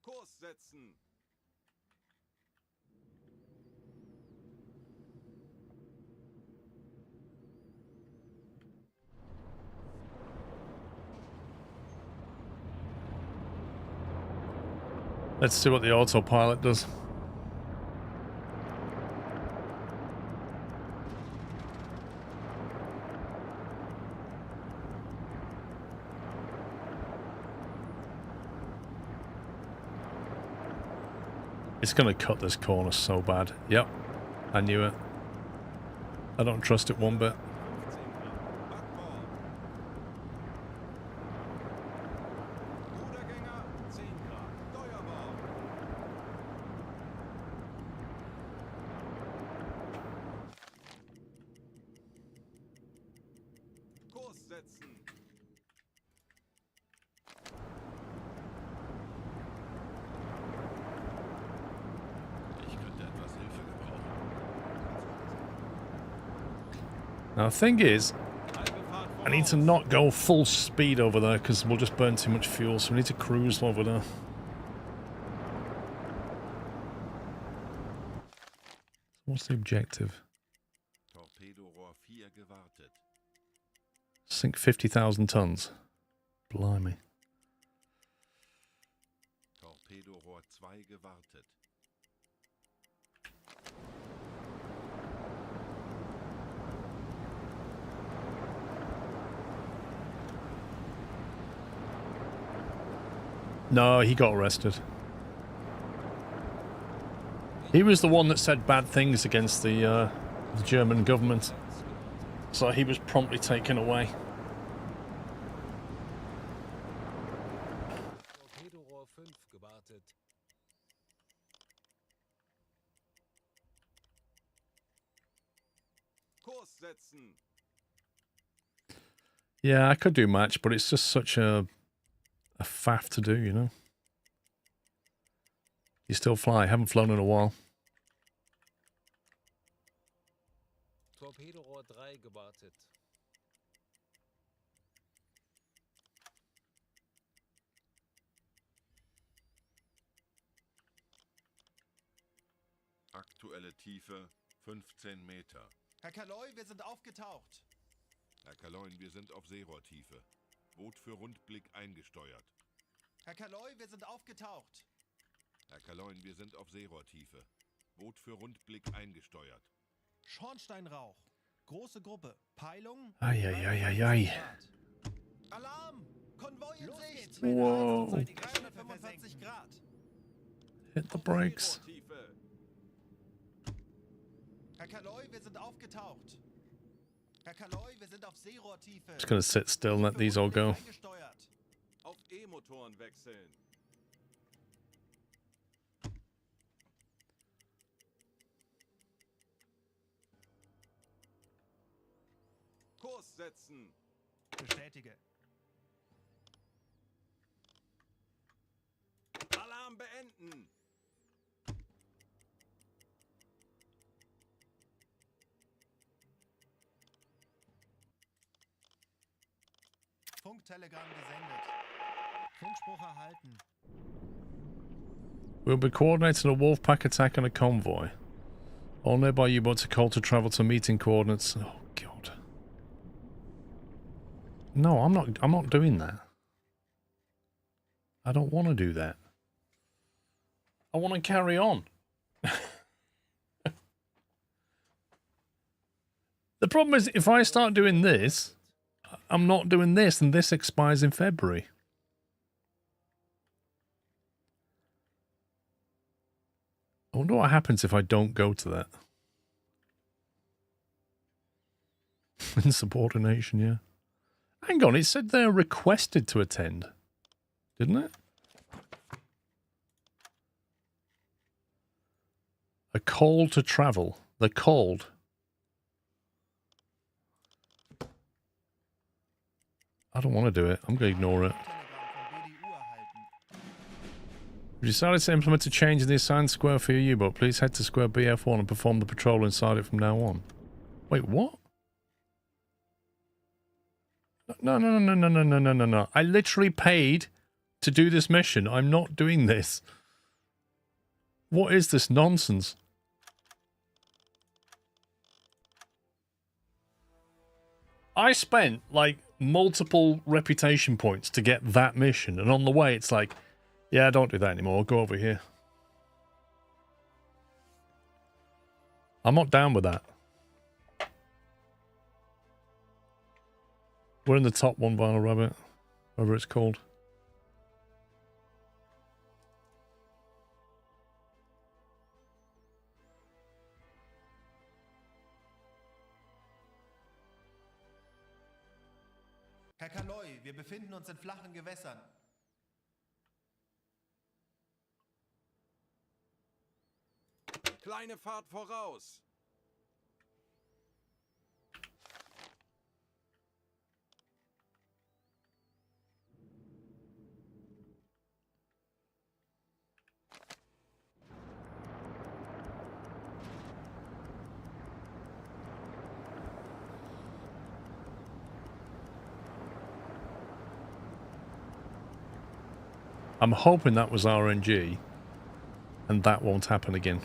Kurs setzen. Let's see what the autopilot does. It's going to cut this corner so bad. Yep, I knew it. I don't trust it one bit. Now, the thing is, I need to not go full speed over there because we'll just burn too much fuel, so we need to cruise over there. What's the objective? Torpedorohr 4 gewartet. Sink 50,000 tons. Blimey. Torpedorohr 2 gewartet. No, he got arrested. He was the one that said bad things against the German government. So he was promptly taken away. Torpedorohr 5 gewartet. Yeah, I could do match, but it's just such a faff to do, you know. You still fly. Haven't flown in a while. Torpedorohr 3 gewartet. Aktuelle Tiefe 15 Meter. Herr Kaloi, wir sind aufgetaucht. Herr Kaloin, wir sind auf Seerohrtiefe. Boot für Rundblick eingesteuert. Herr Kaloi, wir sind aufgetaucht. Herr Kaloin, wir sind auf Seerohrtiefe. Boot für Rundblick eingesteuert. Schornsteinrauch. Große Gruppe. Peilung. Ei. Alarm! Konvoi in Sicht! Whoa. 345 Grad. Hit the brakes. Seerohrtiefe. Herr Kaloi, wir sind aufgetaucht. Herr Kaloi, wir sind auf Seerohrtiefe. Just gonna sit still and let these all go. Eingesteuert. Auf E-Motoren wechseln. Kurs setzen. Bestätige. Alarm beenden. Funktelegramm gesendet. Funkspruch erhalten. We'll be coordinating a wolfpack attack on a convoy. All nearby U-boats are called to travel to meeting coordinates. Oh god. No, I'm not doing that. I don't want to do that. I want to carry on. The problem is if I start doing this, I'm not doing this and this expires in February. I wonder what happens if I don't go to that. Insubordination, yeah. Hang on, it said they're requested to attend. Didn't it? A call to travel. They're called. I don't want to do it. I'm going to ignore it. We decided to implement a change in the assigned square for your U-boat. Please head to square BF1 and perform the patrol inside it from now on. Wait, what? No. I literally paid to do this mission. I'm not doing this. What is this nonsense? I spent, like, multiple reputation points to get that mission, and on the way it's like, yeah, don't do that anymore, go over here. I'm not down with that. We're in the top one, Vinyl Rabbit, whatever it's called. Herr Kaloi, wir befinden uns in flachen Gewässern. Kleine Fahrt voraus. I'm hoping that was RNG, and that won't happen again.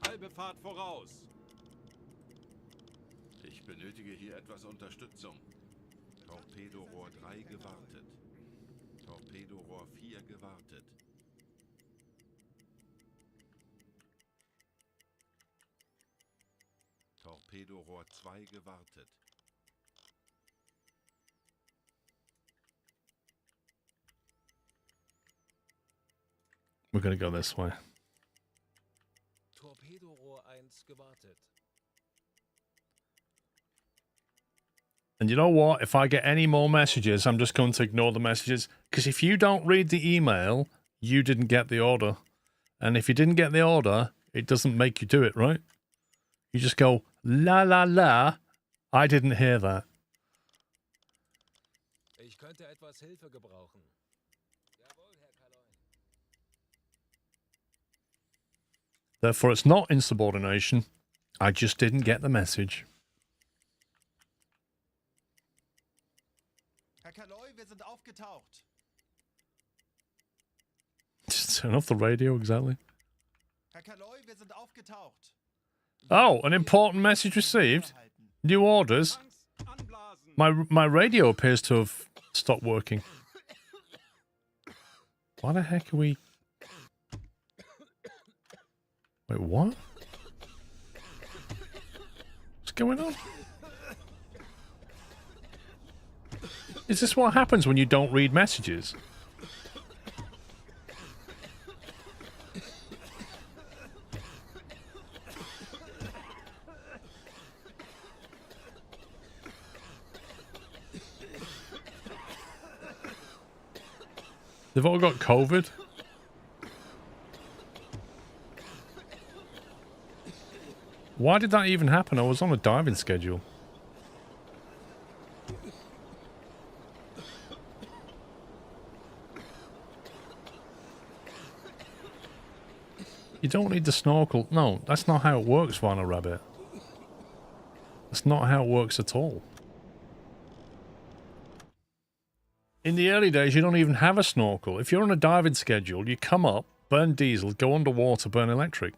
Halbe Fahrt voraus. Ich benötige hier etwas Unterstützung. Torpedorohr 3 gewartet. Torpedorohr 4 gewartet. Torpedorohr 2 gewartet. We're gonna go this way. Torpedorohr 1 gewartet. And you know what? If I get any more messages, I'm just going to ignore the messages. Because if you don't read the email, you didn't get the order. And if you didn't get the order, it doesn't make you do it, right? You just go, la la la, I didn't hear that. Ich könnte etwas Hilfe gebrauchen. Jawohl, Herr Kaloin. Therefore, it's not insubordination. I just didn't get the message. Herr Kaloy, wir sind aufgetaucht. Just turn off the radio, exactly. Herr Kaloy, wir sind aufgetaucht. Oh, an important message received. New orders. My radio appears to have stopped working. Why the heck are we... Wait, what? What's going on? Is this what happens when you don't read messages? They've all got COVID. Why did that even happen? I was on a diving schedule. You don't need the snorkel. No, that's not how it works, Varna Rabbit. That's not how it works at all. In the early days, you don't even have a snorkel. If you're on a diving schedule, you come up, burn diesel, go underwater, burn electric.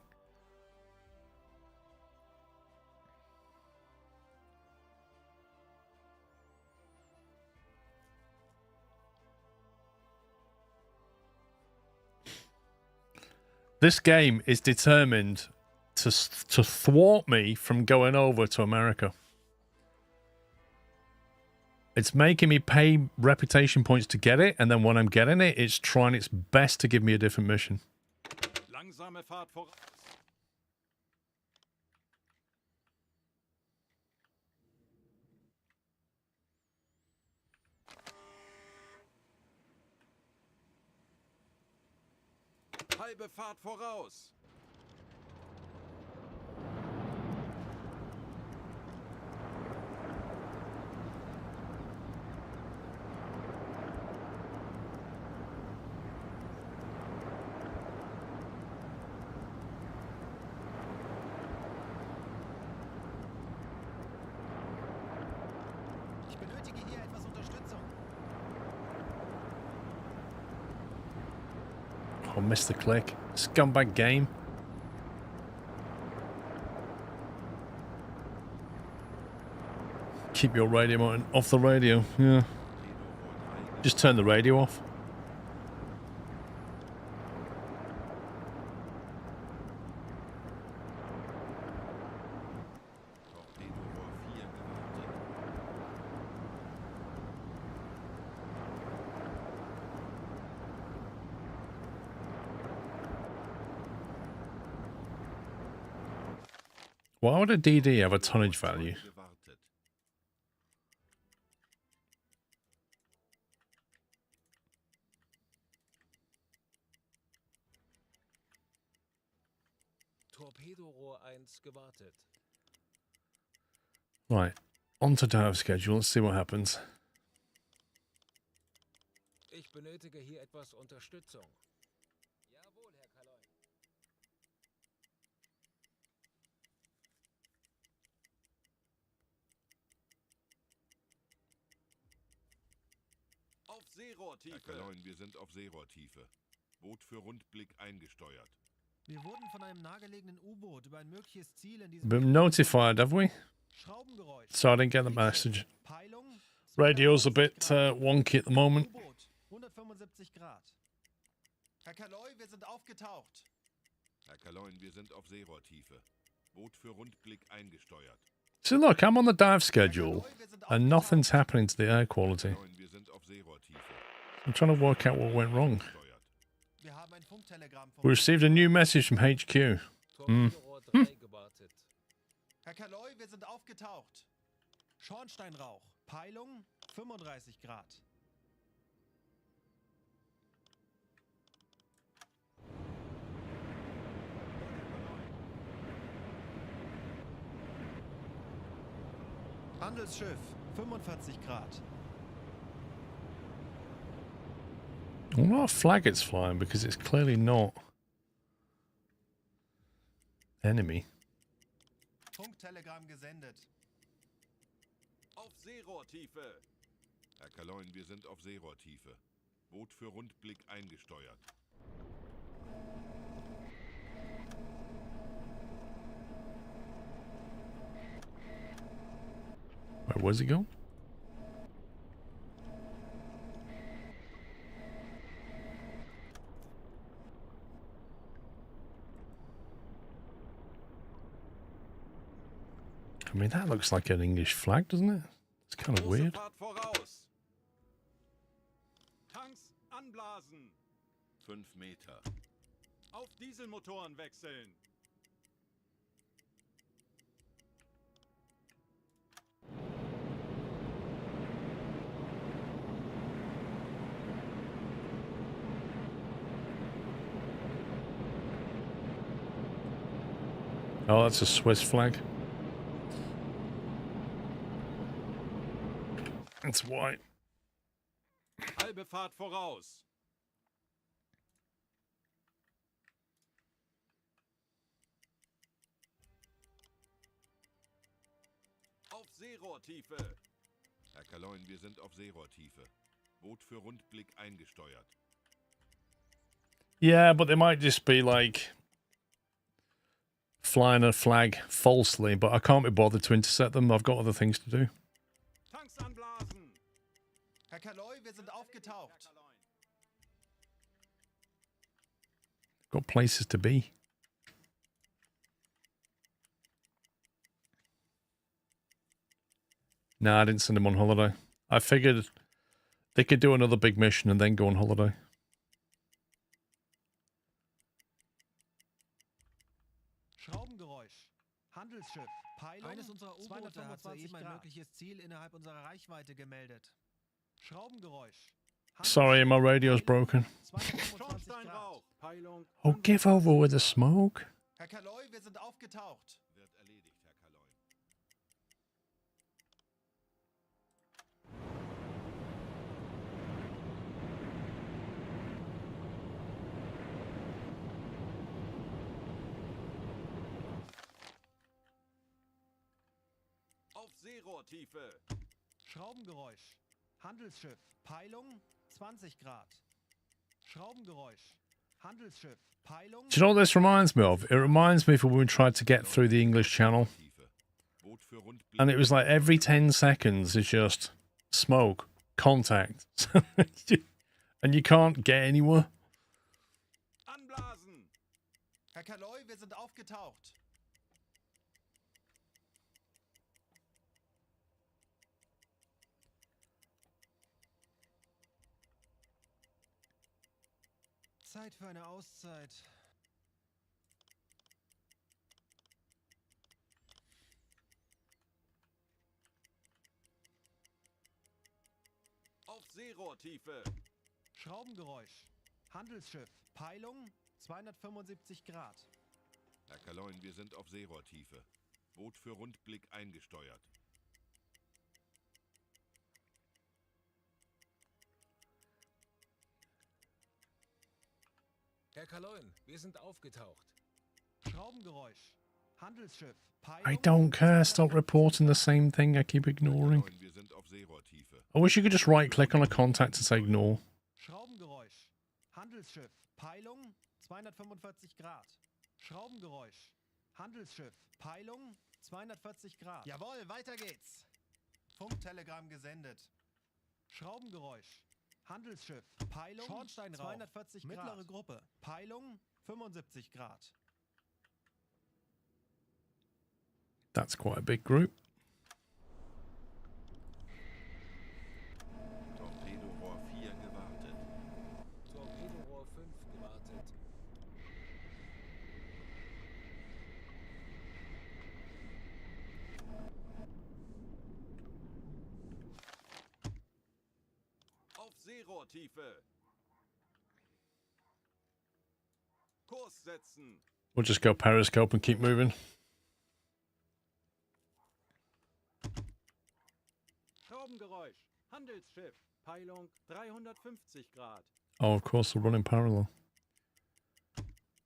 This game is determined to thwart me from going over to America. It's making me pay reputation points to get it, and then when I'm getting it, it's trying its best to give me a different mission. Langsame Fahrt voraus. Halbe Fahrt voraus. Ich benötige hier etwas Unterstützung. Oh, missed the click. Scumbag game. Keep your radio on off the radio. Yeah. Just turn the radio off. Why would a DD have a tonnage value? Torpedorohr 1 gewartet. Right, on to dive schedule. Let's see what happens. Ich benötige hier etwas Unterstützung. Jawohl, Herr Kaloin. Auf Seerohrtiefe. Herr Kaloin, wir sind auf Seerohrtiefe. Boot für Rundblick eingesteuert. Wir wurden von einem nahegelegenen U-Boot über ein mögliches Ziel in diesem Been notified, have we? Schraubengeräusch. So I didn't get the message. Peilung Radio's a bit wonky at the moment. U-Boot 175 Grad. Herr Kaloy, wir sind aufgetaucht. Herr Kaloin, wir sind auf Seerohrtiefe. Boot für Rundblick eingesteuert. So look, I'm on the dive schedule and nothing's happening to the air quality. Kaloin, wir sind auf Seerohrtiefe. I'm trying to work out what went wrong. Steuert. Wir haben ein Funktelegramm We received a new message from HQ. Torpedorohr 3 gewartet. Herr Kaloy, wir sind aufgetaucht. Schornsteinrauch. Peilung 35 Grad. Handelsschiff 45 Grad. I wonder what flag it's flying because it's clearly not enemy. Funktelegramm gesendet. Auf Seerohrtiefe. Herr Kaloin, wir sind auf Seerohrtiefe. Boot für Rundblick eingesteuert. Where was he going? I mean, that looks like an English flag, doesn't it? It's kind of Große weird. Fahrt voraus. Tanks anblasen. 5 Meter. Auf Dieselmotoren wechseln. Oh, that's a Swiss flag. It's white. Halbe Fahrt voraus. Auf Seerohrtiefe. Herr Kaloin, wir sind auf Seerohrtiefe. Boot für Rundblick eingesteuert. Yeah, but they might just be like flying a flag falsely, but I can't be bothered to intercept them. I've got other things to do. Tanks anblasen. Herr Kaloi, wir sind aufgetaucht. Got places to be. Nah, I didn't send them on holiday. I figured they could do another big mission and then go on holiday. Schraubengeräusch. Handelsschiff. Peilung. Eines unserer U-Boote hat soeben ein 225 mögliches Ziel innerhalb unserer Reichweite gemeldet. Schraubengeräusch. Sorry, my radio's broken. 225 Grad. Schornsteinrauch. Peilung. Oh, give over with the smoke. Herr Kaloi, wir sind aufgetaucht. Wird erledigt, Herr Kaloin. Auf Seerohrtiefe. Schraubengeräusch. Handelsschiff. Peilung 20 Grad. Schraubengeräusch. Handelsschiff. Peilung. Do you know what this reminds me of? It reminds me of when we tried to get through the English Channel. Boot für Rundblick. And it was like every 10 seconds is just smoke, contact. And you can't get anywhere. Anblasen. Herr Kaloi, wir sind aufgetaucht. Zeit für eine Auszeit. Auf Seerohrtiefe. Schraubengeräusch. Handelsschiff. Peilung 275 Grad. Herr Kaloin, wir sind auf Seerohrtiefe. Boot für Rundblick eingesteuert. Herr Kaloin, wir sind aufgetaucht. Schraubengeräusch. Handelsschiff. Peilung. I don't care. Stop reporting the same thing I keep ignoring. Kaloin, wir sind auf Seerohrtiefe. I wish you could just right click on a contact and say ignore. Schraubengeräusch. Handelsschiff. Peilung 245 Grad. Schraubengeräusch. Handelsschiff. Peilung 240 Grad. Jawohl, weiter geht's. Funktelegramm gesendet. Schraubengeräusch. Handelsschiff. Peilung Schornsteinrauch. 240 Grad. Mittlere Gruppe. Peilung 75 Grad. That's quite a big group. Torpedorohr 4 gewartet. Torpedorohr 5 gewartet. Seerohrtiefe. Kurs setzen. We'll just go periscope and keep moving. Schraubengeräusch. Handelsschiff. Peilung 350 Grad. Oh, of course, we'll run in parallel.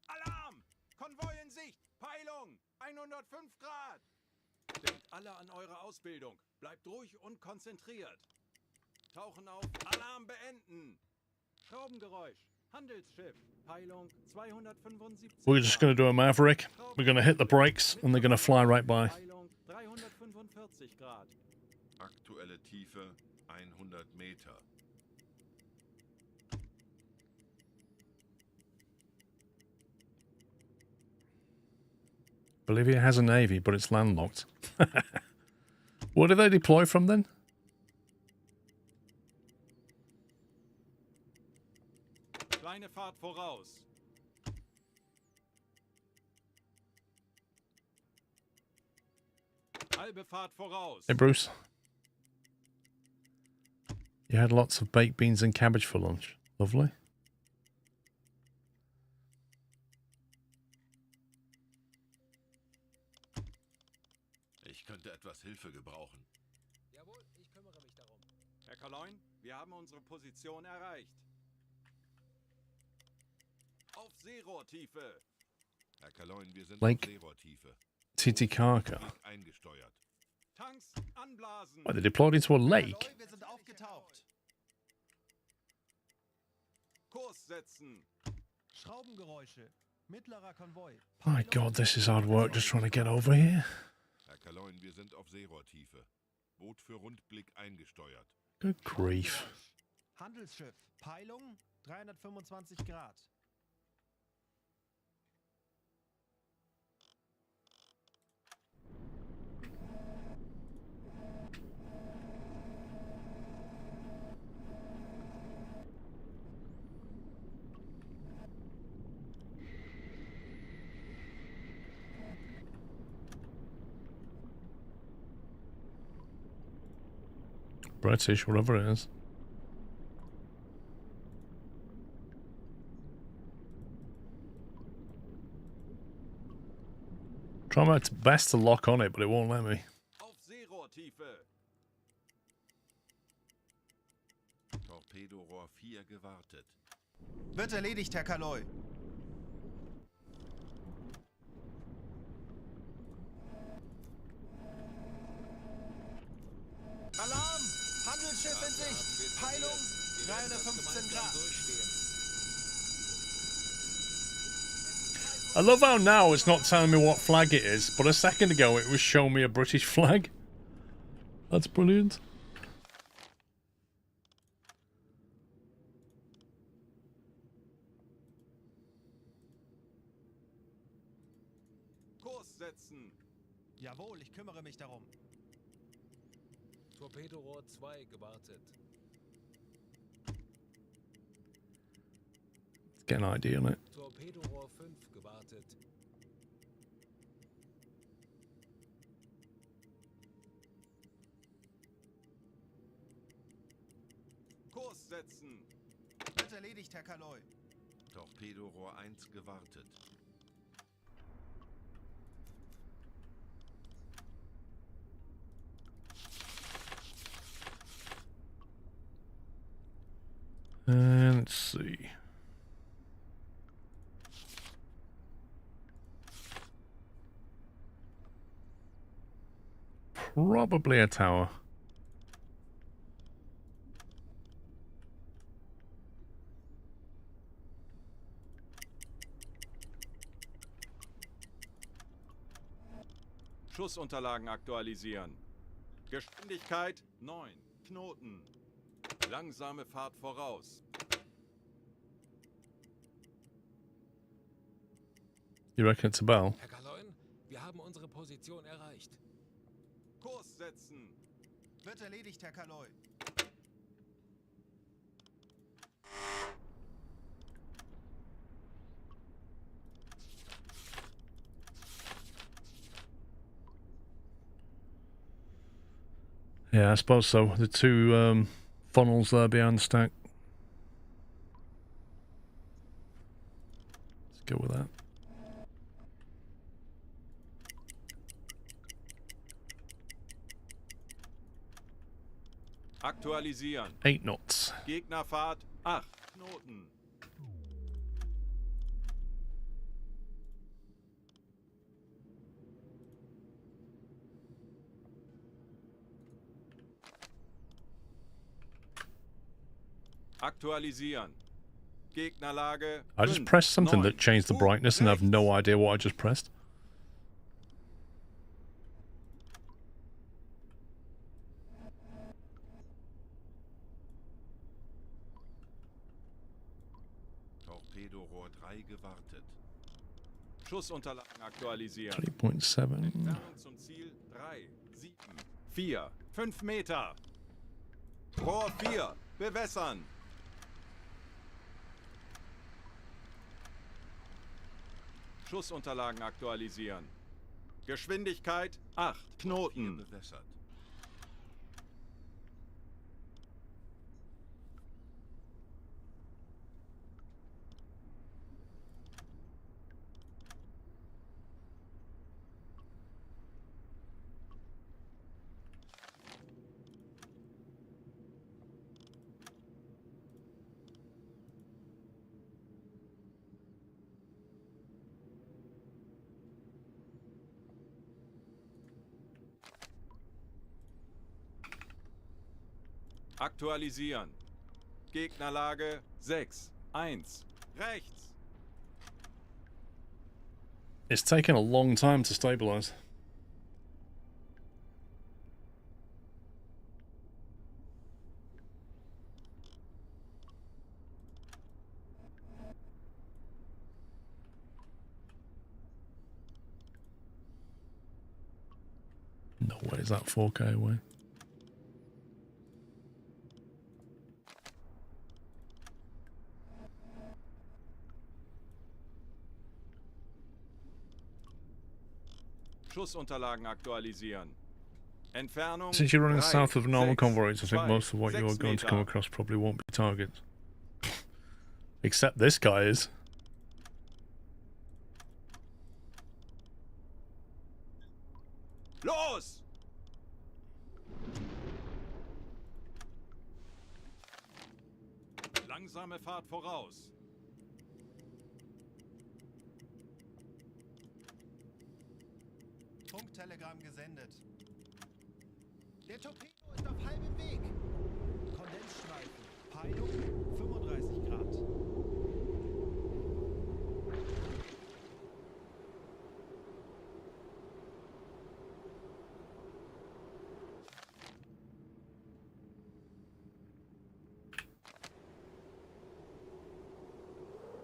Alarm! Konvoi in Sicht! Peilung 105 Grad! Denkt alle an eure Ausbildung. Bleibt ruhig und konzentriert. Tauchen auf. Alarm beenden. Schraubengeräusch. Handelsschiff. Peilung 275. We're just going to do a Maverick. We're going to hit the brakes and they're going to fly right by. Peilung 345 Grad. Aktuelle Tiefe 100 Meter. Bolivia has a navy, but it's landlocked. Where do they deploy from then? Kleine Fahrt voraus. Halbe Fahrt voraus. Hey, Bruce. You had lots of baked beans and cabbage for lunch. Lovely. Ich könnte etwas Hilfe gebrauchen. Jawohl, ich kümmere mich darum. Herr Kaloin, wir haben unsere Position erreicht. Auf Seerohrtiefe. Herr Kaloin, wir sind Lake auf Seerohrtiefe. Titicaca. Eingesteuert. Tanks anblasen. Well, they deployed into a lake. Kaloi, wir sind aufgetaucht. Kurs setzen. Schraubengeräusche. Mittlerer Konvoi. My God, this is hard work just trying to get over here. Herr Kaloin, wir sind auf Seerohrtiefe. Boot für Rundblick eingesteuert. Good grief. Handelsschiff. Peilung 325 Grad. British, whatever it is. Try my best to lock on it, but it won't let me. Auf Seerohrtiefe. Torpedorohr 4 gewartet. Wird erledigt, Herr Kaloi. Alarm! Handelsschiff in Sicht! Peilung 315 Grad. I love how now it's not telling me what flag it is, but a second ago it was showing me a British flag. That's brilliant. Kurs setzen. Jawohl, ich kümmere mich darum. Torpedorohr 2 gewartet. Get an idea on it. Torpedorohr 5 gewartet. Kurs setzen. Wird erledigt, Herr Kaloi. Torpedorohr 1 gewartet. And let's see. Probably a tower. Schussunterlagen aktualisieren. Geschwindigkeit 9 Knoten. Langsame Fahrt voraus. You reckon it's a bell? Herr Kaloin, wir haben unsere Position erreicht. Kurs setzen. Wird erledigt, Herr Kaloi. Yeah, I suppose so. The two funnels there behind the stack. go with that. Aktualisieren. 8 knots. Gegnerfahrt 8 Knoten. Aktualisieren. Gegnerlage. I just 5, pressed something 9. that changed the Gut, brightness and I have no rechts. idea what I just pressed. Torpedorohr 3 gewartet. Schussunterlagen aktualisieren. 3.7. Entfernung zum Ziel 3, 7, 4, 5 Meter. Rohr 4, bewässern. Schussunterlagen aktualisieren. Geschwindigkeit 8 Knoten. Bewässert. Aktualisieren. Gegnerlage 6, 1. Rechts. It's taken a long time to stabilize. No way is that 4K away. Schussunterlagen aktualisieren. Entfernung. Since you're running 3, south of normal 6, convoys, I think 2, most of what 6 you're going to come Meter. across probably won't be targets. Except this guy is. Los! Langsame Fahrt voraus. Funktelegramm gesendet. Der Torpedo ist auf halbem Weg. Kondensstreifen. Peilung 35 Grad.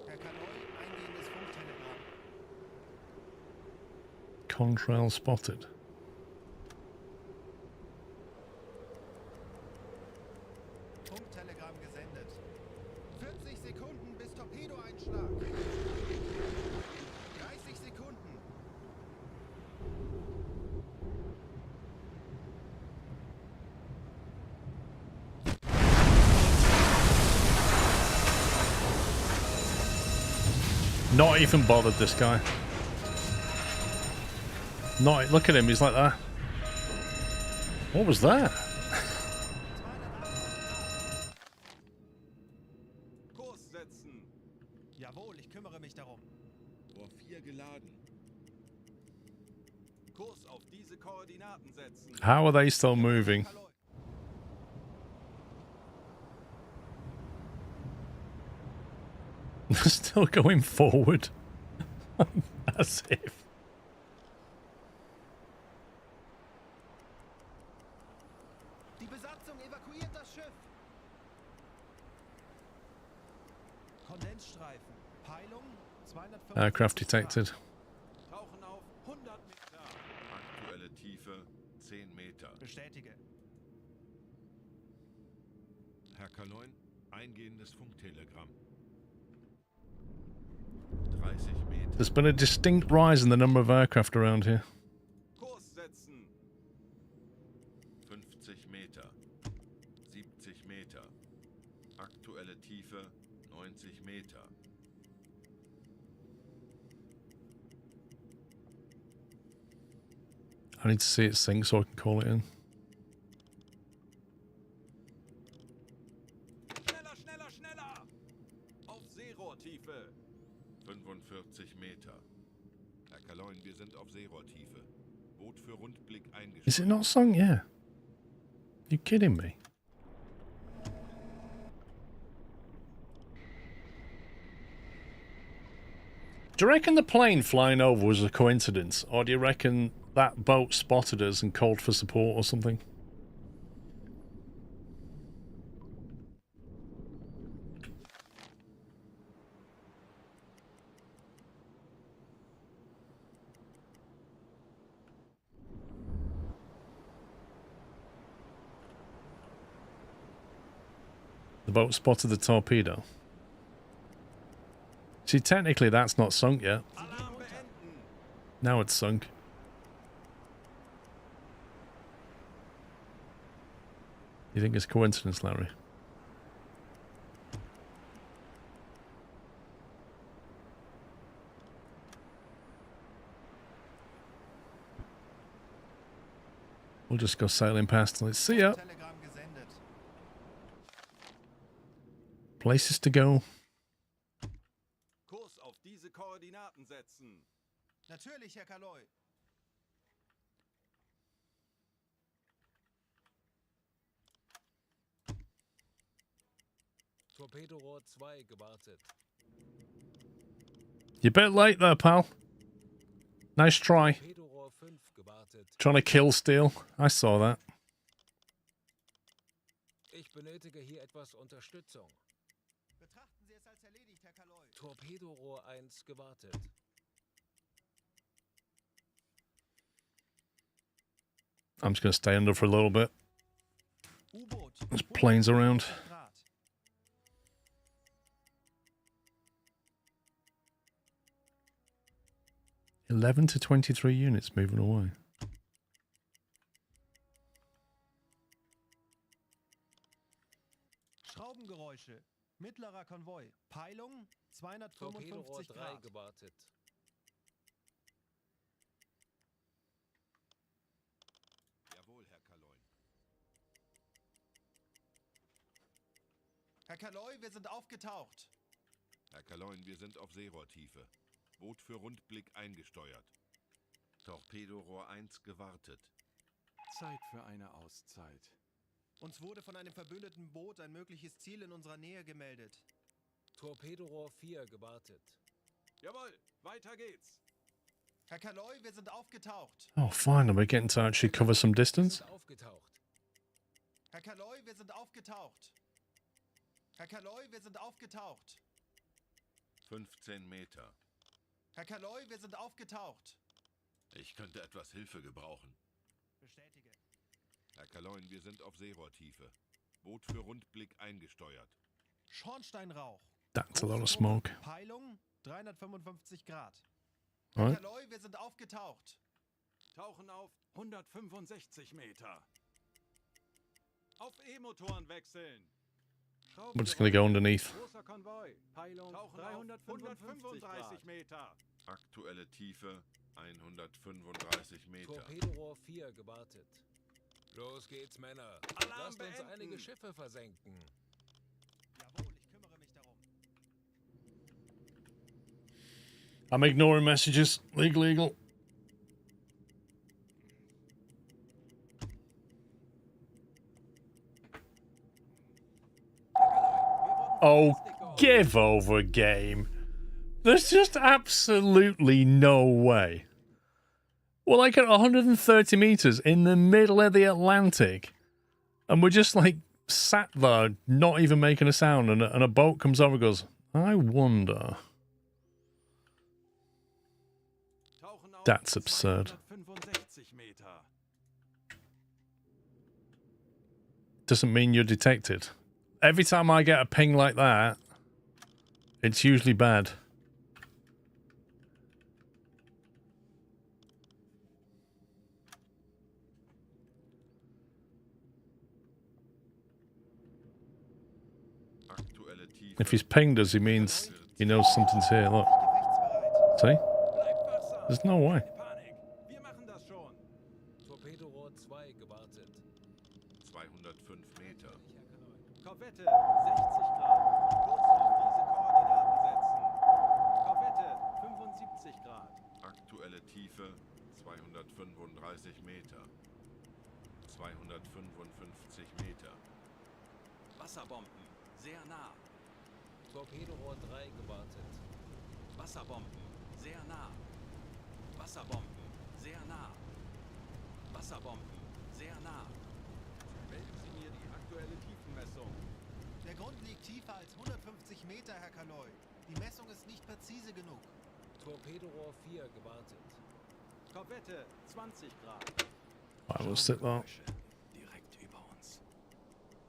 Herr Kaloi, eingehendes Funktelegramm. Contrail spotted. Funktelegramm gesendet. 40 Sekunden bis Torpedoeinschlag. 30 Sekunden. Not even bothered, this guy. Not, look at him, he's like that. What was that? Kurs setzen. Jawohl, ich kümmere mich darum. Rohr 4 geladen. Kurs auf diese Koordinaten setzen. How are they still moving? Kaloi. They're still going forward. As if. Die Besatzung evakuiert das Schiff. Kondensstreifen. Peilung 250 Aircraft detected. Tauchen auf 100 Meter. Aktuelle Tiefe 10 Meter. Bestätige. Herr Kaloin, eingehendes Funktelegramm. 30 Meter. There's been a distinct rise in the number of aircraft around here. Kurs setzen. 50 Meter. 70 Meter. Aktuelle Tiefe 90 Meter. I need to see it sink so I can call it in. Schneller, schneller, schneller! Auf Seerohrtiefe. 45 Meter. Herr Kaloin, wir sind auf Seerohrtiefe. Boot für Rundblick eingestellt. Is it not sunk? Yeah. You kidding me? Do you reckon the plane flying over was a coincidence? Or do you reckon that boat spotted us and called for support or something? The boat spotted the torpedo. See, technically that's not sunk yet. Alarm beenden. Now it's sunk. You think it's coincidence, Larry? We'll just go sailing past. Let's see ya. Telegramm gesendet. Places to go. Kurs auf diese Koordinaten setzen. Natürlich, Herr Kaloy. Torpedorohr 2 gewartet. You're a bit late there, pal. Nice try. Torpedorohr 5 gewartet. Trying to kill Steel. I saw that. Ich benötige hier etwas Unterstützung. Betrachten Sie es als erledigt, Herr Kaloy. Torpedorohr 1 gewartet. I'm just going to stay under for a little bit. U-Boot. There's planes around. Grad. $11 to 23 units moving away. Schraubengeräusche. Mittlerer Konvoi. Peilung Torpedorohr 255 3 Grad. gewartet. Jawohl, Herr Kaloin. Herr Kaloy, wir sind aufgetaucht. Herr Kaloin, wir sind auf Seerohrtiefe. Boot für Rundblick eingesteuert. Torpedorohr 1 gewartet. Zeit für eine Auszeit. Uns wurde von einem verbündeten Boot ein mögliches Ziel in unserer Nähe gemeldet. Torpedorohr 4 gewartet. Jawohl, weiter geht's. Herr Kaloy, wir sind aufgetaucht. Oh, finally, we're getting to actually cover some distance. Sind aufgetaucht. Herr Kaloy, wir sind aufgetaucht. Herr Kaloy, wir sind aufgetaucht. 15 Meter. Herr Kaloy, wir sind aufgetaucht. Ich könnte etwas Hilfe gebrauchen. Bestätige. Herr Kaloin, wir sind auf Seerohrtiefe. Boot für Rundblick eingesteuert. Schornsteinrauch. That's a lot of smoke. Peilung 355 Grad. Herr Right. Kaloy, wir sind aufgetaucht. Tauchen auf 165 Meter. Auf E-Motoren wechseln. We're just going to go underneath. Großer Konvoi. Peilung Tauchen 355 Meter. Aktuelle Tiefe 135 Meter. Torpedorohr 4 gewartet. Los geht's, Männer. Alarm Lasst uns beenden. einige Schiffe versenken. Jawohl, ich kümmere mich darum. I'm ignoring messages. Legal. Oh, give over, game. There's just absolutely no way. We're like at 130 meters in the middle of the Atlantic, and we're just like sat there, not even making a sound, and a boat comes over and goes, I wonder. Tauchen auf That's absurd. 265 Meter. Doesn't mean you're detected. Every time I get a ping like that, it's usually bad. Aktuelle Tiefe. If he's pinged us, he means he knows something's here. Look. Gefechtsbereit. See? Bleibt wachsam. There's no way. Keine Panik. Wir machen das schon. 235 Meter. 255 Meter. Wasserbomben, sehr nah. Torpedorohr 3 gewartet. Wasserbomben, sehr nah. Wasserbomben, sehr nah. Wasserbomben, sehr nah. Melden Sie mir die aktuelle Tiefenmessung. Der Grund liegt tiefer als 150 Meter, Herr Kaloi. Die Messung ist nicht präzise genug. Torpedorohr 4 gewartet. Korvette, 20 Grad. I will sit there. Direkt über uns.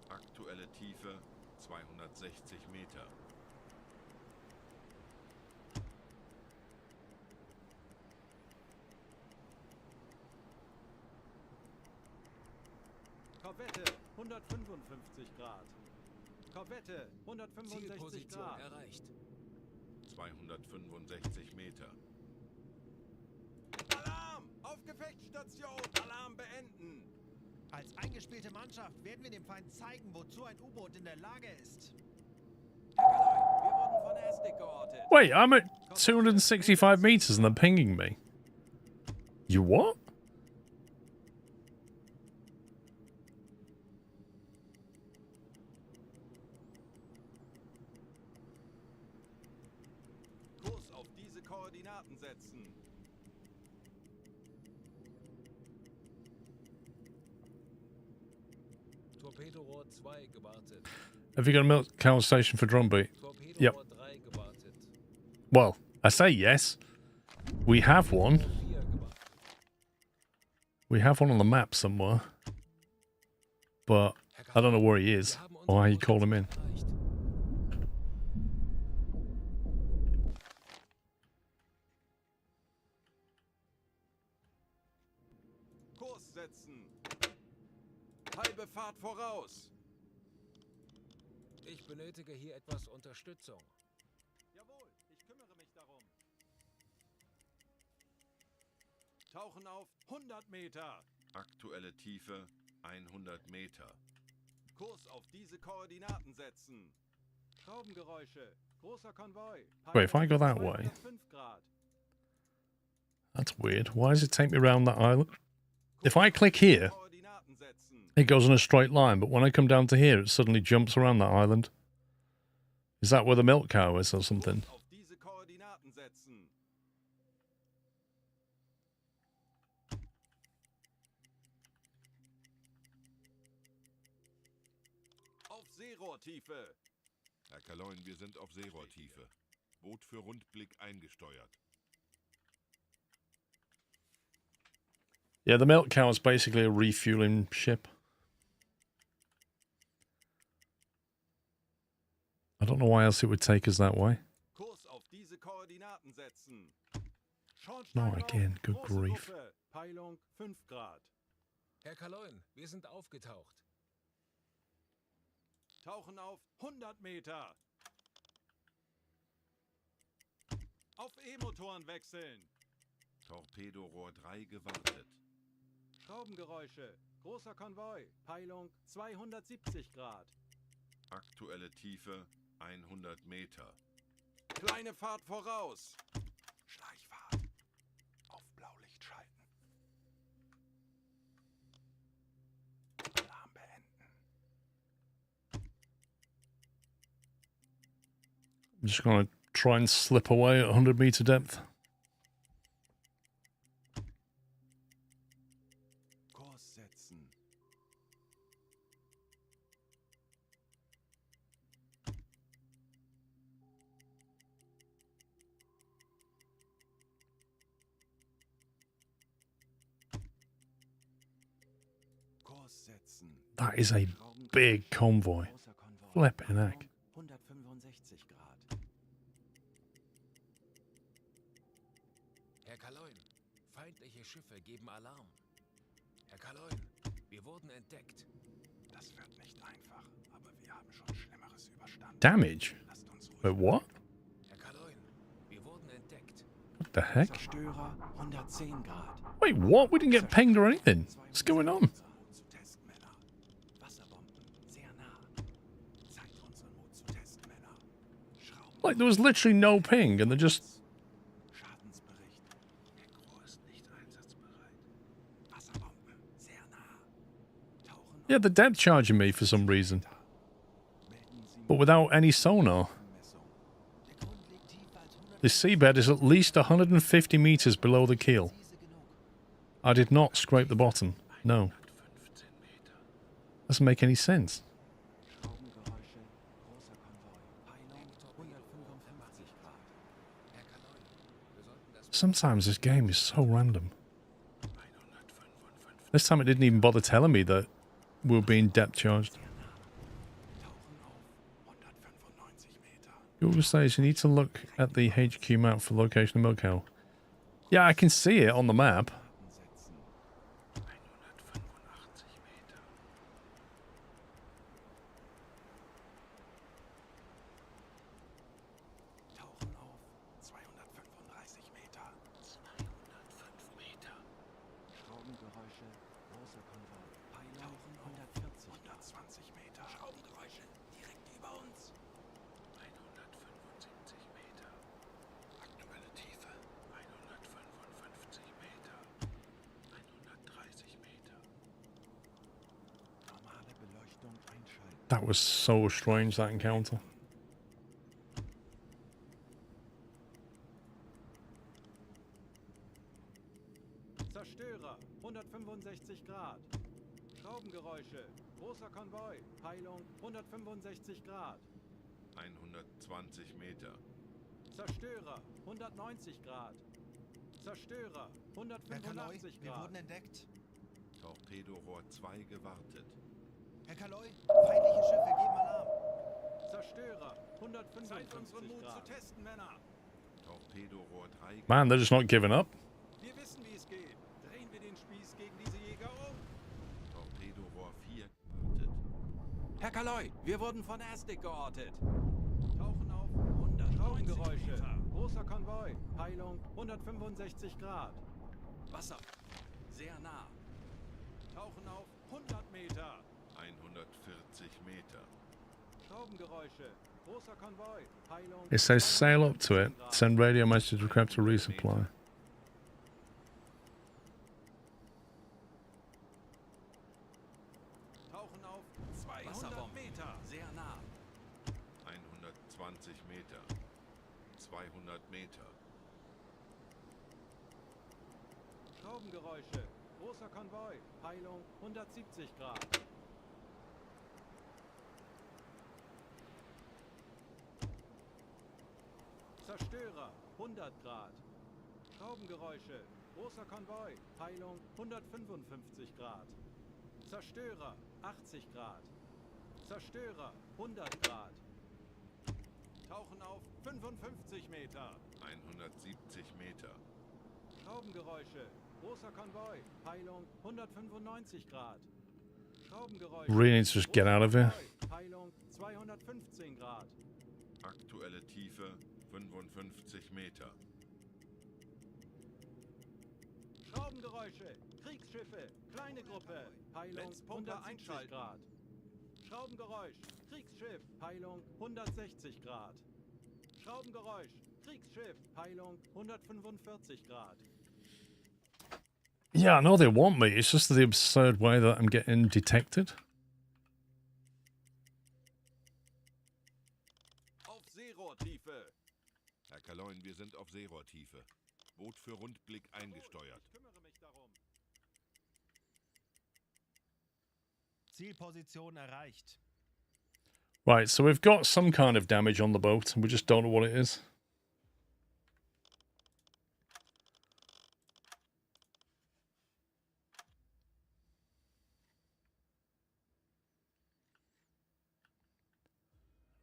Aktuelle Tiefe 260 Meter. Korvette, 155 Grad. Korvette, 165 Zielposition Grad. erreicht. 265 Meter. Alarm! Auf Gefechtsstation! Alarm beenden! Als eingespielte Mannschaft werden wir dem Feind zeigen, wozu ein U-Boot in der Lage ist. Herr Kaloi, wir wurden von Estik geortet. Wait, I'm at 265 meters and they're pinging me. You what? Kurs auf diese Koordinaten setzen. Torpedorohr 2 gewartet. Have you got a milk cow station for drumbeat? Torpedorohr Yep. 3 gewartet. Well, I say yes. We have one. 4 gewartet. We have one on the map somewhere. But I don't know where he is or how you call him in. Erreicht. Kurs setzen. Halbe Fahrt voraus. Ich benötige hier etwas Unterstützung. Jawohl, ich kümmere mich darum. Tauchen auf 100 Meter. Aktuelle Tiefe 100 Meter. Kurs auf diese Koordinaten setzen. Schraubengeräusche. Großer Konvoi. Wait, if I go that way. 205 Grad. That's weird. Why does it take me around that island? If I click here, Koordinaten setzen. it goes in a straight line, but when I come down to here, it suddenly jumps around that island. Is that where the milk cow is or something? Kurs auf diese Koordinaten setzen. Auf Seerohrtiefe. Herr Kaloin, wir sind auf Seerohrtiefe. Boot für Rundblick eingesteuert. Yeah, the milk cow is basically a refueling ship. I don't know why else it would take us that way. Kurs auf diese Koordinaten setzen. No, again, good Große grief. Gruppe. Peilung 5 Grad. Herr Kaloin, wir sind aufgetaucht. Tauchen auf 100 Meter. Auf E-Motoren wechseln. Torpedorohr 3 gewartet. Schraubengeräusche. Großer Konvoi. Peilung 270 Grad. Aktuelle Tiefe 100 Meter. Kleine Fahrt voraus. Schleichfahrt. Auf Blaulicht schalten. Alarm beenden. I'm just gonna try and slip away at 100-meter depth. Kurs setzen. Kurs setzen. That is a big convoy. Großer Konvoi. Flipping heck. 165 Grad. Herr Kaloin, feindliche Schiffe geben Alarm. Herr Kaloin, wir wurden entdeckt. Das wird nicht einfach, aber wir haben schon Schlimmeres überstanden. Damage? Lasst uns ruhig. Wait, what? Herr Kaloin, wir wurden entdeckt. What the heck? Zerstörer 110 Grad. Wait, what? We didn't get pinged or anything. What's going on? Zu testen, Männer. Wasserbomben, sehr nah. Zeigt unseren Mut zu testen, Männer. Schrauben. Like, there was literally no ping, and they're just... Schadensbericht. Der Crew ist nicht einsatzbereit. Yeah, they're depth charging me for some reason. But without any sonar. The seabed is at least 150 meters below the keel. I did not scrape the bottom. No. Doesn't make any sense. Sometimes this game is so random. This time it didn't even bother telling me that we were being depth charged. Google says you need to look at the HQ map for location of milk cow. Yeah, I can see it on the map. That was so strange, that encounter. Zerstörer, 165 Grad. Schraubengeräusche, großer Konvoi, Peilung 165 Grad. 120 Meter. Zerstörer, 190 Grad. Zerstörer, Herr Kaloi, 185 wir Grad. wurden entdeckt. Torpedorohr 2 gewartet. Herr Kaloi, feindliche Schiffe geben Alarm. Zerstörer, Zeit, unseren 155 Mut zu Grad. testen, Männer. Torpedorohr 3 Man, they're just not giving up. Wir wissen, wie es geht. Drehen wir den Spieß gegen diese Jäger um. Torpedorohr 4 gewartet. Herr Kaloi, wir wurden von Aztec geortet. Tauchen auf 100 Schraubengeräusche. Großer Konvoi, Peilung 165 Grad. Wasser. Sehr nah. Tauchen auf 100 Meter. 140 Meter. Schraubengeräusche. Großer Konvoi, Peilung. It says sail up to it, send radio message to grab to resupply. Tauchen auf 200 Wasserbomben. Meter. Sehr nah. 120 Meter. 200 Meter. Schraubengeräusche. Großer Konvoi, Peilung 170 Grad. Zerstörer 100 Grad. Schraubengeräusche. Großer Konvoi, Peilung 155 Grad. Zerstörer 80 Grad. Zerstörer 100 Grad. Tauchen auf 55 Meter. 170 Meter. Schraubengeräusche. Großer Konvoi. Peilung 195 Grad. Schraubengeräusche. Really need to just get out of here. Peilung 215 Grad. Aktuelle Tiefe 55 Meter. Schraubengeräusche. Kriegsschiffe. Kleine Gruppe. Peilung Letzpumpe 170 einschalten. Grad. Schraubengeräusch. Kriegsschiff. Peilung 160 Grad. Schraubengeräusch. Kriegsschiff. Peilung 145 Grad. Yeah, I know they want me. It's just the absurd way that I'm getting detected. Auf Seerohrtiefe. Herr Kaloin, wir sind auf Seerohrtiefe. Boot für Rundblick eingesteuert. Ich kümmere mich darum. Zielposition erreicht. Right, so we've got some kind of damage on the boat, and we just don't know what it is.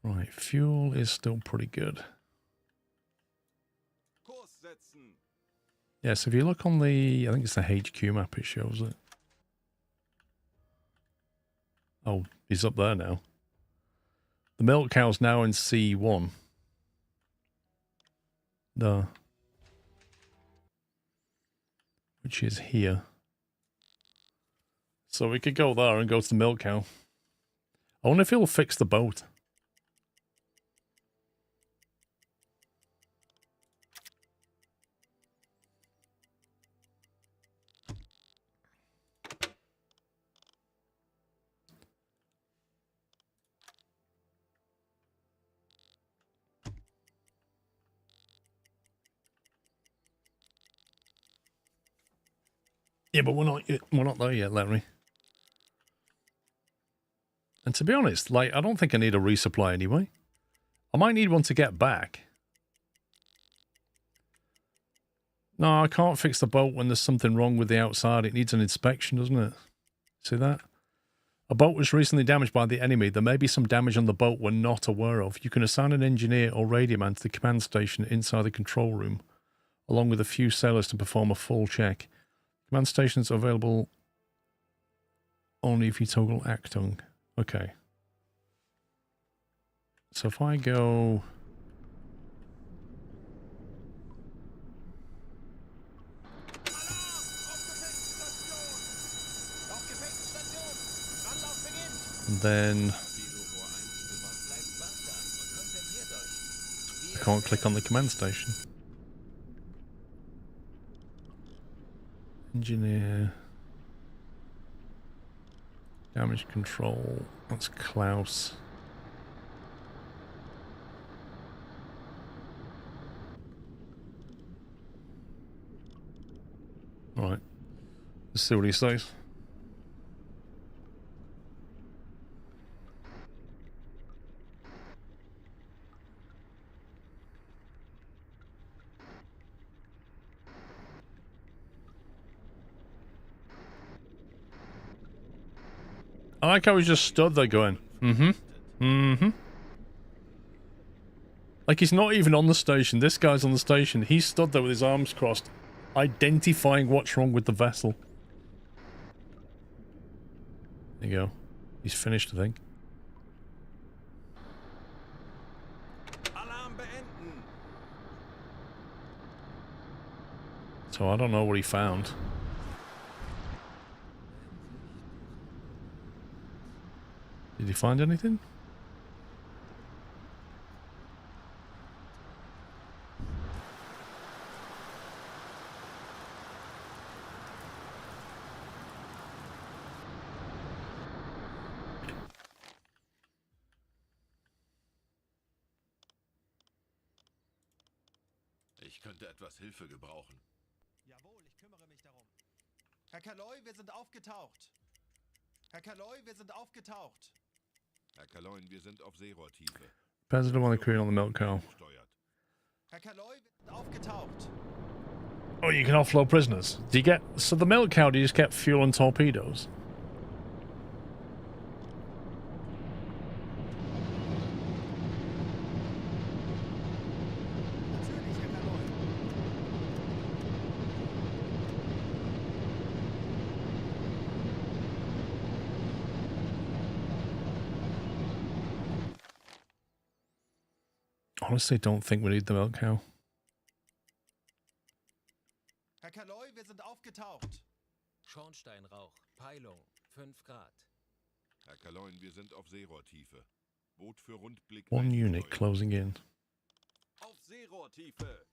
Right, fuel is still pretty good. Kurs setzen. Yeah, so if you look on the, I think it's the HQ map, it shows it. Oh, he's up there now. The milk cow's now in C1. Duh. Which is here. So we could go there and go to the milk cow. I wonder if he'll fix the boat. Yeah, but we're not there yet, Larry. And to be honest, like, I don't think I need a resupply anyway. I might need one to get back. No, I can't fix the boat when there's something wrong with the outside. It needs an inspection, doesn't it? See that? A boat was recently damaged by the enemy. There may be some damage on the boat we're not aware of. You can assign an engineer or radio man to the command station inside the control room, along with a few sailors to perform a full check. Command stations are available only if you toggle Actung. Okay. So if I go... then I can't click on the command station. Engineer. Damage control. That's Klaus. Alright. Let's see what he says. I like how he just stood there going, Like he's not even on the station. This guy's on the station. He stood there with his arms crossed, identifying what's wrong with the vessel. There you go. He's finished, I think. So I don't know what he found. Did he find anything? Ich könnte etwas Hilfe gebrauchen. Jawohl, ich kümmere mich darum. Herr Kaloy, wir sind aufgetaucht. Herr Kaloy, wir sind aufgetaucht. Herr Kaloin, wir sind auf Seerohrtiefe. President on the crew on the milk cow. Herr Kaloy, wir sind aufgetaucht. Oh, you can offload prisoners. Do you get... So the milk cow, do you just get fuel and torpedoes? Natürlich, Herr Kaloy. Honestly, don't think we need the milk cow. Herr Kaloy, wir sind aufgetaucht. Schornsteinrauch, Peilung, 5 Grad. Herr Kaloin, wir sind auf Seerohrtiefe. Boot für Rundblick. One unit closing in. Auf Seerohrtiefe.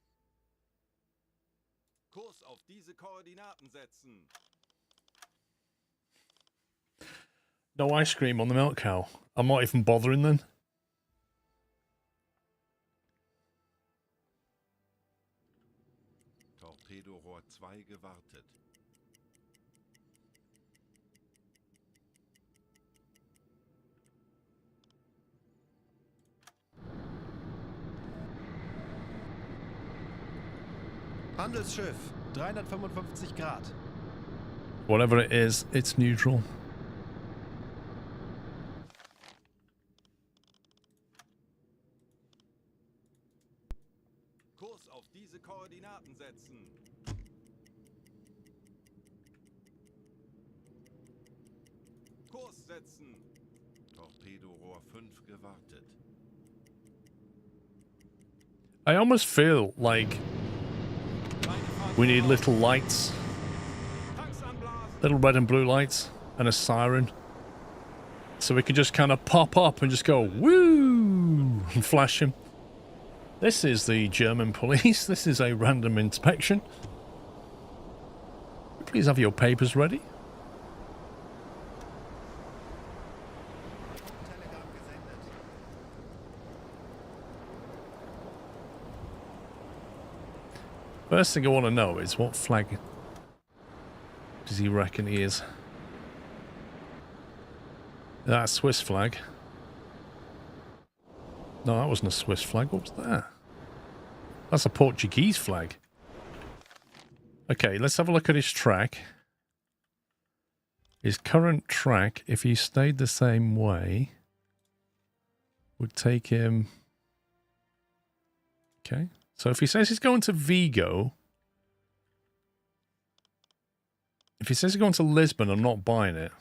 Kurs auf diese Koordinaten setzen. No ice cream on the milk cow. I'm not even bothering then. Torpedorohr 2 gewartet. Handelsschiff, 355 Grad. Whatever it is, it's neutral. Kurs auf diese Koordinaten setzen. Kurs setzen. Torpedorohr 5 gewartet. I almost feel like we need little lights. Little red and blue lights and a siren. So we can just kind of pop up and just go, woo, and flash them. This is the German police. This is a random inspection. Please have your papers ready. Telegramm gesendet. First thing I want to know is what flag does he reckon he is? That's a Swiss flag. No, that wasn't a Swiss flag. What was that? That's a Portuguese flag. Okay, let's have a look at his track. His current track, if he stayed the same way, would take him... Okay, so if he says he's going to Vigo... If he says he's going to Lisbon, I'm not buying it.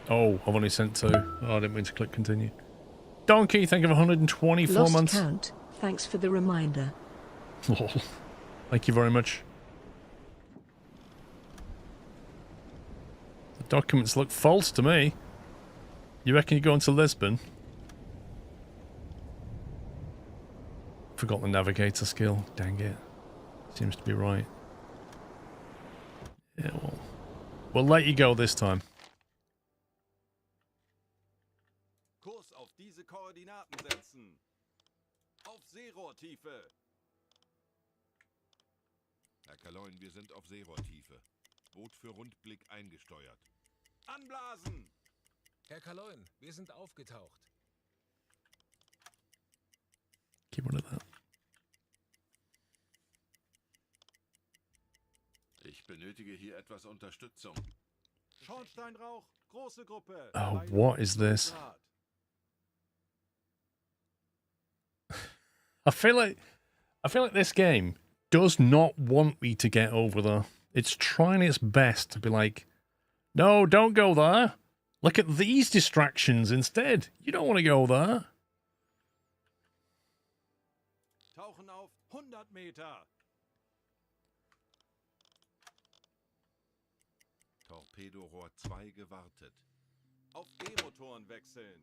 Oh, I've only sent 2. Oh, I didn't mean to click continue. Donkey, thank you for 124 Lost months. count. Thanks for the reminder. Thank you very much. The documents look false to me. You reckon you're going to Lisbon? Forgot the navigator skill. Dang it. Seems to be right. Yeah, well. We'll let you go this time. Kurs auf diese Koordinaten setzen. Auf Seerohrtiefe. Herr Kaloin, wir sind auf Seerohrtiefe. Boot für Rundblick eingesteuert. Anblasen! Herr Kaloin, wir sind aufgetaucht. Keep one of that. Ich benötige hier etwas Unterstützung. Schornsteinrauch, große Gruppe. Oh, what is this? I feel like this game does not want me to get over there. It's trying its best to be like, no, don't go there. Look at these distractions instead. You don't want to go there. Tauchen auf 100 Meter. Torpedorohr 2 gewartet. Auf E-Motoren wechseln.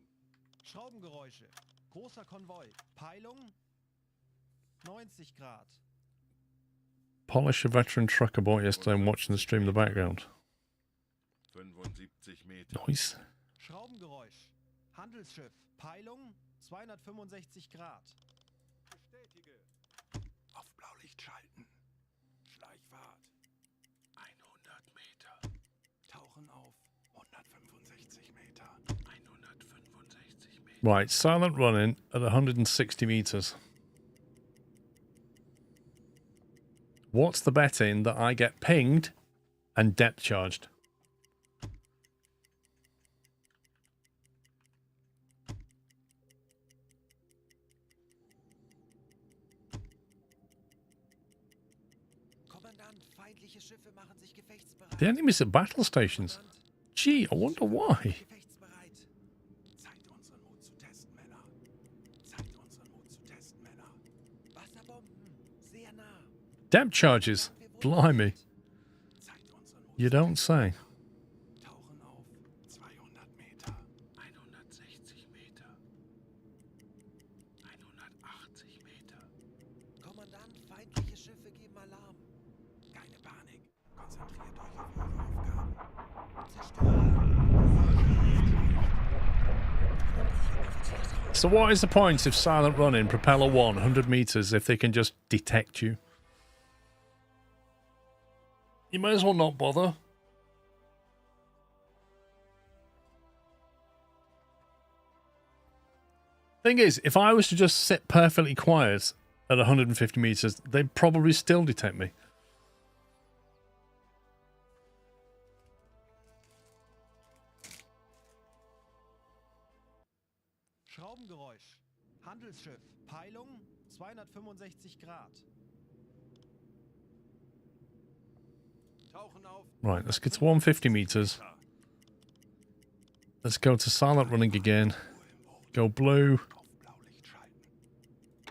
Schraubengeräusche. Großer Konvoi. Peilung 90 Grad. Polish a veteran trucker bought yesterday and watching the stream in the background. 75 Meter. Nice. Schraubengeräusch. Handelsschiff. Peilung 265 Grad. Bestätige. Auf Blaulicht schalten. Schleichfahrt. 100 Meter. Tauchen auf 165 Meter. 165 Meter. Right, silent running at 160 meters. What's the betting that I get pinged and depth charged? Kommandant, feindliche Schiffe machen sich gefechtsbereit. The enemies at battle stations. Gee, I wonder why. Gefechtsbereit. Zeit, unseren Mut zu testen, Männer. Zeit, unseren Mut zu testen, Männer. Wasserbomben. Sehr nah. Depth charges. Blimey. Zeit, unseren Mut You don't say. Tauchen auf 200 Meter. 160 Meter. 180 Meter. Kommandant, feindliche Schiffe geben Alarm. Keine Panik. Konzentriert euch auf eure Aufgaben. So what is the point of silent running, propeller 1, 100 meters, if they can just detect you? You may as well not bother. Thing is, if I was to just sit perfectly quiet at 150 meters, they'd probably still detect me. Schraubengeräusch. Handelsschiff. Peilung 265 Grad. Tauchen auf Right, let's get to 150 meters. Let's go to silent running again. Go blue. auf Blaulicht schalten.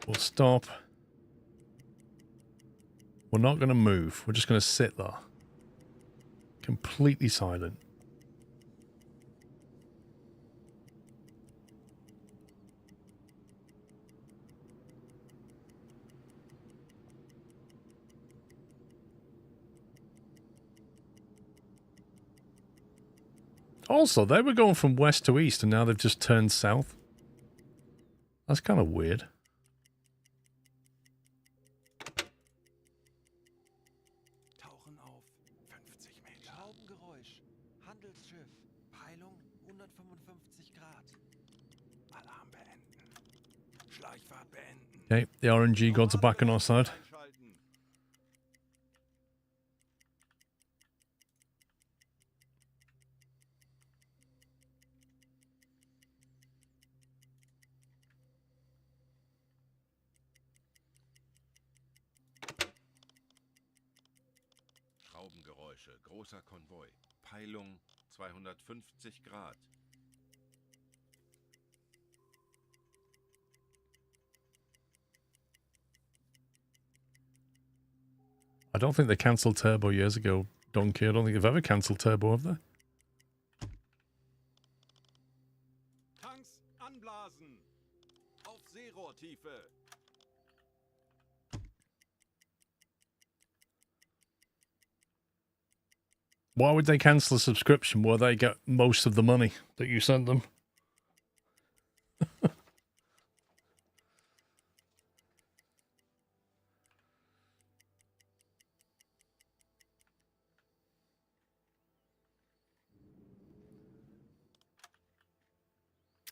We'll stop. We're not going to move. We're just going to sit there. Completely silent. Also, they were going from west to east, and now they've just turned south. That's kind of weird. Tauchen auf 50 Meter. Schraubengeräusch. Handelsschiff. Peilung 155 Grad. Alarm beenden. Schleichfahrt beenden. Okay, the RNG gods are back on our side. Einschalten. Schraubengeräusche, großer Konvoi. Peilung 250 Grad. I don't think they cancelled turbo years ago, Donkey. I don't think they've ever cancelled turbo, have they? Tanks anblasen. Auf Seerohrtiefe. Why would they cancel a subscription where they get most of the money that you sent them?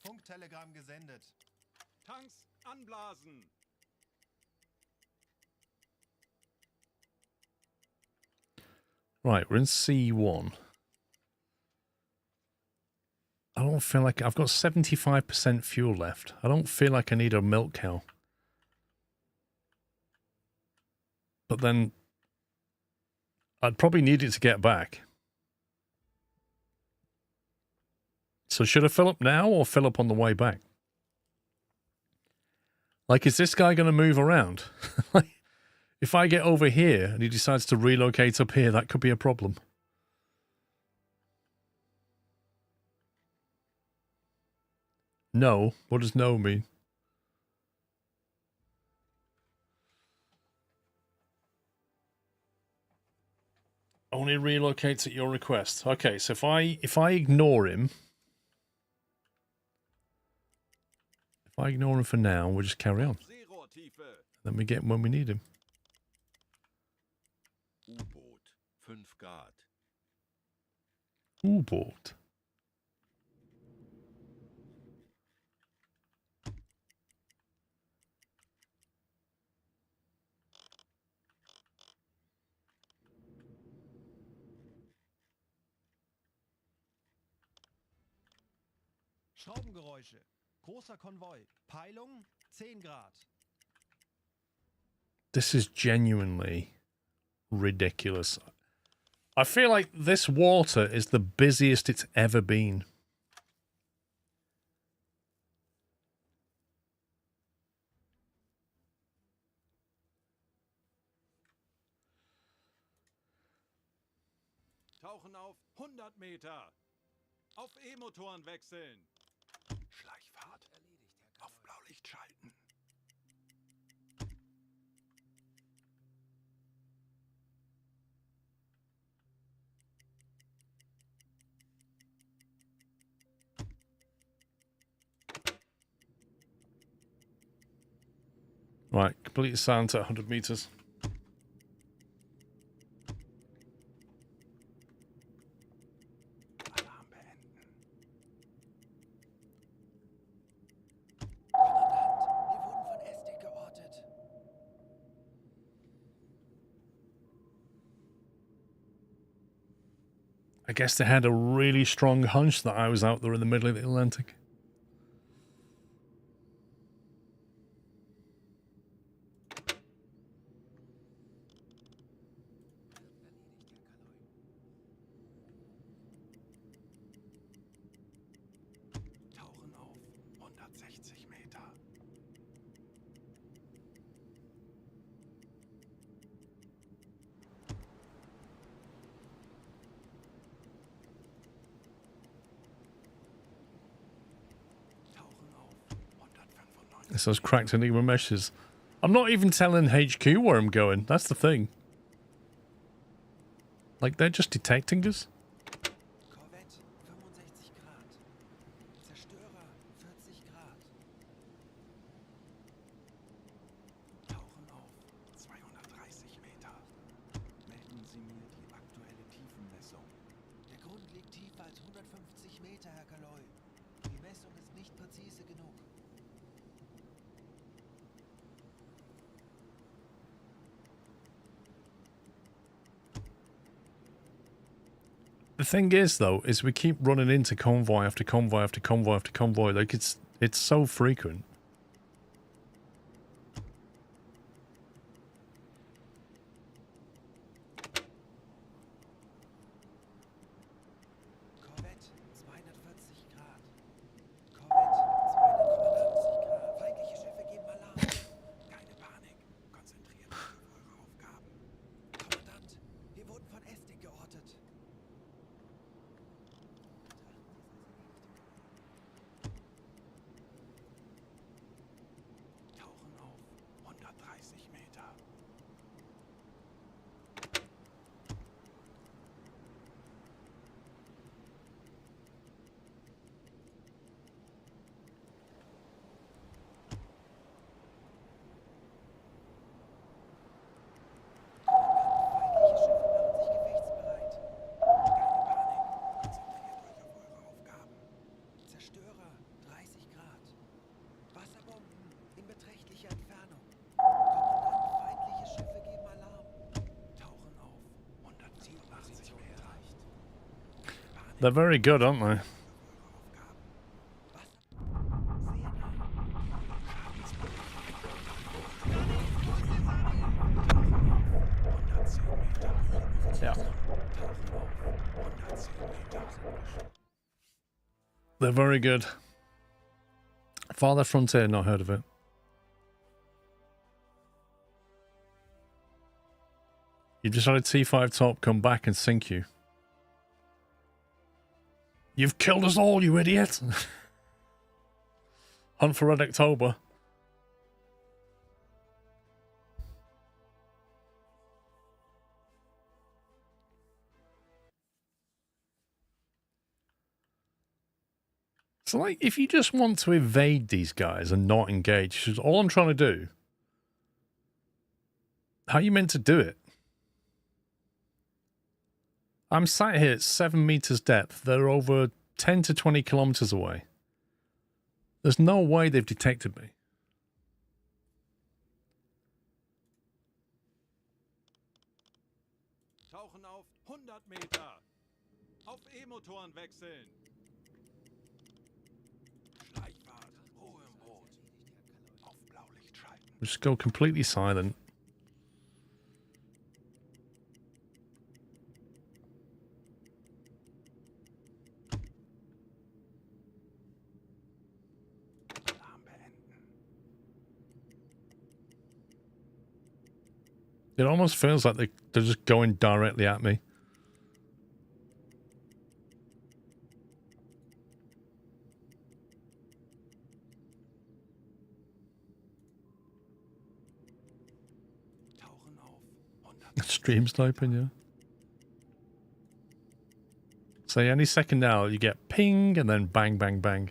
Funktelegramm gesendet. Tanks anblasen. Right, we're in C1. I don't feel like... I've got 75% fuel left. I don't feel like I need a milk cow. But then... I'd probably need it to get back. So should I fill up now or fill up on the way back? Like, is this guy going to move around? If I get over here and he decides to relocate up here, that could be a problem. No? What does no mean? Only relocates at your request. Okay, so if I ignore him... If I ignore him for now, we'll just carry on. Then we get him when we need him. U-Boot 5 Grad. U-Boot. Schraubengeräusche. Großer Konvoi. Peilung 10 Grad. This is genuinely ridiculous. I feel like this water is the busiest it's ever been. Tauchen auf 100 Meter. Auf E-Motoren wechseln. Schleichfahrt. Auf Blaulicht schalten. Right, complete silence at 100 meters. Alarm beenden. Kommandant, wir wurden von Estik geortet. I guess they had a really strong hunch that I was out there in the middle of the Atlantic. Tauchen auf 160 Meter. Tauchen auf 195. It's those cracked Enigma meshes. I'm not even telling HQ where I'm going. That's the thing. Like, they're just detecting us. Korvette 65 als 150 Meter, Herr Kaloi. Die Messung ist nicht präzise genug. The thing is, though, is we keep running into convoy after convoy after convoy after convoy. Like, it's so frequent. Korvette, 240 Grad. Korvette, 285 Grad. Feindliche Schiffe geben Alarm. Keine Panik. Konzentriert euch auf eure Aufgaben. Kommandant, wir wurden von Estig geortet. Tauchen auf 130 Meter. Feindliche Schiffe machen sich gefechtsbereit. Keine Panik. Konzentriert euch auf eure Aufgaben. Zerstörer, 30 Grad. Wasserbomben in beträchtlicher Entfernung. Kommandant, feindliche Schiffe geben Alarm. Tauchen auf 187 Meter. They're very good, aren't they? Yeah. They're very good. Farther Frontier, not heard of it. You just had a T5 top come back and sink you. You've killed us all, you idiot! Hunt for Red October. So, like, if you just want to evade these guys and not engage, which is all I'm trying to do, how are you meant to do it? I'm sat here at 7 meters depth. They're over 10 to 20 kilometers away. There's no way they've detected me. Tauchen auf 100 Meter. Auf E-Motoren wechseln. Schleichfahrt. Ruhe im Boot. Auf Blaulicht schalten. Just go completely silent. Alarm beenden. It almost feels like they're just going directly at me. Tauchen auf 100 Stream sniping, yeah. So any second now, you get ping and then bang, bang, bang.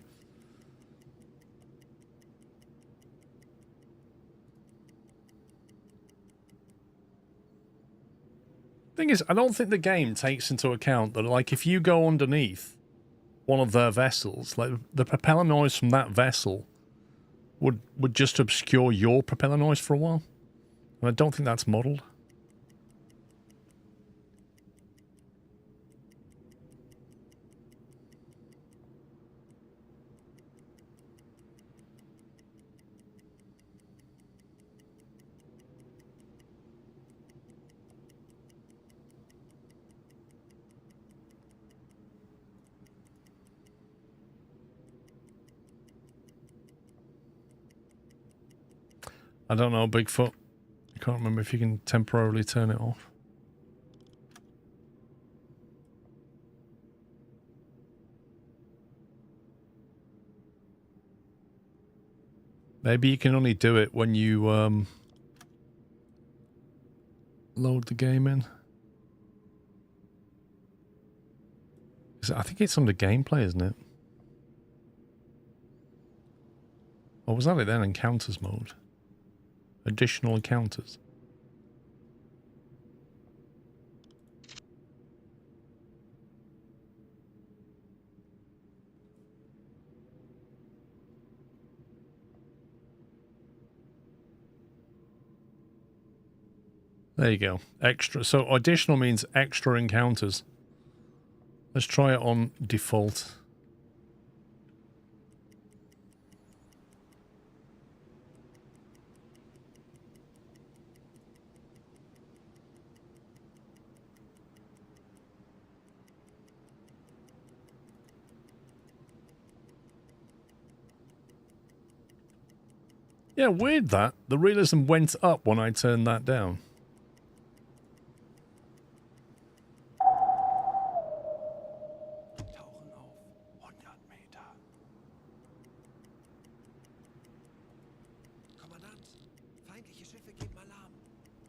Thing is, I don't think the game takes into account that, like, if you go underneath one of their vessels, like, the propeller noise from that vessel would just obscure your propeller noise for a while. And I don't think that's modeled. I don't know, Bigfoot. I can't remember if you can temporarily turn it off. Maybe you can only do it when you load the game in. I think it's under gameplay, isn't it? Or was that it then? Encounters mode. Additional encounters. There you go. Extra. So additional means extra encounters. Let's try it on default. Yeah, weird that. The realism went up when I turned that down. Tauchen auf 100 Meter. Kommandant, feindliche Schiffe geben Alarm.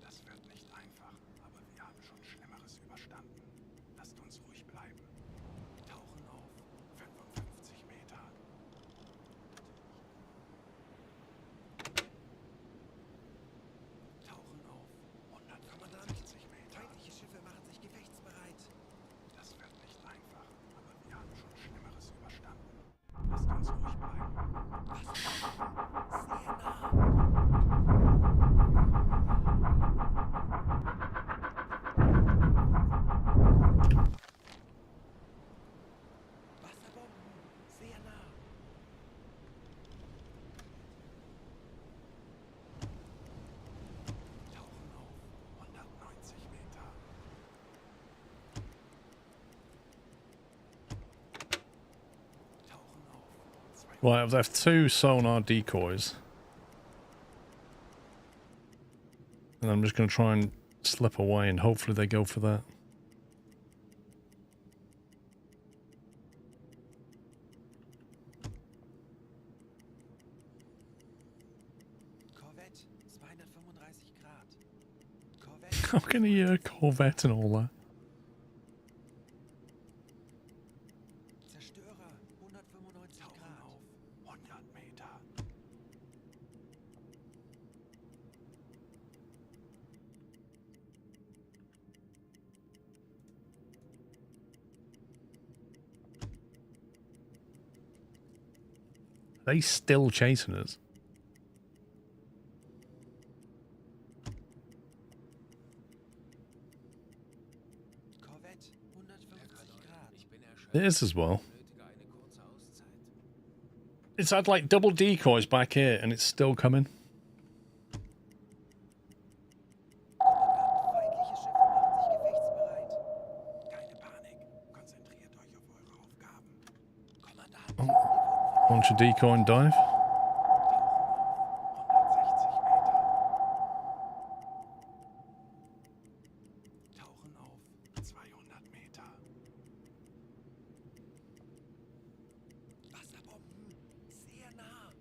Das wird nicht einfach, aber wir haben schon Schlimmeres überstanden. Lasst uns ruhig bleiben. Tauchen auf 55 Meter. Tauchen auf 150 Meter. Feindliche Schiffe machen sich gefechtsbereit. Das wird nicht einfach, aber wir haben schon Schlimmeres überstanden. Lasst uns ruhig bleiben. Sehr nah. Wasserbomben. Sehr nah. Tauchen auf 190 Meter. Tauchen auf 200 Right, I've left 2 sonar decoys. And I'm just going to try and slip away and hopefully they go for that. Korvette, 235 Grad. Korvette. How can he Corvette and all that? Zerstörer, 195 Tauchen Grad. auf 100 Meter. Are they still chasing us? Korvette, 150 Grad. Ich bin erschöpft. It is as well. Nötige eine kurze Auszeit. It's had like double decoys back here and it's still coming. Feindliche Schiffe machen sich gefechtsbereit. Keine Panik. Konzentriert euch auf eure Aufgaben. Kommandant, Oh. wir wurden von Launch a decoy and dive. Tauchen auf 160 Meter. Tauchen auf 200 Meter. Wasserbomben. Sehr nah.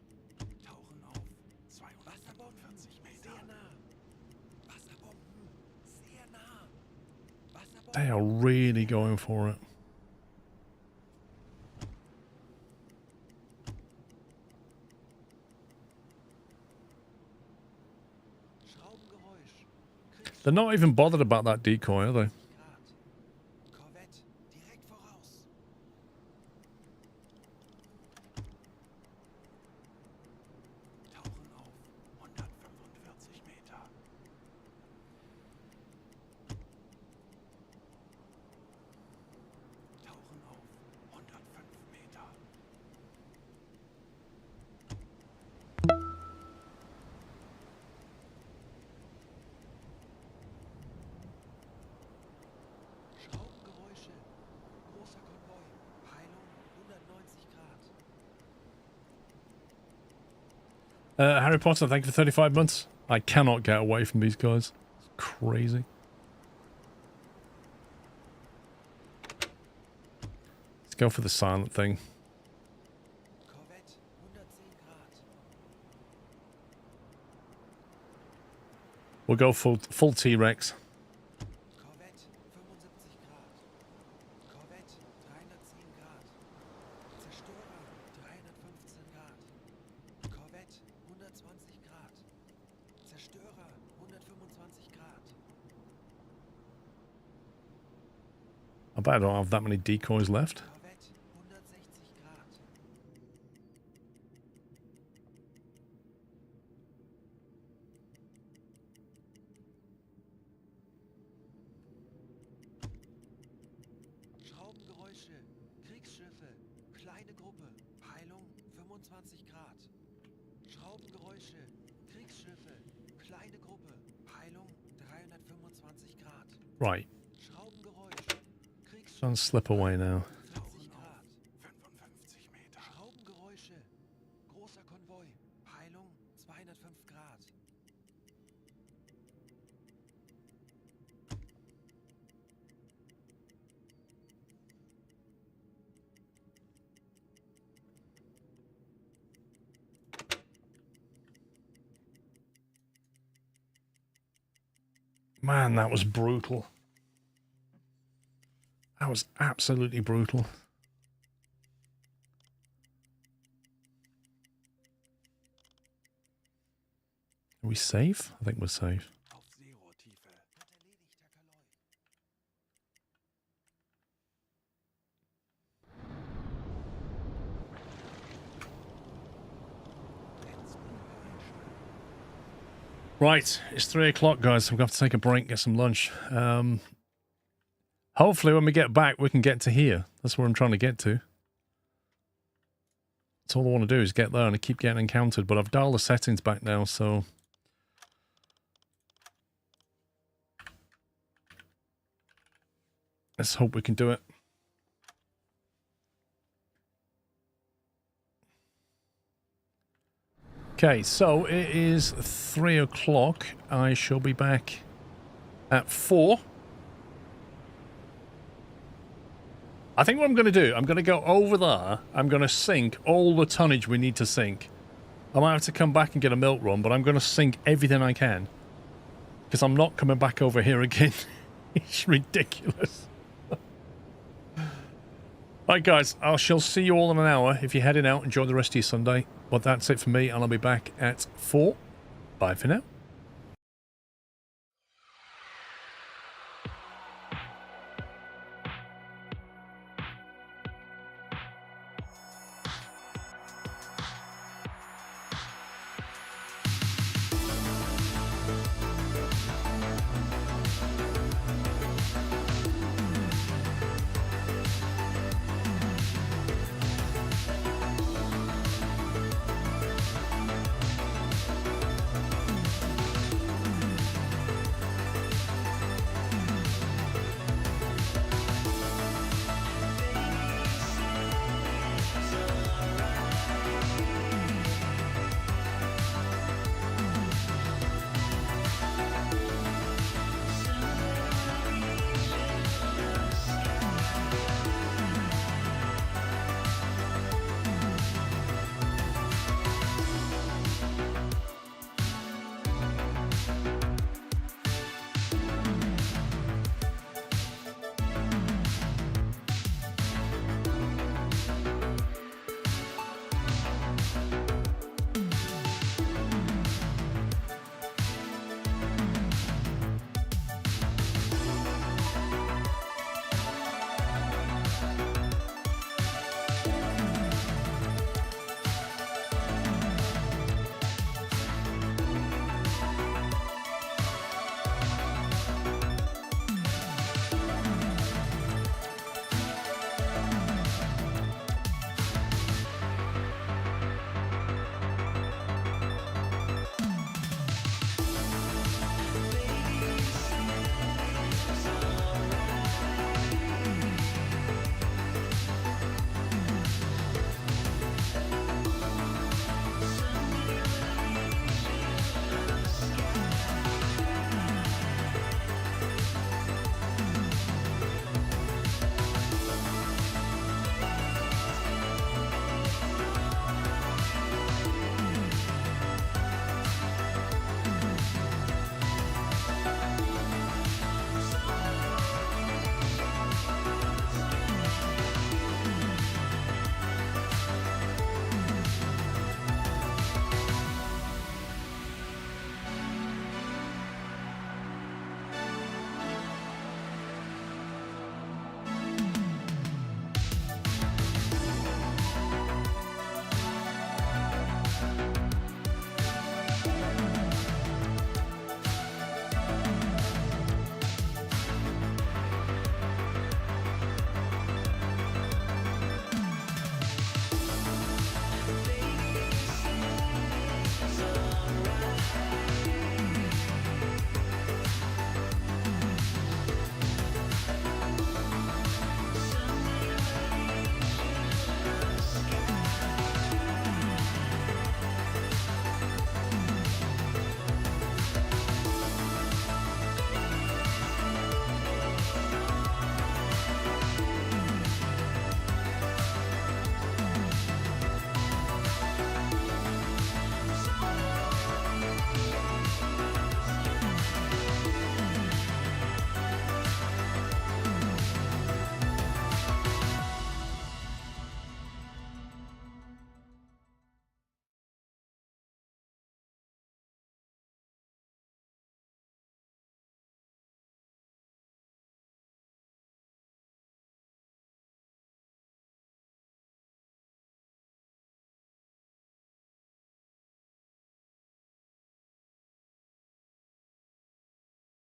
Tauchen auf 245 Meter. Sehr nah. Wasserbomben. Sehr nah. Wasserbomben. They are really going for it. Schraubengeräusch. They're not even bothered about that decoy, are they? Grad. Korvette, direkt voraus. Tauchen auf 145 Meter. Tauchen auf 105 Meter. Schraubengeräusche. Großer Konvoi. Peilung 190 Grad. Harry Potter, thank you for 35 months. I cannot get away from these guys. It's crazy. Let's go for the silent thing. Korvette 110 Grad. We'll go full T-Rex. Korvette 75 Grad. Korvette 310 Grad. Zerstörer 315 Grad. Korvette 120 Grad. Zerstörer 125 Grad. I bet I don't have that many decoys left. Korvette 160 Grad. Kleine Gruppe. Peilung 25 Grad. Schraubengeräusche. Kriegsschiffe. Kleine Gruppe. Peilung 325 Grad. Right. Schraubengeräusch. Kriegsschiffe. Don't slip away now. 40 Grad. 55 Meter. Schraubengeräusche. Großer Konvoi. Peilung 205 Grad. Man, that was brutal. That was absolutely brutal. Are we safe? I think we're safe. Auf Seerohrtiefe. Wird erledigt, Herr Kaloi. Right, it's 3 o'clock, guys. So we're going to have to take a break, get some lunch. Hopefully when we get back, we can get to here. That's where I'm trying to get to. That's all I want to do is get there, and I keep getting encountered. But I've dialed the settings back now, so... let's hope we can do it. Okay, so it is 3 o'clock. I shall be back at 4. I think what I'm going to do, I'm going to go over there. I'm going to sink all the tonnage we need to sink. I might have to come back and get a milk run, but I'm going to sink everything I can. Because I'm not coming back over here again. It's ridiculous. Right, guys, I shall see you all in an hour. If you're heading out, enjoy the rest of your Sunday. But that's it for me, and I'll be back at 4. Bye for now.